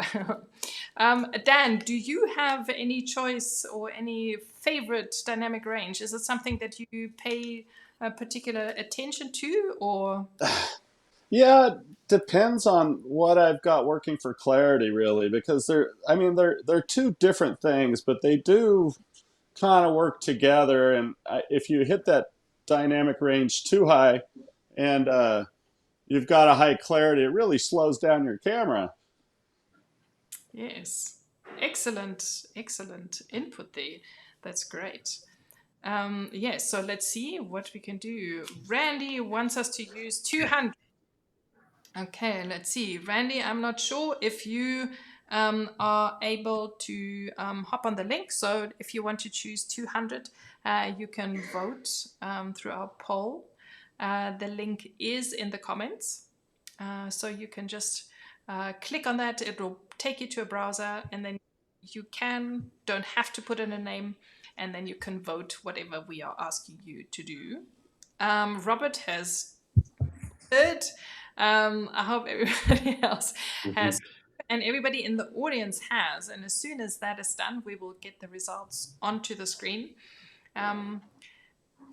Dan, do you have any choice or any favorite dynamic range? Is it something that you pay particular attention to, or? Yeah, it depends on what I've got working for clarity, really, because they're two different things, but they do kind of work together. And if you hit that dynamic range too high, and you've got a high clarity, it really slows down your camera. Yes, excellent input there. That's great. Yes, so let's see what we can do. Randy wants us to use 200. Okay, let's see. Randy, I'm not sure if you are able to hop on the link. So if you want to choose 200, you can vote through our poll. The link is in the comments. So you can just click on that. It will take you to a browser, and then you don't have to put in a name, and then you can vote whatever we are asking you to do. Robert has heard. I hope everybody else has, and everybody in the audience has. And as soon as that is done, we will get the results onto the screen.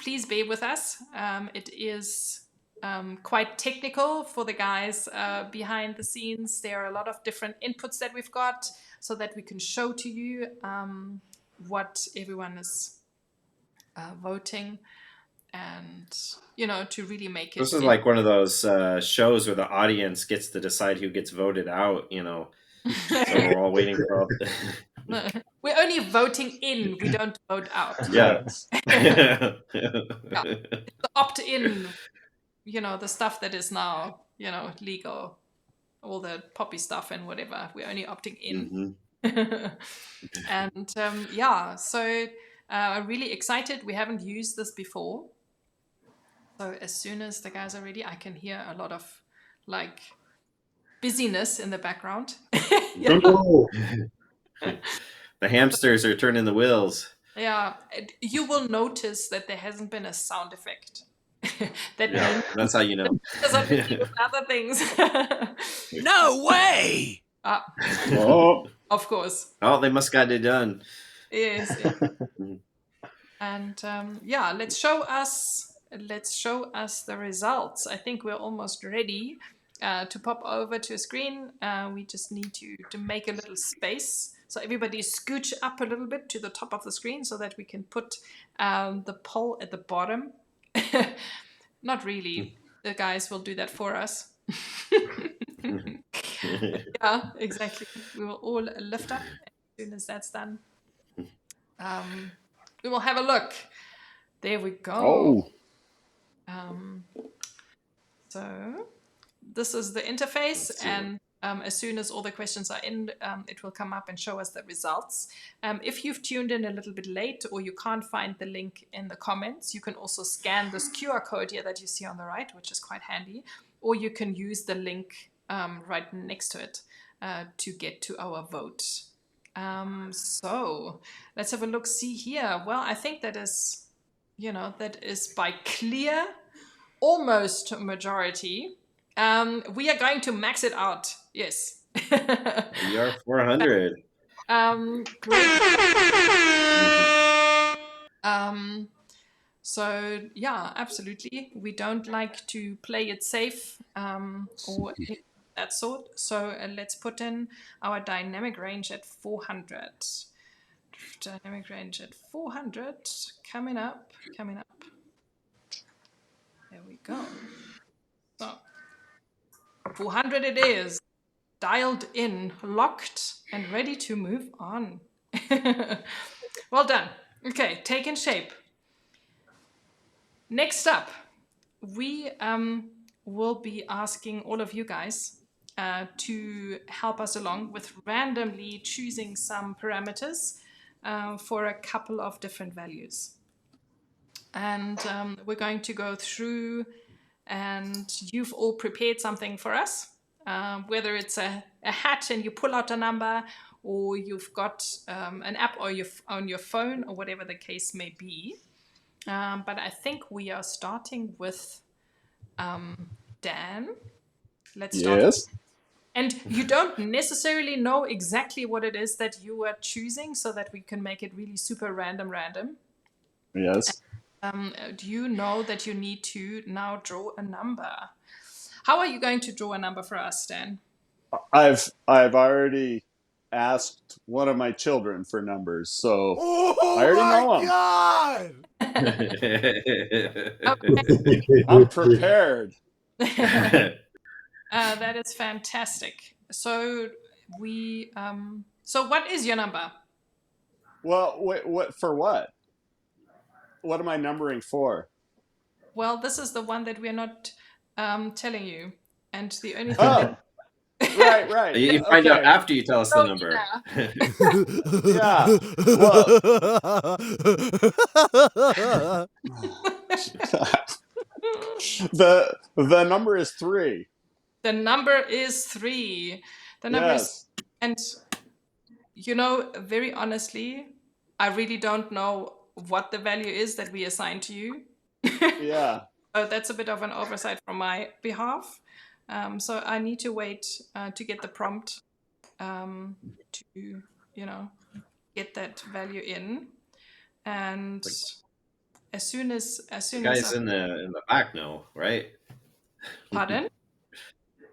Please bear with us. It is quite technical for the guys behind the scenes. There are a lot of different inputs that we've got so that we can show to you what everyone is voting, and to really make it. This is like one of those shows where the audience gets to decide who gets voted out. So we're all waiting for. We're only voting in. We don't vote out. Yeah. Yeah. The opt-in. The stuff that is now legal, all the poppy stuff and whatever. We're only opting in. And so I'm really excited. We haven't used this before. So as soon as the guys are ready, I can hear a lot of busyness in the background. The hamsters are turning the wheels. Yeah, you will notice that there hasn't been a sound effect. That's how you know. Because I'm busy with other things. No way! Of course. Oh, they must got it done. Yes. And let's show us the results. I think we're almost ready to pop over to a screen. We just need to make a little space. So everybody scooch up a little bit to the top of the screen so that we can put the poll at the bottom. Not really. The guys will do that for us. Yeah, exactly. We will all lift up as soon as that's done. We will have a look. There we go. So this is the interface, and as soon as all the questions are in, it will come up and show us the results. If you've tuned in a little bit late or you can't find the link in the comments, you can also scan this QR code here that you see on the right, which is quite handy, or you can use the link right next to it to get to our vote. So let's have a look. See here. Well, I think that is by clear almost majority. We are going to max it out. Yes. We are 400. Great. So yeah, absolutely. We don't like to play it safe or anything of that sort. So let's put in our dynamic range at 400. Dynamic range at 400. Coming up. There we go. So 400 it is. Dialed in, locked, and ready to move on. Well done. Okay, taking shape. Next up, we will be asking all of you guys to help us along with randomly choosing some parameters for a couple of different values. And we're going to go through, and you've all prepared something for us, whether it's a hat and you pull out a number, or you've got an app or on your phone, or whatever the case may be. But I think we are starting with Dan. Let's start. Yes. And you don't necessarily know exactly what it is that you are choosing, so that we can make it really super random. Yes. Do you know that you need to now draw a number? How are you going to draw a number for us, Dan? I've already asked one of my children for numbers, so I already know them. Okay. I'm prepared. That is fantastic. So we so what is your number? Well, what for what? What am I numbering for? Well, this is the one that we're not telling you, and the only thing that Right. You find out after you tell us the number. Yeah. Well, the number is 3. The number is 3. The number is, and very honestly, I really don't know what the value is that we assign to you. Yeah. So that's a bit of an oversight from my behalf. So I need to wait to get the prompt to get that value in, and as soon as guys in the back know, right? Pardon?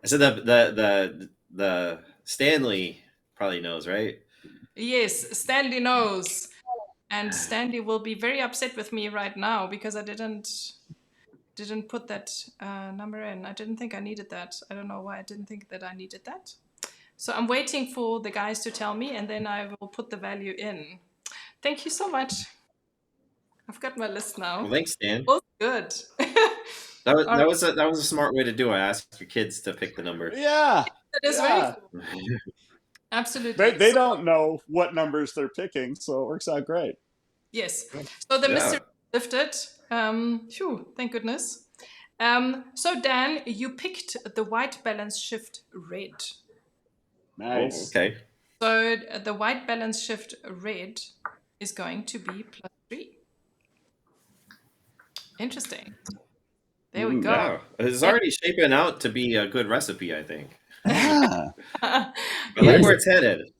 I said the Stanley probably knows, right? Yes, Stanley knows, and Stanley will be very upset with me right now because I didn't put that number in. I didn't think I needed that. I don't know why I didn't think that I needed that. So I'm waiting for the guys to tell me, and then I will put the value in. Thank you so much. I've got my list now. Well, thanks, Stan. Well, good. That was a smart way to do it. Ask your kids to pick the number. Yeah. That is very cool. Absolutely. They don't know what numbers they're picking, so it works out great. Yes. So the mystery lifted. Thank goodness. So Dan, you picked the white balance shift red. Nice. Oh, okay. So the white balance shift red is going to be +3. Interesting. There we go. Yeah. It's already shaping out to be a good recipe, I think. Yeah. I like where it's headed.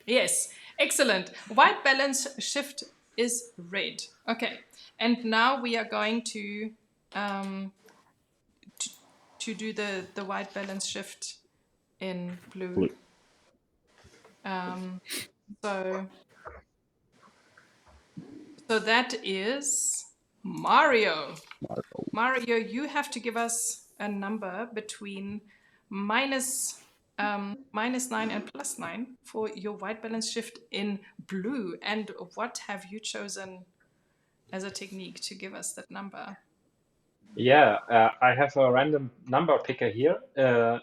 Yes. Excellent. White balance shift is red. Okay. And now we are going to do the white balance shift in blue. So that is Mario. Mario, you have to give us a number between -9 and +9 for your white balance shift in blue. And what have you chosen as a technique to give us that number? Yeah, I have a random number picker here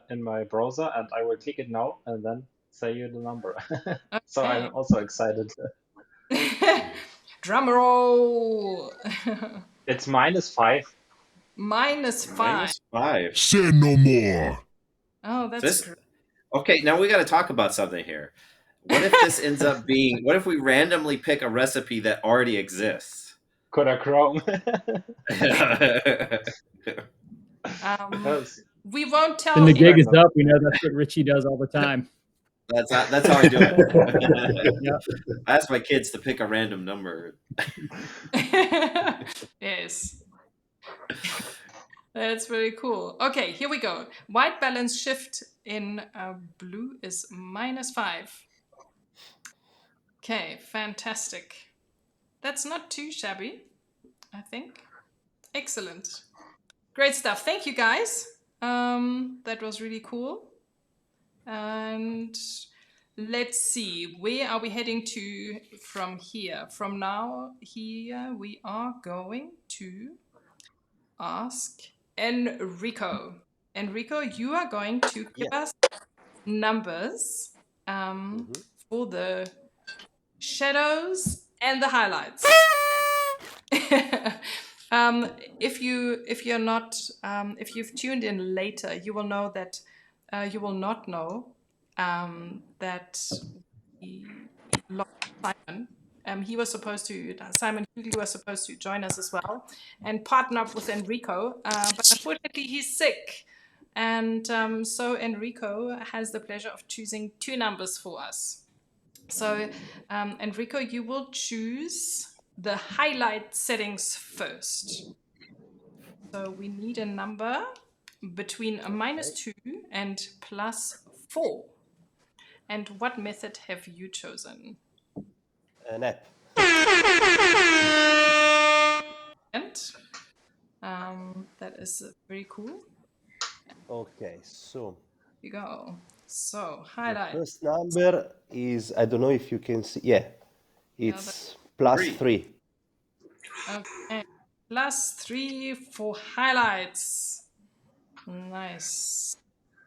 in my browser, and I will click it now and then say you the number. Okay. So I'm also excited. Drum roll. It's -5. -5. -5. Say no more. Oh, that's great. Okay, now we got to talk about something here. What if this ends up being? What if we randomly pick a recipe that already exists? Kodachrome. We won't tell When the him. gig is up, we know that's what Ritchie does all the time. That's how I do it. Yeah. I ask my kids to pick a random number. Yes. That's very cool. Okay, here we go. White balance shift in blue is -5. Okay, fantastic. That's not too shabby, I think. Excellent. Great stuff. Thank you, guys. That was really cool. And let's see, where are we heading to from here? From now, here we are going to ask Enrico. Enrico, you are going to give us numbers for the shadows and the highlights. If you've tuned in later, you will know that you will not know that we lost Simon. Simon Hughley was supposed to join us as well and partner up with Enrico, but unfortunately he's sick. And so Enrico has the pleasure of choosing 2 numbers for us. So Enrico, you will choose the highlight settings first. So we need a number between a -2 and +4. And what method have you chosen? An app. And that is very cool. Okay, so Here you go. So the highlight. first number is, I don't know if you can see. Yeah, it's +3. Okay, +3 for highlights. Nice.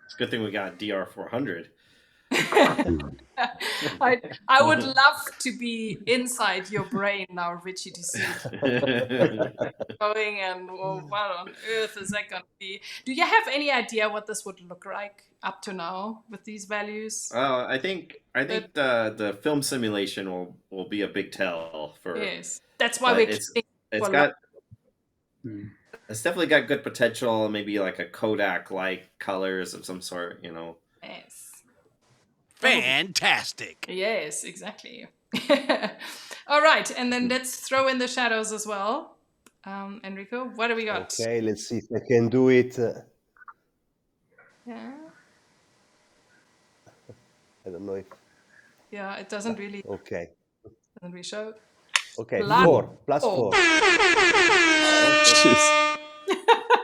It's a good thing we got DR400. I would love to be inside your brain now, Ritchie, to see going and what on earth is that going to be? Do you have any idea what this would look like up to now with these values? I think the film simulation will be a big tell for. Yes, that's why it's definitely got good potential. Maybe like a Kodak-like colors of some sort, Yes. Fantastic. Yes, exactly. All right, and then let's throw in the shadows as well. Enrico, what do we got? Okay, let's see if I can do it. Yeah. I don't know if. Yeah, it doesn't really. Okay. Doesn't really show. Okay, +4.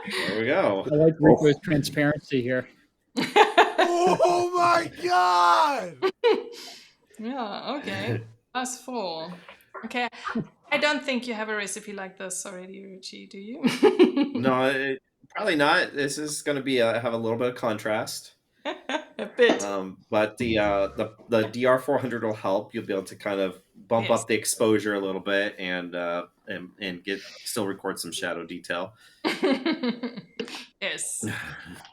There we go. I like Rico's transparency here. Oh my God! Yeah, okay. +4. Okay. I don't think you have a recipe like this already, Ritchie, do you? No, probably not. This is going to have a little bit of contrast. A bit. But the DR400 will help. You'll be able to kind of bump up the exposure a little bit and still record some shadow detail. Yes,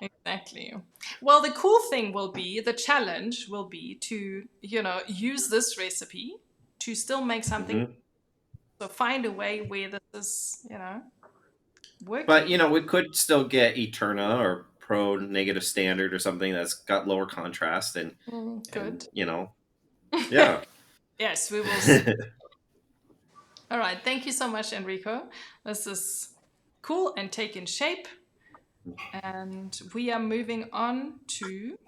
exactly. Well, the cool thing the challenge will be to, use this recipe to still make something. So find a way where this is, working. But, we could still get Eterna or Pro Negative Standard or something that's got lower contrast and good. Yeah. Yes, we will see. All right. Thank you so much, Enrico. This is cool and taking shape. And we are moving on to,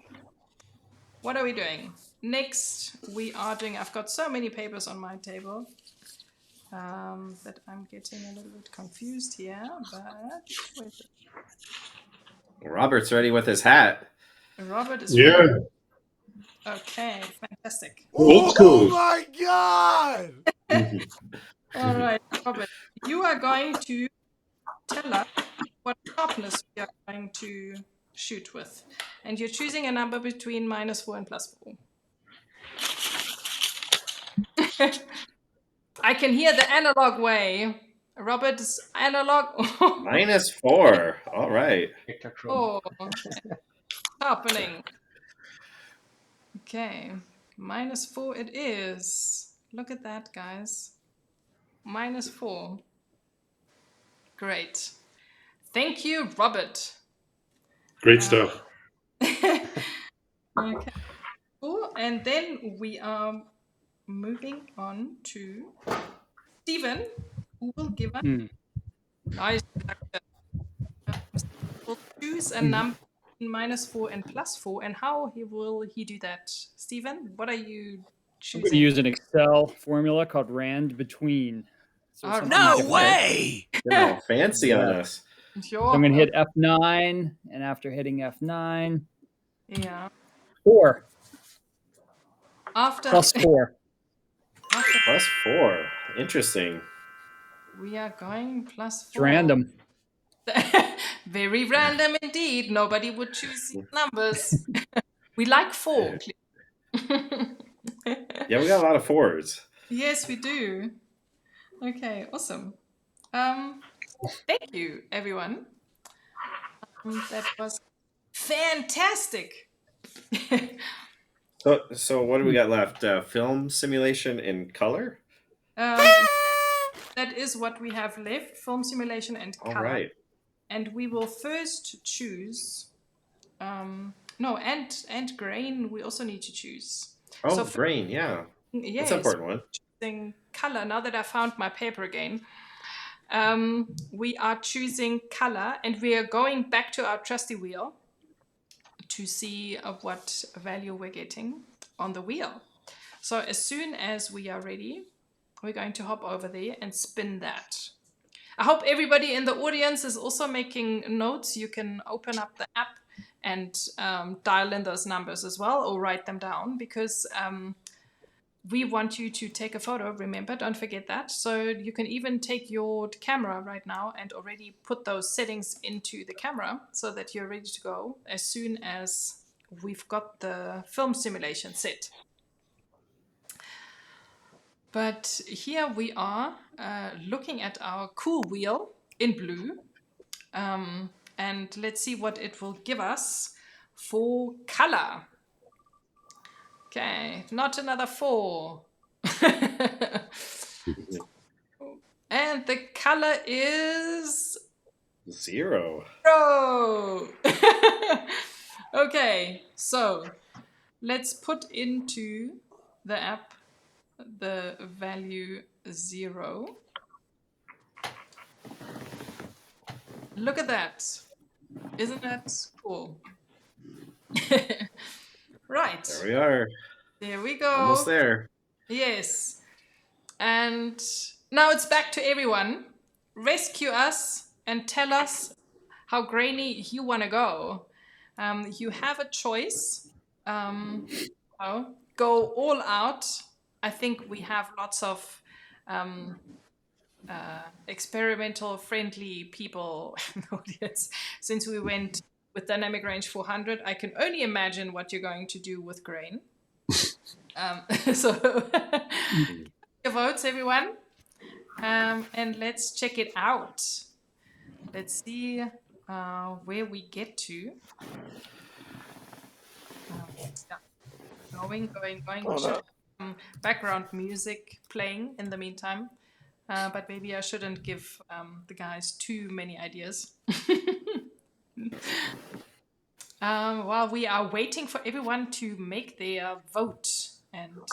what are we doing? Next, we are doing, I've got so many papers on my table that I'm getting a little bit confused here, but wait. Robert's ready with his hat. Robert is ready. Okay, fantastic. Oh my God! All right, Robert, you are going to tell us what sharpness we are going to shoot with. And you're choosing a number between -4 and +4. I can hear the analog way. Robert's analog. -4. All right. Oh, sharpening. Okay, -4 it is. Look at that, guys. -4. Great. Thank you, Robert. Great stuff. Okay. Cool. And then we are moving on to Stephen, who will give us nice introduction. Will choose a number -4 and +4, and how will he do that? Stephen, what are you I'm going to choosing? use an Excel formula called rand between. So All something No different. way! No, fancy on us. Sure. So I'm going to hit F9, and after hitting F9, Yeah. 4 After +4. +4. Interesting. we are going +4. It's random. Very random indeed. Nobody would choose these numbers. We like 4. Yeah, we got a lot of 4s. Yes, we do. Okay, awesome. Thank you, everyone. That was fantastic. So what do we got left? Film simulation in color? That is what we have left, film simulation and All color. right. And we will first choose, no, and grain we also need to choose. Oh, So grain, yeah. Yes, That's an important one. choosing color. Now that I found my paper again, we are choosing color, and we are going back to our trusty wheel to see what value we're getting on the wheel. So as soon as we are ready, we're going to hop over there and spin that. I hope everybody in the audience is also making notes. You can open up the app and dial in those numbers as well, or write them down, because we want you to take a photo. Remember, don't forget that. So you can even take your camera right now and already put those settings into the camera so that you're ready to go as soon as we've got the film simulation set. But here we are looking at our cool wheel in blue. And let's see what it will give us for color. Okay, not another 4. And the color is 0. Okay, so let's put into the app the value 0. Look at that. Isn't that cool? Right. There we are. There we go. Almost there. Yes. And now it's back to everyone. Rescue us and tell us how grainy you want to go. You have a choice. Go all out. I think we have lots of experimental friendly people in the audience. Since we went with dynamic range 400, I can only imagine what you're going to do with grain. So your votes, everyone, and let's check it out. Let's see where we get to. Going. Background music playing in the meantime. But maybe I shouldn't give the guys too many ideas. While we are waiting for everyone to make their vote. And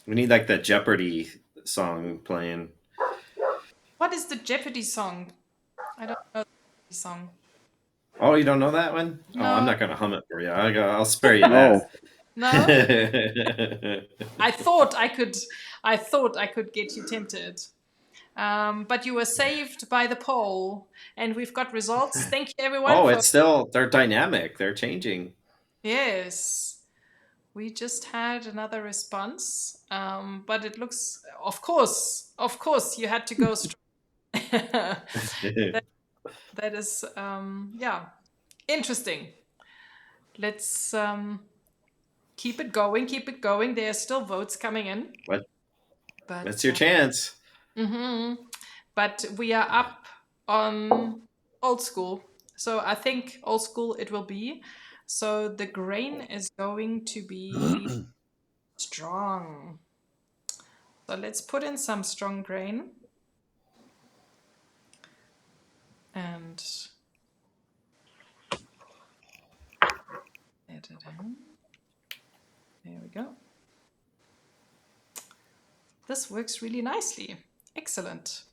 we need like the Jeopardy song playing. What is the Jeopardy song? I don't know the song. Oh, you don't know that one? No. Oh, I'm not gonna hum it for you. I'll spare you that. No. I thought I could get you tempted. But you were saved by the poll, and we've got results. Thank you, everyone. Oh, it's still, they're dynamic. They're changing. Yes. We just had another response, but it looks, of course, you had to go straight. that is, interesting. Let's keep it going. There are still votes coming in. What? That's your chance. But we are up on old school. So I think old school it will be. So the grain is going to be strong. So let's put in some strong grain. And there we go. This works really nicely. Excellent.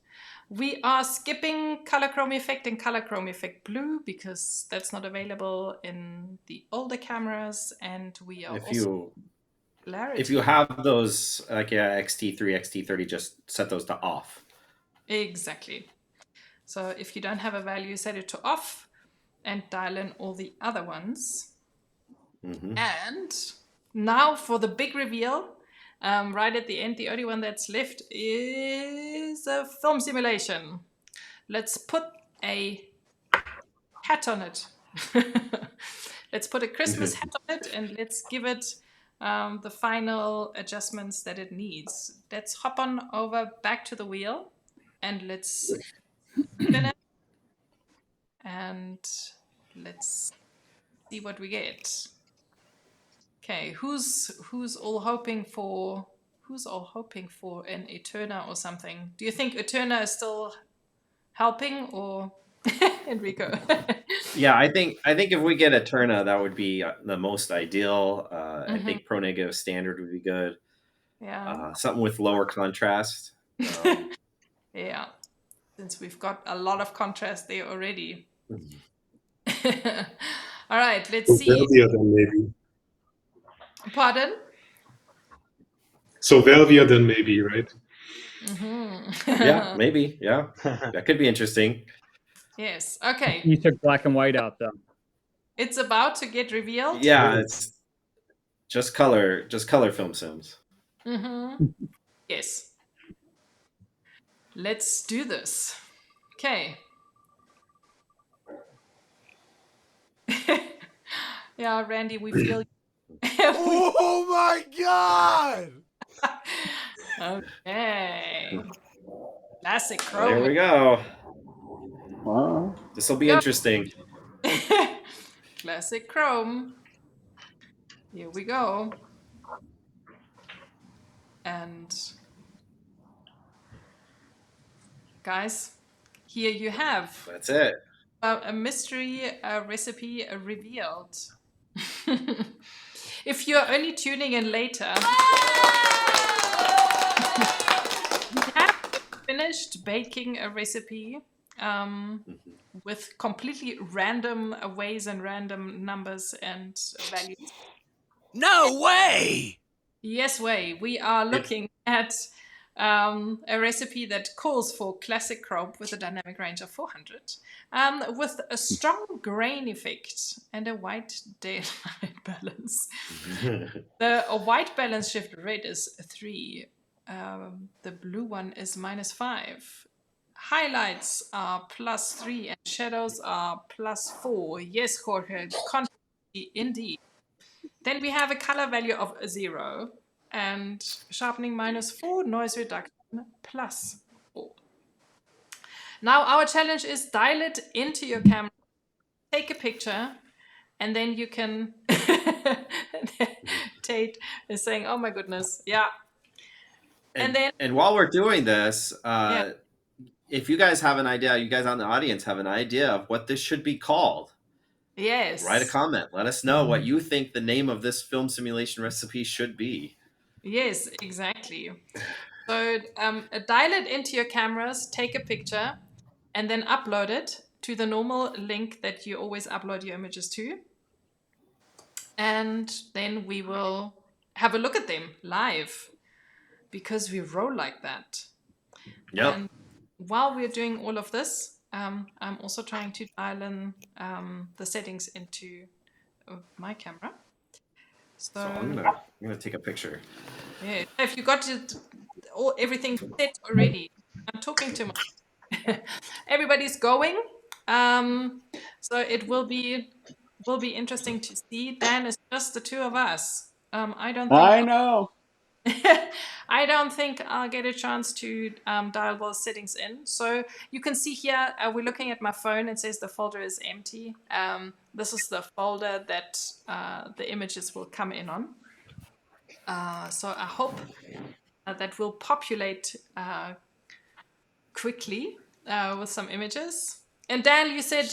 We are skipping color chrome effect and color chrome effect blue because that's not available in the older cameras, and we are if you have those like XT3, XT30, just set those to off. Exactly. So if you don't have a value, set it to off and dial in all the other ones. And now for the big reveal. Right at the end, the only one that's left is a film simulation. Let's put a hat on it. Let's put a Christmas hat on it, and let's give it the final adjustments that it needs. Let's hop on over back to the wheel, and let's spin it, and let's see what we get. Okay, who's all hoping for an Eterna or something? Do you think Eterna is still helping, or Enrico? Yeah, I think if we get Eterna, that would be the most ideal. I think Pro Negative Standard would be good. Yeah. Something with lower contrast. Yeah, since we've got a lot of contrast there already. All right, let's see. Velvia then maybe. Pardon? So Velvia then maybe, right? Yeah, maybe. Yeah, that could be interesting. Yes. Okay. You took black and white out though. It's about to get revealed. Yeah, it's just color film sims. Yes. Let's do this. Okay. Yeah, Randy, we feel. Oh my God! Okay. Classic chrome. There we go. Wow. This will be interesting. Classic chrome. Here we go. And guys, here you have. That's it. A mystery recipe revealed. If you're only tuning in later, we have finished baking a recipe with completely random ways and random numbers and values. No way! Yes way. We are looking at a recipe that calls for classic chrome with a dynamic range of 400, with a strong grain effect and a white daylight balance. A white balance shift red is 3. The blue one is -5. Highlights are +3 and shadows are +4. Yes, Jorge, indeed. Then we have a color value of 0 and sharpening -4, noise reduction +4. Now our challenge is dial it into your camera, take a picture, and then you can. Tate is saying, "Oh my goodness, yeah." And while we're doing this, if you guys have an idea, you guys on the audience have an idea of what this should be called. Yes. Write a comment. Let us know what you think the name of this film simulation recipe should be. Yes, exactly. So dial it into your cameras, take a picture, and then upload it to the normal link that you always upload your images to. And then we will have a look at them live because we roll like that. Yep. And while we're doing all of this, I'm also trying to dial in the settings into my camera. So I'm gonna take a picture. Yeah, if you got everything set already, I'm talking too much. Everybody's going, so it will be interesting to see. Dan, it's just the two of us. I know. I don't think I'll get a chance to dial those settings in. So you can see here, we're looking at my phone. It says the folder is empty. This is the folder that the images will come in on. So I hope that will populate quickly with some images. And Dan, you said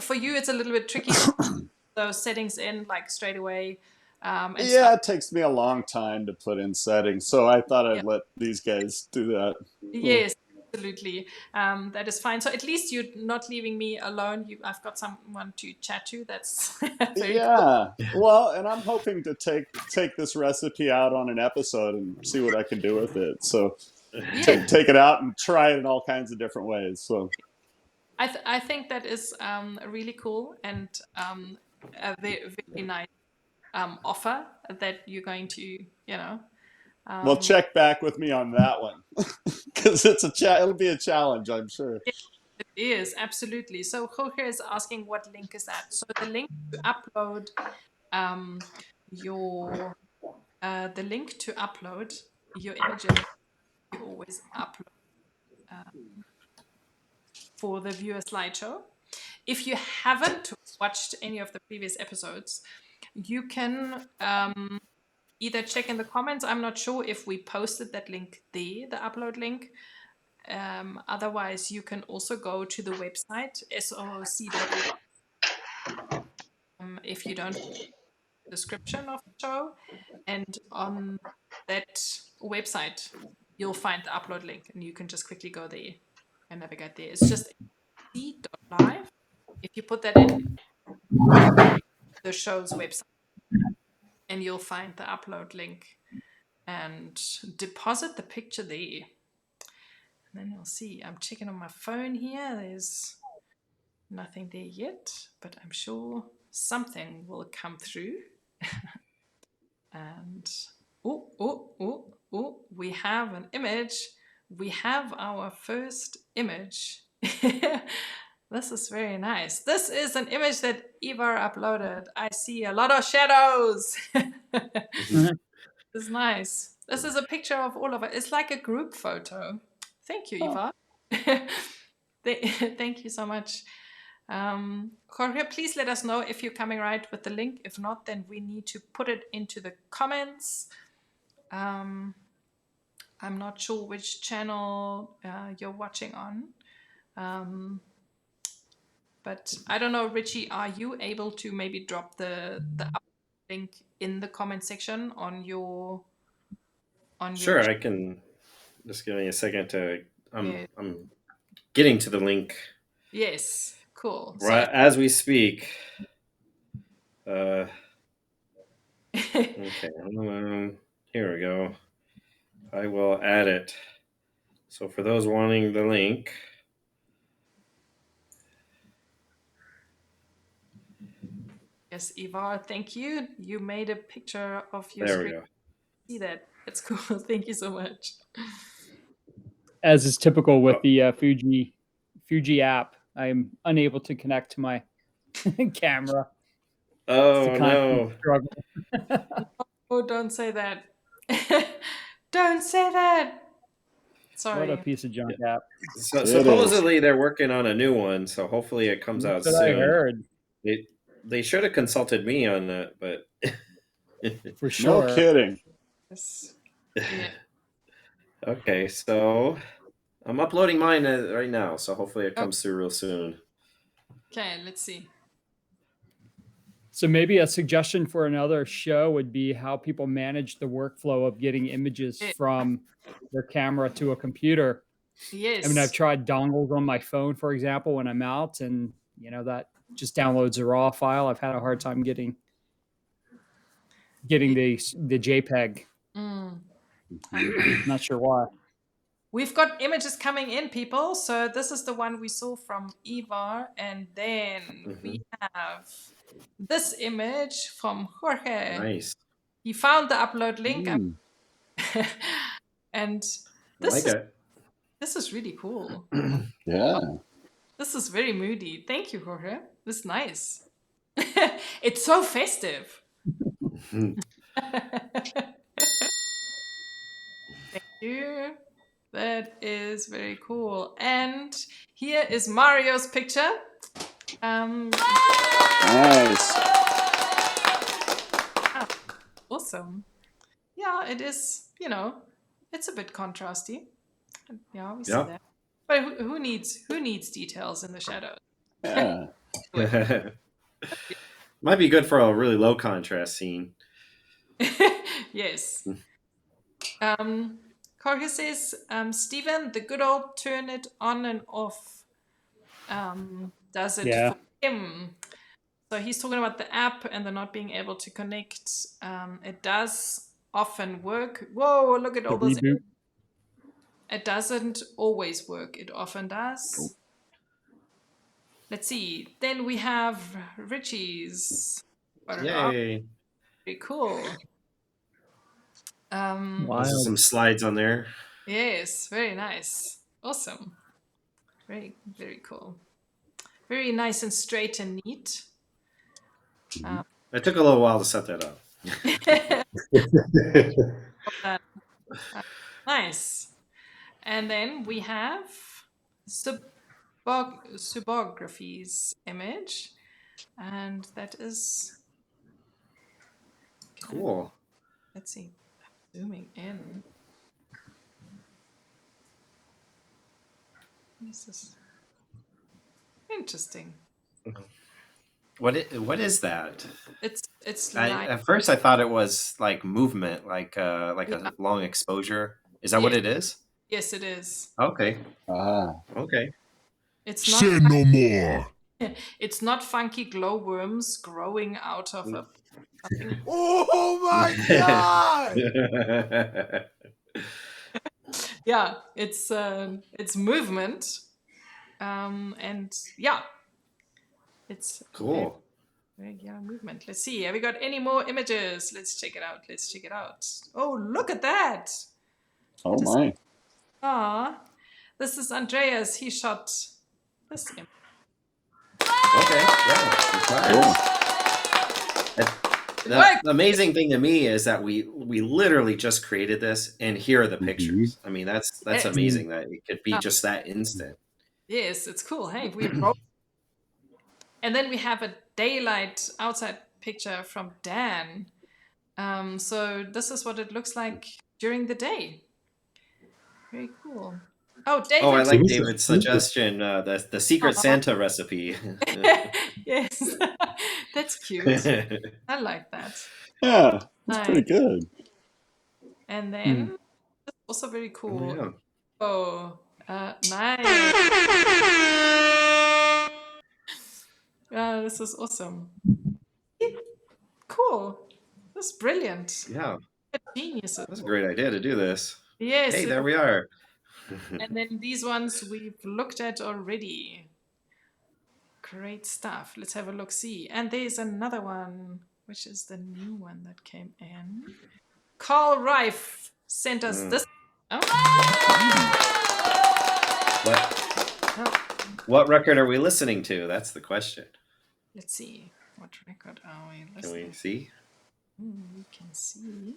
for you it's a little bit tricky those settings in like straight away. Yeah, it takes me a long time to put in settings, so I thought I'd let these guys do that. Yes, absolutely. That is fine. So at least you're not leaving me alone. I've got someone to chat to. That's very cool. Well, and I'm hoping to take this recipe out on an episode and see what I can do with it. So take it out and try it in all kinds of different ways. So I think that is really cool and a very, very nice offer that you're going to, well, check back with me on that one because it'll be a challenge, I'm sure. It is, absolutely. So Jorge is asking what link is that? So the link to upload your images, you always upload for the viewer slideshow. If you haven't watched any of the previous episodes, you can either check in the comments. I'm not sure if we posted that link there, the upload link. Otherwise, you can also go to the website, SOOC.org. If you don't know the description of the show. And on that website, you'll find the upload link and you can just quickly go there and navigate there. It's just SOOC.live. If you put that in the show's website, and you'll find the upload link and deposit the picture there. And then you'll see, I'm checking on my phone here. There's nothing there yet, but I'm sure something will come through. And we have an image. We have our first image. This is very nice. This is an image that Ivar uploaded. I see a lot of shadows. It's nice. This is a picture of all of it. It's like a group photo. Thank you, Ivar. Thank you so much. Jorge, please let us know if you're coming right with the link. If not, then we need to put it into the comments. I'm not sure which channel you're watching on. But I don't know, Ritchie, are you able to maybe drop the link in the comment section on your Sure, I can. Just give me a second to I'm getting to the link. Yes, cool. Right as we speak. Okay, here we go. I will add it. So for those wanting the link, yes, Ivar, thank you. You made a picture of your there screen. we go. See that? It's cool. Thank you so much. As is typical with the Fuji app, I'm unable to connect to my camera. Oh no! Oh, don't say that. Don't say that. Sorry. What a piece of junk app. So supposedly they're working on a new one, so hopefully it comes out soon. I heard. They should have consulted me on that, but for sure. No kidding. Yeah. Okay, so I'm uploading mine right now, so hopefully it comes through real soon. Okay, let's see. So maybe a suggestion for another show would be how people manage the workflow of getting images from their camera to a computer. Yes. I mean, I've tried dongles on my phone, for example, when I'm out, and that just downloads a raw file. I've had a hard time getting the JPEG. Not sure why. We've got images coming in, people. So this is the one we saw from Ivar, and then we have this image from Jorge. Nice. He found the upload link, and this is really cool. Yeah. This is very moody. Thank you, Jorge. This is nice. It's so festive. Thank you. That is very cool. And here is Mario's picture. Nice. Awesome. Yeah, it is, it's a bit contrasty. Yeah, we see that. But who needs details in the shadows? Yeah. Might be good for a really low contrast scene. Yes. Jorge says, Stephen, the good old turn it on and off does it for him. So he's talking about the app and the not being able to connect. It does often work. Whoa, look at all those. Reboot. It doesn't always work. It often does. Let's see. Then we have Ritchie's. Yay. Very cool. There's some slides on there. Yes, very nice. Awesome. Very, very cool. Very nice and straight and neat. It took a little while to set that up. Nice. And then we have Subography's image. And that is... Cool. Let's see. Zooming in. This is interesting. What is that? It's like, at first I thought it was like movement, like a long exposure. Is that what it is? Yes, it is. Okay. Okay. It's not. Say no more. It's not funky glowworms growing out of a. Oh my god! Yeah, it's movement, and yeah, it's cool. Regular movement. Let's see. Have we got any more images? Let's check it out. Oh, look at that! Oh my! This is Andreas. He shot this image. Okay. Yeah. The amazing thing to me is that we literally just created this, and here are the pictures. I mean, that's amazing that it could be just that instant. Yes, it's cool. Hey, we wrote. And then we have a daylight outside picture from Dan. So this is what it looks like during the day. Very cool. Oh, David. Oh, I like David's suggestion. The Secret Santa recipe. Yes, that's cute. I like that. Yeah, that's pretty good. And then also very cool. Oh, nice. This is awesome. Cool. That's brilliant. Yeah. Genius. That's a great idea to do this. Yes. Hey, there we are. And then these ones we've looked at already. Great stuff. Let's have a look. See. And there's another one, which is the new one that came in. Carl Reif sent us this. What record are we listening to? That's the question. Let's see. What record are we listening to? Can we see? We can see.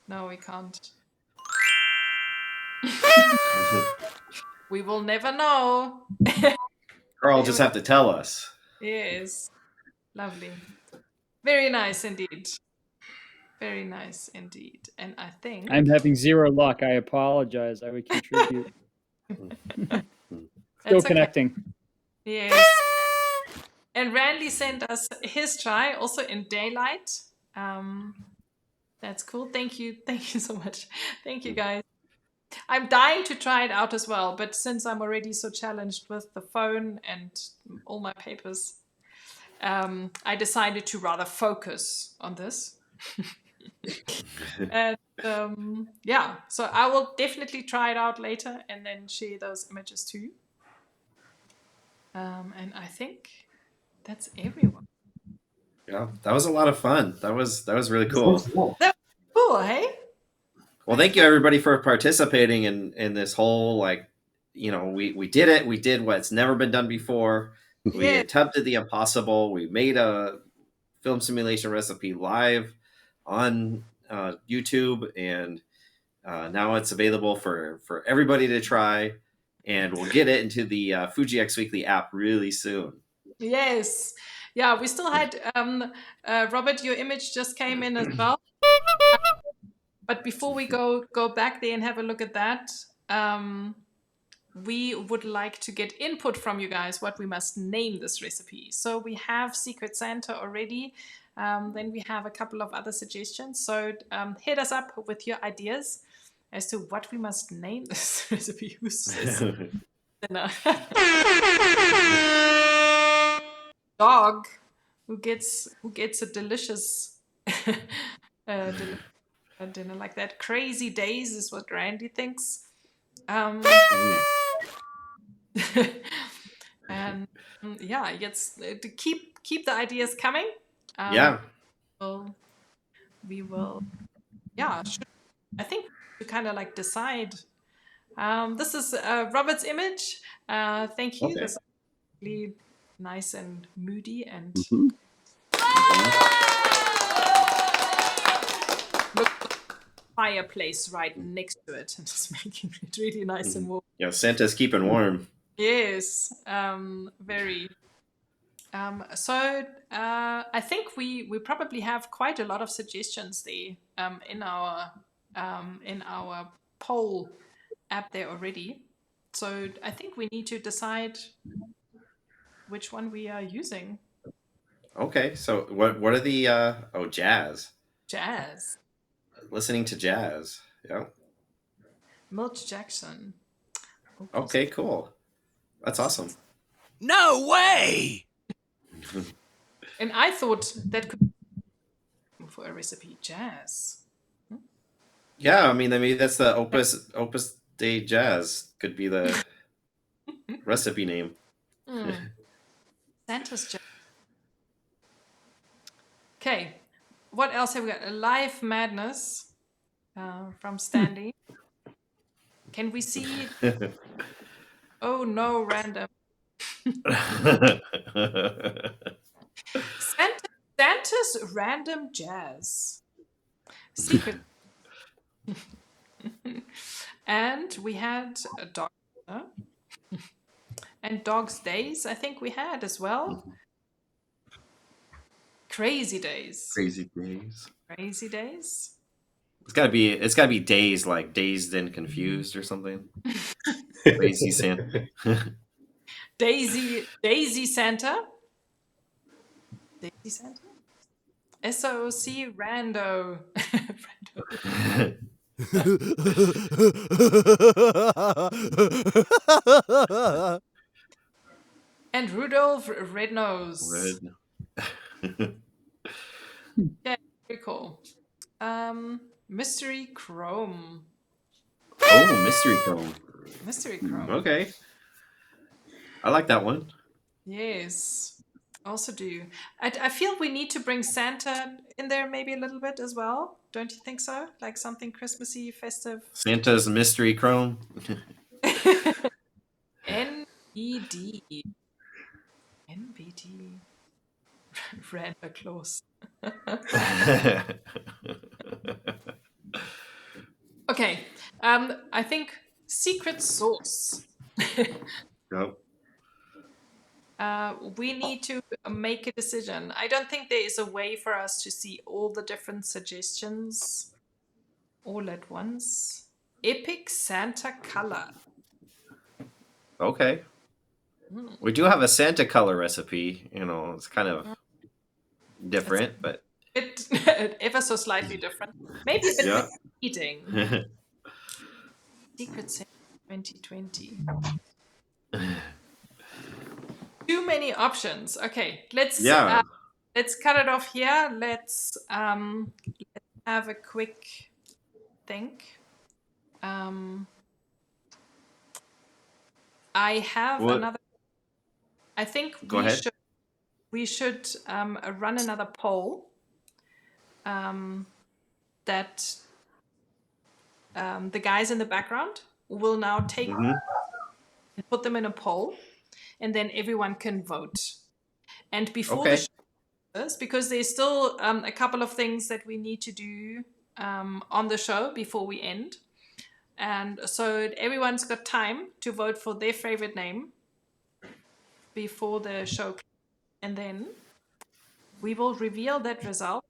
No, we can't. We will never know. Carl just have to tell us. Yes. Lovely. Very nice indeed. Very nice indeed. And I think... I'm having zero luck. I apologize. I would contribute. Still connecting. Okay. Yes. And Randy sent us his try, also in daylight. That's cool. Thank you. Thank you so much. Thank you, guys. I'm dying to try it out as well, but since I'm already so challenged with the phone and all my papers, I decided to rather focus on this. And yeah, so I will definitely try it out later and then share those images too. And I think that's everyone. Yeah, that was a lot of fun. That was really cool. That was cool, hey? Well, thank you everybody for participating in this whole, like, you know, we did it. We did what's never been done before. We attempted the impossible. We made a film simulation recipe live on YouTube, and now it's available for everybody to try. And we'll get it into the Fuji X Weekly app really soon. Yes. Yeah, we still had, Robert, your image just came in as well. But before we go back there and have a look at that, we would like to get input from you guys what we must name this recipe. So we have Secret Santa already. Then we have a couple of other suggestions. So hit us up with your ideas as to what we must name this recipe. Who says dinner? Dog who gets a delicious dinner like that. Crazy Days is what Randy thinks. And yeah, to keep the ideas coming. We will. Yeah, I think to kind of like decide. This is Robert's image. Thank you. Okay. This is really nice and moody and. Look, fireplace right next to it and just making it really nice and warm. Yeah, Santa's keeping warm. Yes, very. So I think we probably have quite a lot of suggestions there in our poll app there already. So I think we need to decide which one we are using. Okay, so what are the jazz? Jazz. Listening to jazz. Yeah. Milt Jackson. Okay, cool. That's awesome. No way! And I thought that could be for a recipe, jazz. Yeah, I mean that's the Opus Dei Jazz could be the recipe name. Santa's jazz. Okay, what else have we got? Live Madness from Standy. Can we see? Oh no, random. Santa's random jazz. Secret. And we had a dog. And Dog's Days, I think we had as well. Crazy Days. Crazy Days. Crazy Days. It's gotta be days like Dazed and Confused or something. Crazy Santa. Daisy Santa. Daisy Santa. SOOC Rando. And Rudolph Rednose. Yeah, very cool. Mystery Chrome. Oh, Mystery Chrome. Mystery Chrome. Okay. I like that one. Yes. Also do. I feel we need to bring Santa in there maybe a little bit as well. Don't you think so? Like something Christmassy, festive. Santa's Mystery Chrome. NBD. Random Claus. Okay. I think secret sauce. Yep. We need to make a decision. I don't think there is a way for us to see all the different suggestions all at once. Epic Santa color. Okay. We do have a Santa color recipe. It's kind of different, but it ever so slightly different. Maybe a bit eating. Secret Santa 2020. Too many options. Okay, let's cut it off here. Let's have a quick think. I have another. I think we should run another poll. That the guys in the background will now take and put them in a poll. And then everyone can vote. And before the show, because there's still a couple of things that we need to do on the show before we end. And so everyone's got time to vote for their favorite name before the show. And then we will reveal that result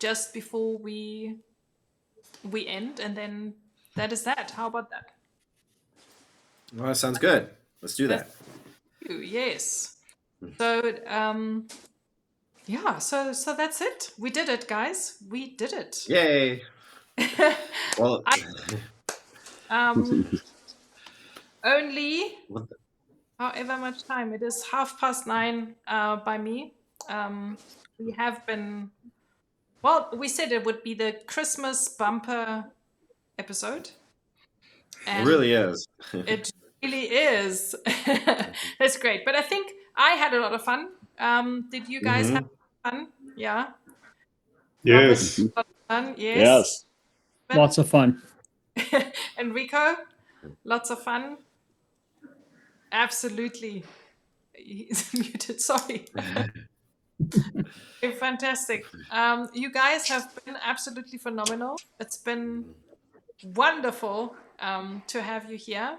just before we end. And then that is that. How about that? Well, that sounds good. Let's do that. Yes. So, yeah, so that's it. We did it, guys. We did it. Yay. Well, only however much time. It is 9:30 by me. We have been, well, we said it would be the Christmas bumper episode. It really is. It really is. That's great. But I think I had a lot of fun. Did you guys have fun? Yeah. Yes. Robert, a lot of fun? Yes. Yes. Lots of fun. Enrico, lots of fun. Absolutely. He's muted. Sorry. Fantastic. You guys have been absolutely phenomenal. It's been wonderful to have you here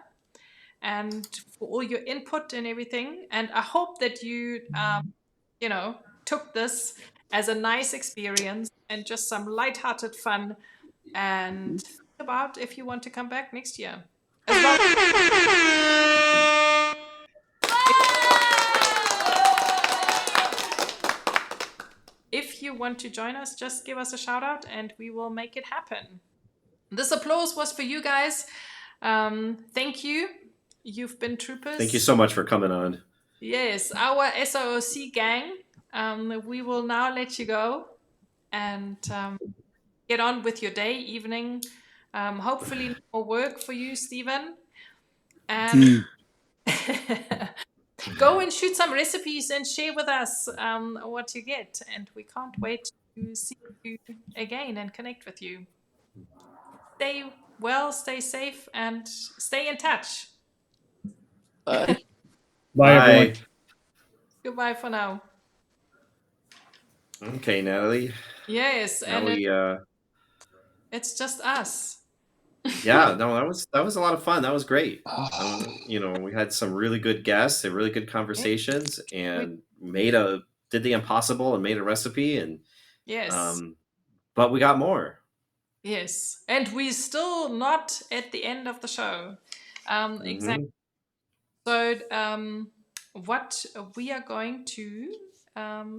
and for all your input and everything. And I hope that you, took this as a nice experience and just some lighthearted fun and think about if you want to come back next year. As well. If you want to join us, just give us a shout out and we will make it happen. This applause was for you guys. Thank you. You've been troopers. Thank you so much for coming on. Yes, our SOOC gang. We will now let you go and get on with your day, evening. Hopefully no more work for you, Stephen. And go and shoot some recipes and share with us what you get. And we can't wait to see you again and connect with you. Stay well, stay safe, and stay in touch. Bye. Bye, everyone. Goodbye for now. Okay, Natalie. Yes, now and it's just us. Yeah, no, that was a lot of fun. That was great. We had some really good guests and really good conversations, and did the impossible and made a recipe, and yes, but we got more. Yes, and we're still not at the end of the show. Exactly. So, what we are going to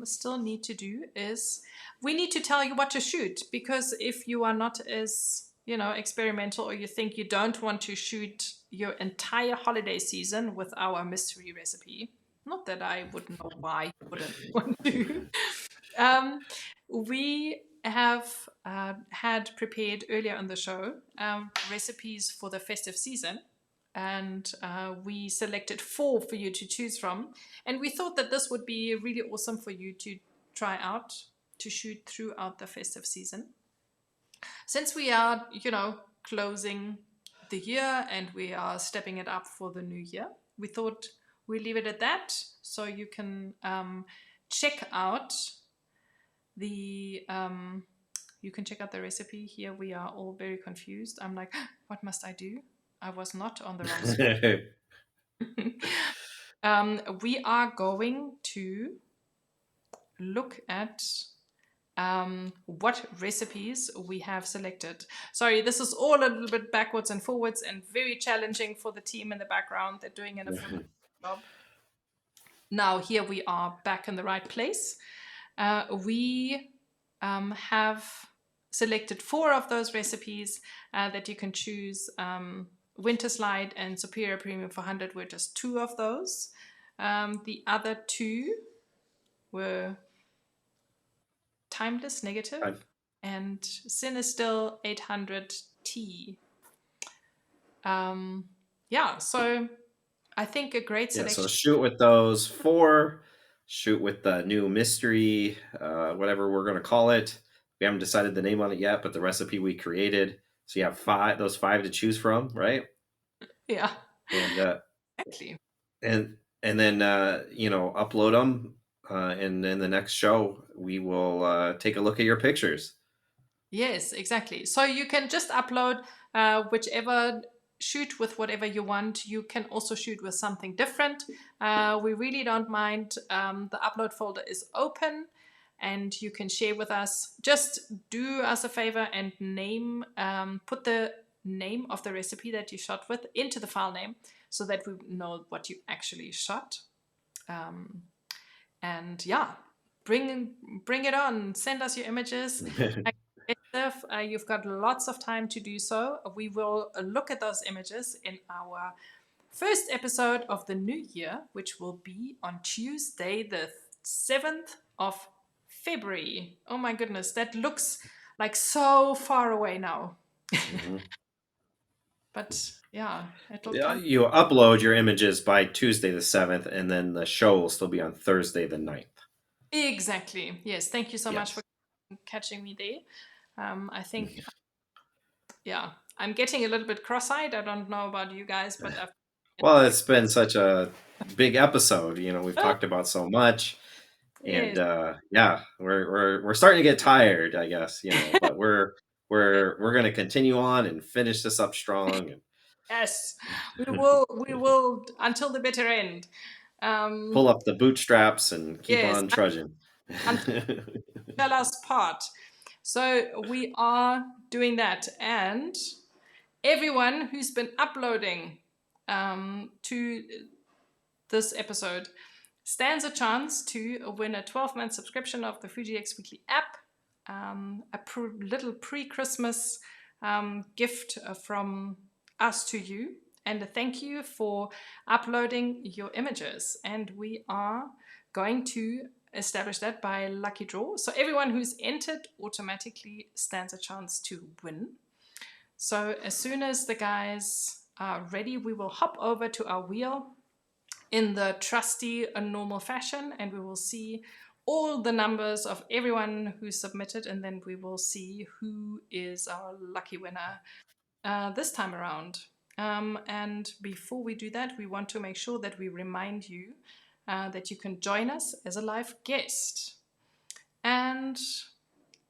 still need to do is we need to tell you what to shoot, because if you are not as experimental, or you think you don't want to shoot your entire holiday season with our mystery recipe, not that I would know why you wouldn't want to, we have had prepared earlier in the show recipes for the festive season, and we selected 4 for you to choose from, and we thought that this would be really awesome for you to try out to shoot throughout the festive season. Since we are, closing the year and we are stepping it up for the new year, we thought we'd leave it at that, so you can check out the recipe. Here we are all very confused. I'm like, what must I do? I was not on the wrong screen. We are going to look at what recipes we have selected. Sorry, this is all a little bit backwards and forwards and very challenging for the team in the background. They're doing an phenomenal job. Now here we are back in the right place. We have selected 4 of those recipes that you can choose. Winter Slide and Superior Premium 400 were just 2 of those. The other 2 were Timeless Negative and Cinestill 800T. So I think a great selection. So shoot with those 4. Shoot with the new mystery, whatever we're going to call it. We haven't decided the name on it yet, but the recipe we created. So you have those 5 to choose from, right? Yeah. And exactly. And then upload them, and in the next show we will take a look at your pictures. Yes, exactly. So you can just upload whichever. Shoot with whatever you want. You can also shoot with something different. We really don't mind. The upload folder is open and you can share with us. Just do us a favor and put the name of the recipe that you shot with into the file name so that we know what you actually shot. And yeah, bring it on. Send us your images. You've got lots of time to do so. We will look at those images in our first episode of the new year, which will be on Tuesday, the 7th of February. Oh my goodness, that looks like so far away now. But yeah, it'll come. You upload your images by Tuesday the 7th, and then the show will still be on Thursday the 9th. Exactly. Yes. Thank you so much for catching me there. I think, yeah, I'm getting a little bit cross-eyed. I don't know about you guys, but well, it's been such a big episode. We've talked about so much, and we're starting to get tired, I guess. But we're going to continue on and finish this up strong. And yes, we will until the bitter end. Pull up the bootstraps and keep on trudging. Tell us part. So we are doing that, and everyone who's been uploading to this episode stands a chance to win a 12-month subscription of the Fuji X Weekly app, a little pre-Christmas gift from us to you, and a thank you for uploading your images. And we are going to establish that by lucky draw. So everyone who's entered automatically stands a chance to win. So as soon as the guys are ready, we will hop over to our wheel in the trusty normal fashion, and we will see all the numbers of everyone who submitted, and then we will see who is our lucky winner this time around. And before we do that, we want to make sure that we remind you that you can join us as a live guest. And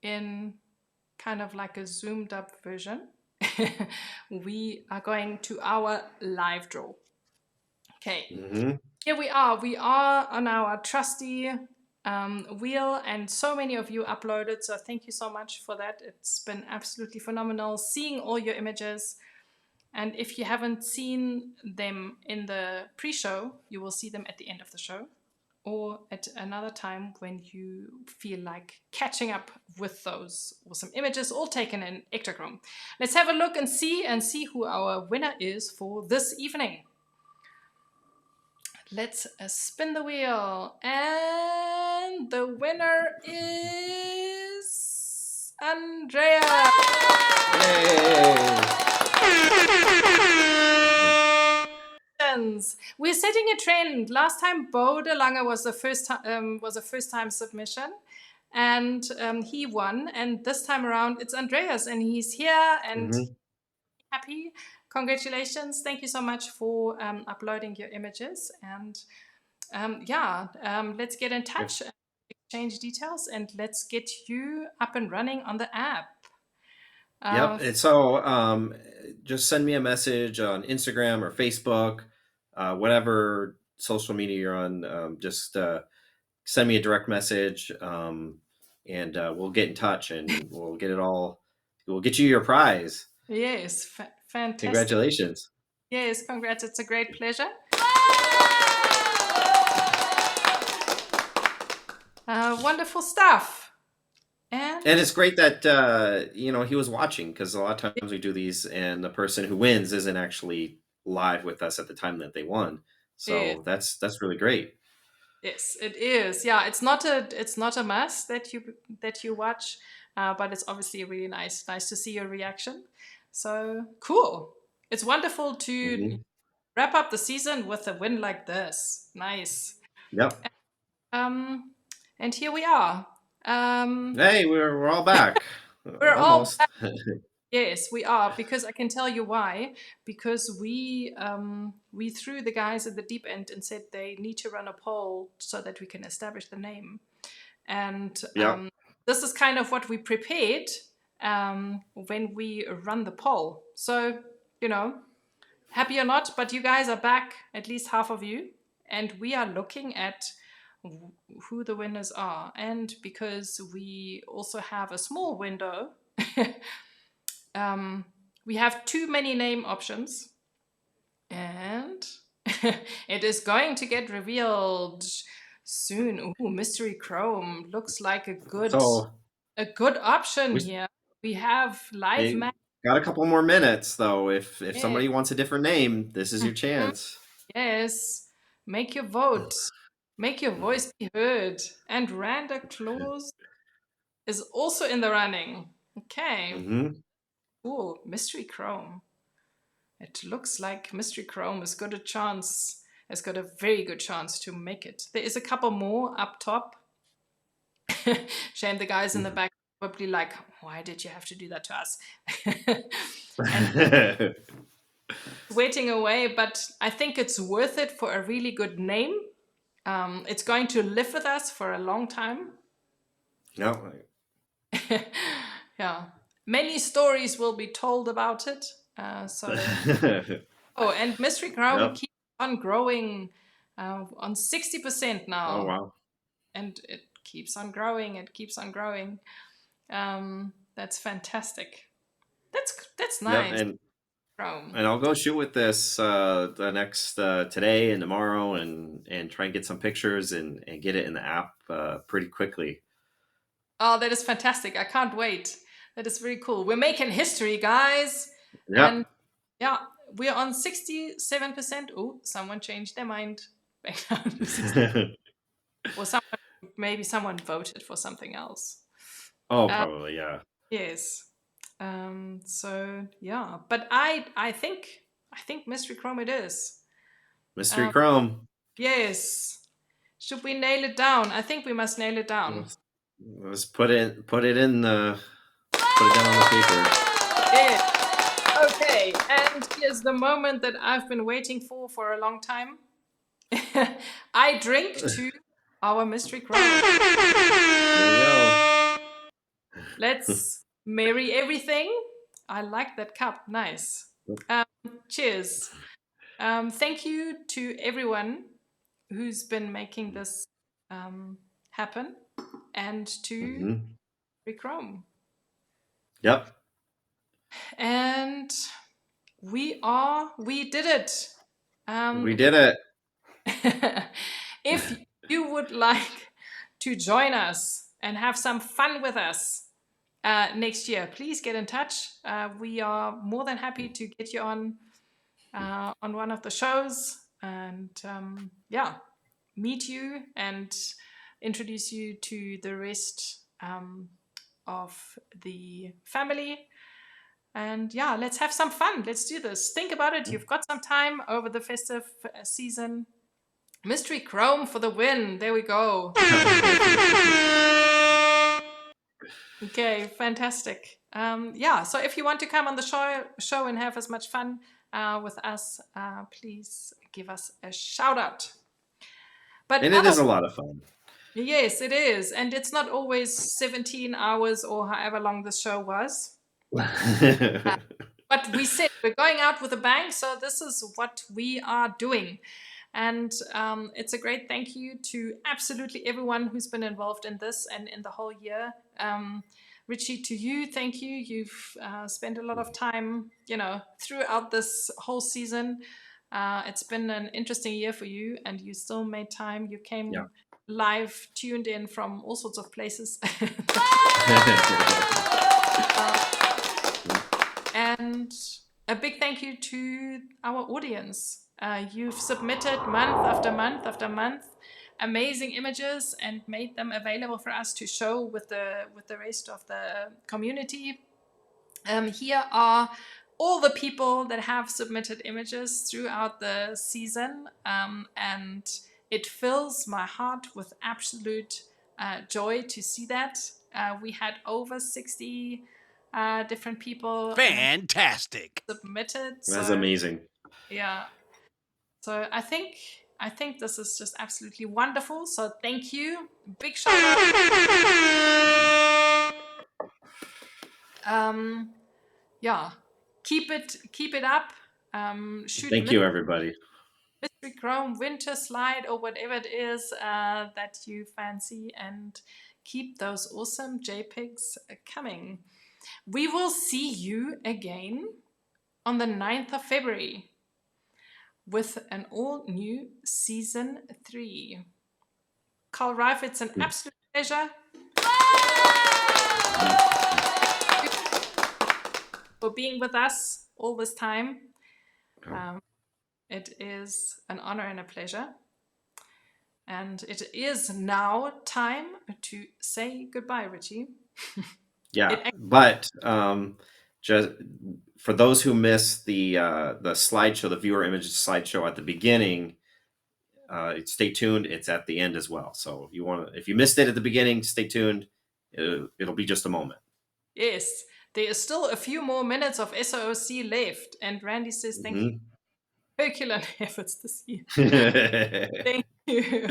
in kind of like a zoomed up version, we are going to our live draw. Okay, Here we are. We are on our trusty wheel, and so many of you uploaded, so thank you so much for that. It's been absolutely phenomenal seeing all your images. And if you haven't seen them in the pre-show, you will see them at the end of the show or at another time when you feel like catching up with those awesome images, all taken in Ektachrome. Let's have a look and see who our winner is for this evening. Let's spin the wheel, and the winner is Andrea. We're setting a trend. Last time Bo de Lange was a first time submission, and he won. And this time around it's Andreas, and he's here and happy. Congratulations! Thank you so much for uploading your images, and let's get in touch, exchange details, and let's get you up and running on the app. Yep. And so just send me a message on Instagram or Facebook, whatever social media you're on. Just send me a direct message, and we'll get in touch, and we'll get it all. We'll get you your prize. Yes, fantastic. Congratulations. Yes, congrats. It's a great pleasure. Wonderful stuff. And it's great that he was watching, because a lot of times we do these and the person who wins isn't actually live with us at the time that they won. So that's really great. Yes, it is. Yeah, it's not a must that you watch, but it's obviously really nice to see your reaction. So cool. It's wonderful to wrap up the season with a win like this. Nice. Yep. And here we are. Hey, we're all back. We're almost. All back. Yes, we are, because I can tell you why. Because we threw the guys at the deep end and said they need to run a poll so that we can establish the name. And this is kind of what we prepared when we run the poll. So, happy or not, but you guys are back, at least half of you. And we are looking at who the winners are. And because we also have a small window We have too many name options. And it is going to get revealed soon. Ooh, Mystery Chrome looks like a good option here. We have live match. Got a couple more minutes though. If somebody wants a different name, this is your chance. Yes. Make your vote. Make your voice be heard. And Randa Claus is also in the running. Okay. Ooh, Mystery Chrome. It looks like Mystery Chrome has got a very good chance to make it. There is a couple more up top. Shame the guys in the back probably like, why did you have to do that to us? And waiting away, but I think it's worth it for a really good name. It's going to live with us for a long time. Yeah. Yeah. Many stories will be told about it. And Mystery Chrome keeps on growing on 60% now. Oh, wow. And it keeps on growing. It keeps on growing. That's fantastic. That's nice. Yep, and I'll go shoot with this the next today and tomorrow and try and get some pictures and get it in the app pretty quickly. Oh, that is fantastic. I can't wait. That is very cool. We're making history, guys. Yeah. And yeah, we're on 67%. Oh, someone changed their mind. Or maybe someone voted for something else. Oh, probably, yeah. Yes. So yeah, but I think Mystery Chrome it is. Mystery Chrome. Yes. Should we nail it down? I think we must nail it down. Let's put it down on the paper. Yeah. Okay, and here's the moment that I've been waiting for a long time. I drink to our Mystery Chrome. There you go. Let's marry everything. I like that cup. Nice. Cheers. Thank you to everyone who's been making this happen, and to Chrome. Yep. And we did it. We did it. If you would like to join us and have some fun with us next year, please get in touch. We are more than happy to get you on one of the shows and meet you and introduce you to the rest of the family. And yeah, let's have some fun. Let's do this. Think about it. You've got some time over the festive season. Mystery Chrome for the win. There we go. Okay, fantastic. So if you want to come on the show and have as much fun with us, please give us a shout out. And it is a lot of fun. Yes, it is. And it's not always 17 hours or however long the show was. But we said we're going out with a bang, so this is what we are doing. And it's a great thank you to absolutely everyone who's been involved in this and in the whole year. Ritchie, to you, thank you. You've spent a lot of time, throughout this whole season. It's been an interesting year for you, and you still made time. You came live, tuned in from all sorts of places. And a big thank you to our audience. You've submitted month after month after month amazing images and made them available for us to show with the rest of the community. Here are all the people that have submitted images throughout the season, and it fills my heart with absolute joy to see that. We had over 60 different people. Fantastic. Submitted. That's amazing. Yeah. So I think this is just absolutely wonderful. So thank you. Big shout out. Keep it up. Thank you, everybody. Mystery Chrome, Winter Slide, or whatever it is that you fancy, and keep those awesome JPEGs coming. We will see you again on the 9th of February with an all-new Season 3. Carl Reif, it's an absolute pleasure for being with us all this time. It is an honor and a pleasure. And it is now time to say goodbye, Ritchie. Yeah, but just for those who missed the slideshow, the viewer images slideshow at the beginning, stay tuned. It's at the end as well. So if you missed it at the beginning, stay tuned. It'll be just a moment. Yes, there is still a few more minutes of SOOC left, and Randy says thank you. Herculean efforts this year. Thank you.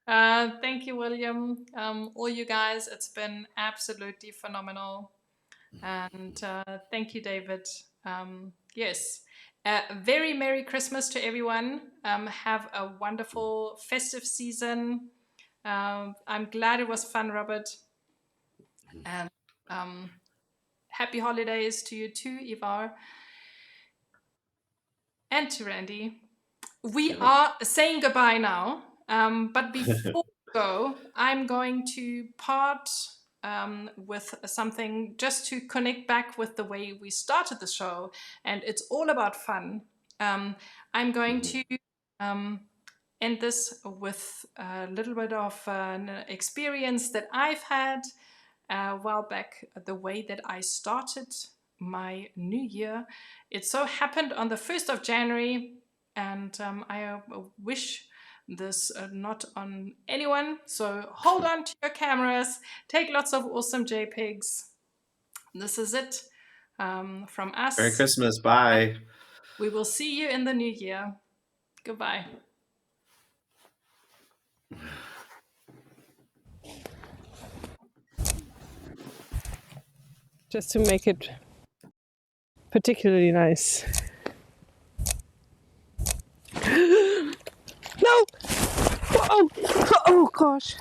Thank you, William. All you guys, it's been absolutely phenomenal. And thank you, David. Yes. Very Merry Christmas to everyone. Have a wonderful festive season. I'm glad it was fun, Robert. And happy holidays to you too, Ivar. And to Randy. We are saying goodbye now. But before we go, I'm going to part with something just to connect back with the way we started the show. And it's all about fun. I'm going to end this with a little bit of an experience that I've had a while back, the way that I started my new year. It so happened on the 1st of January, and I wish this not on anyone. So hold on to your cameras, take lots of awesome JPEGs. This is it from us. Merry Christmas. Bye. We will see you in the new year. Goodbye. Just to make it particularly nice. No! Oh gosh.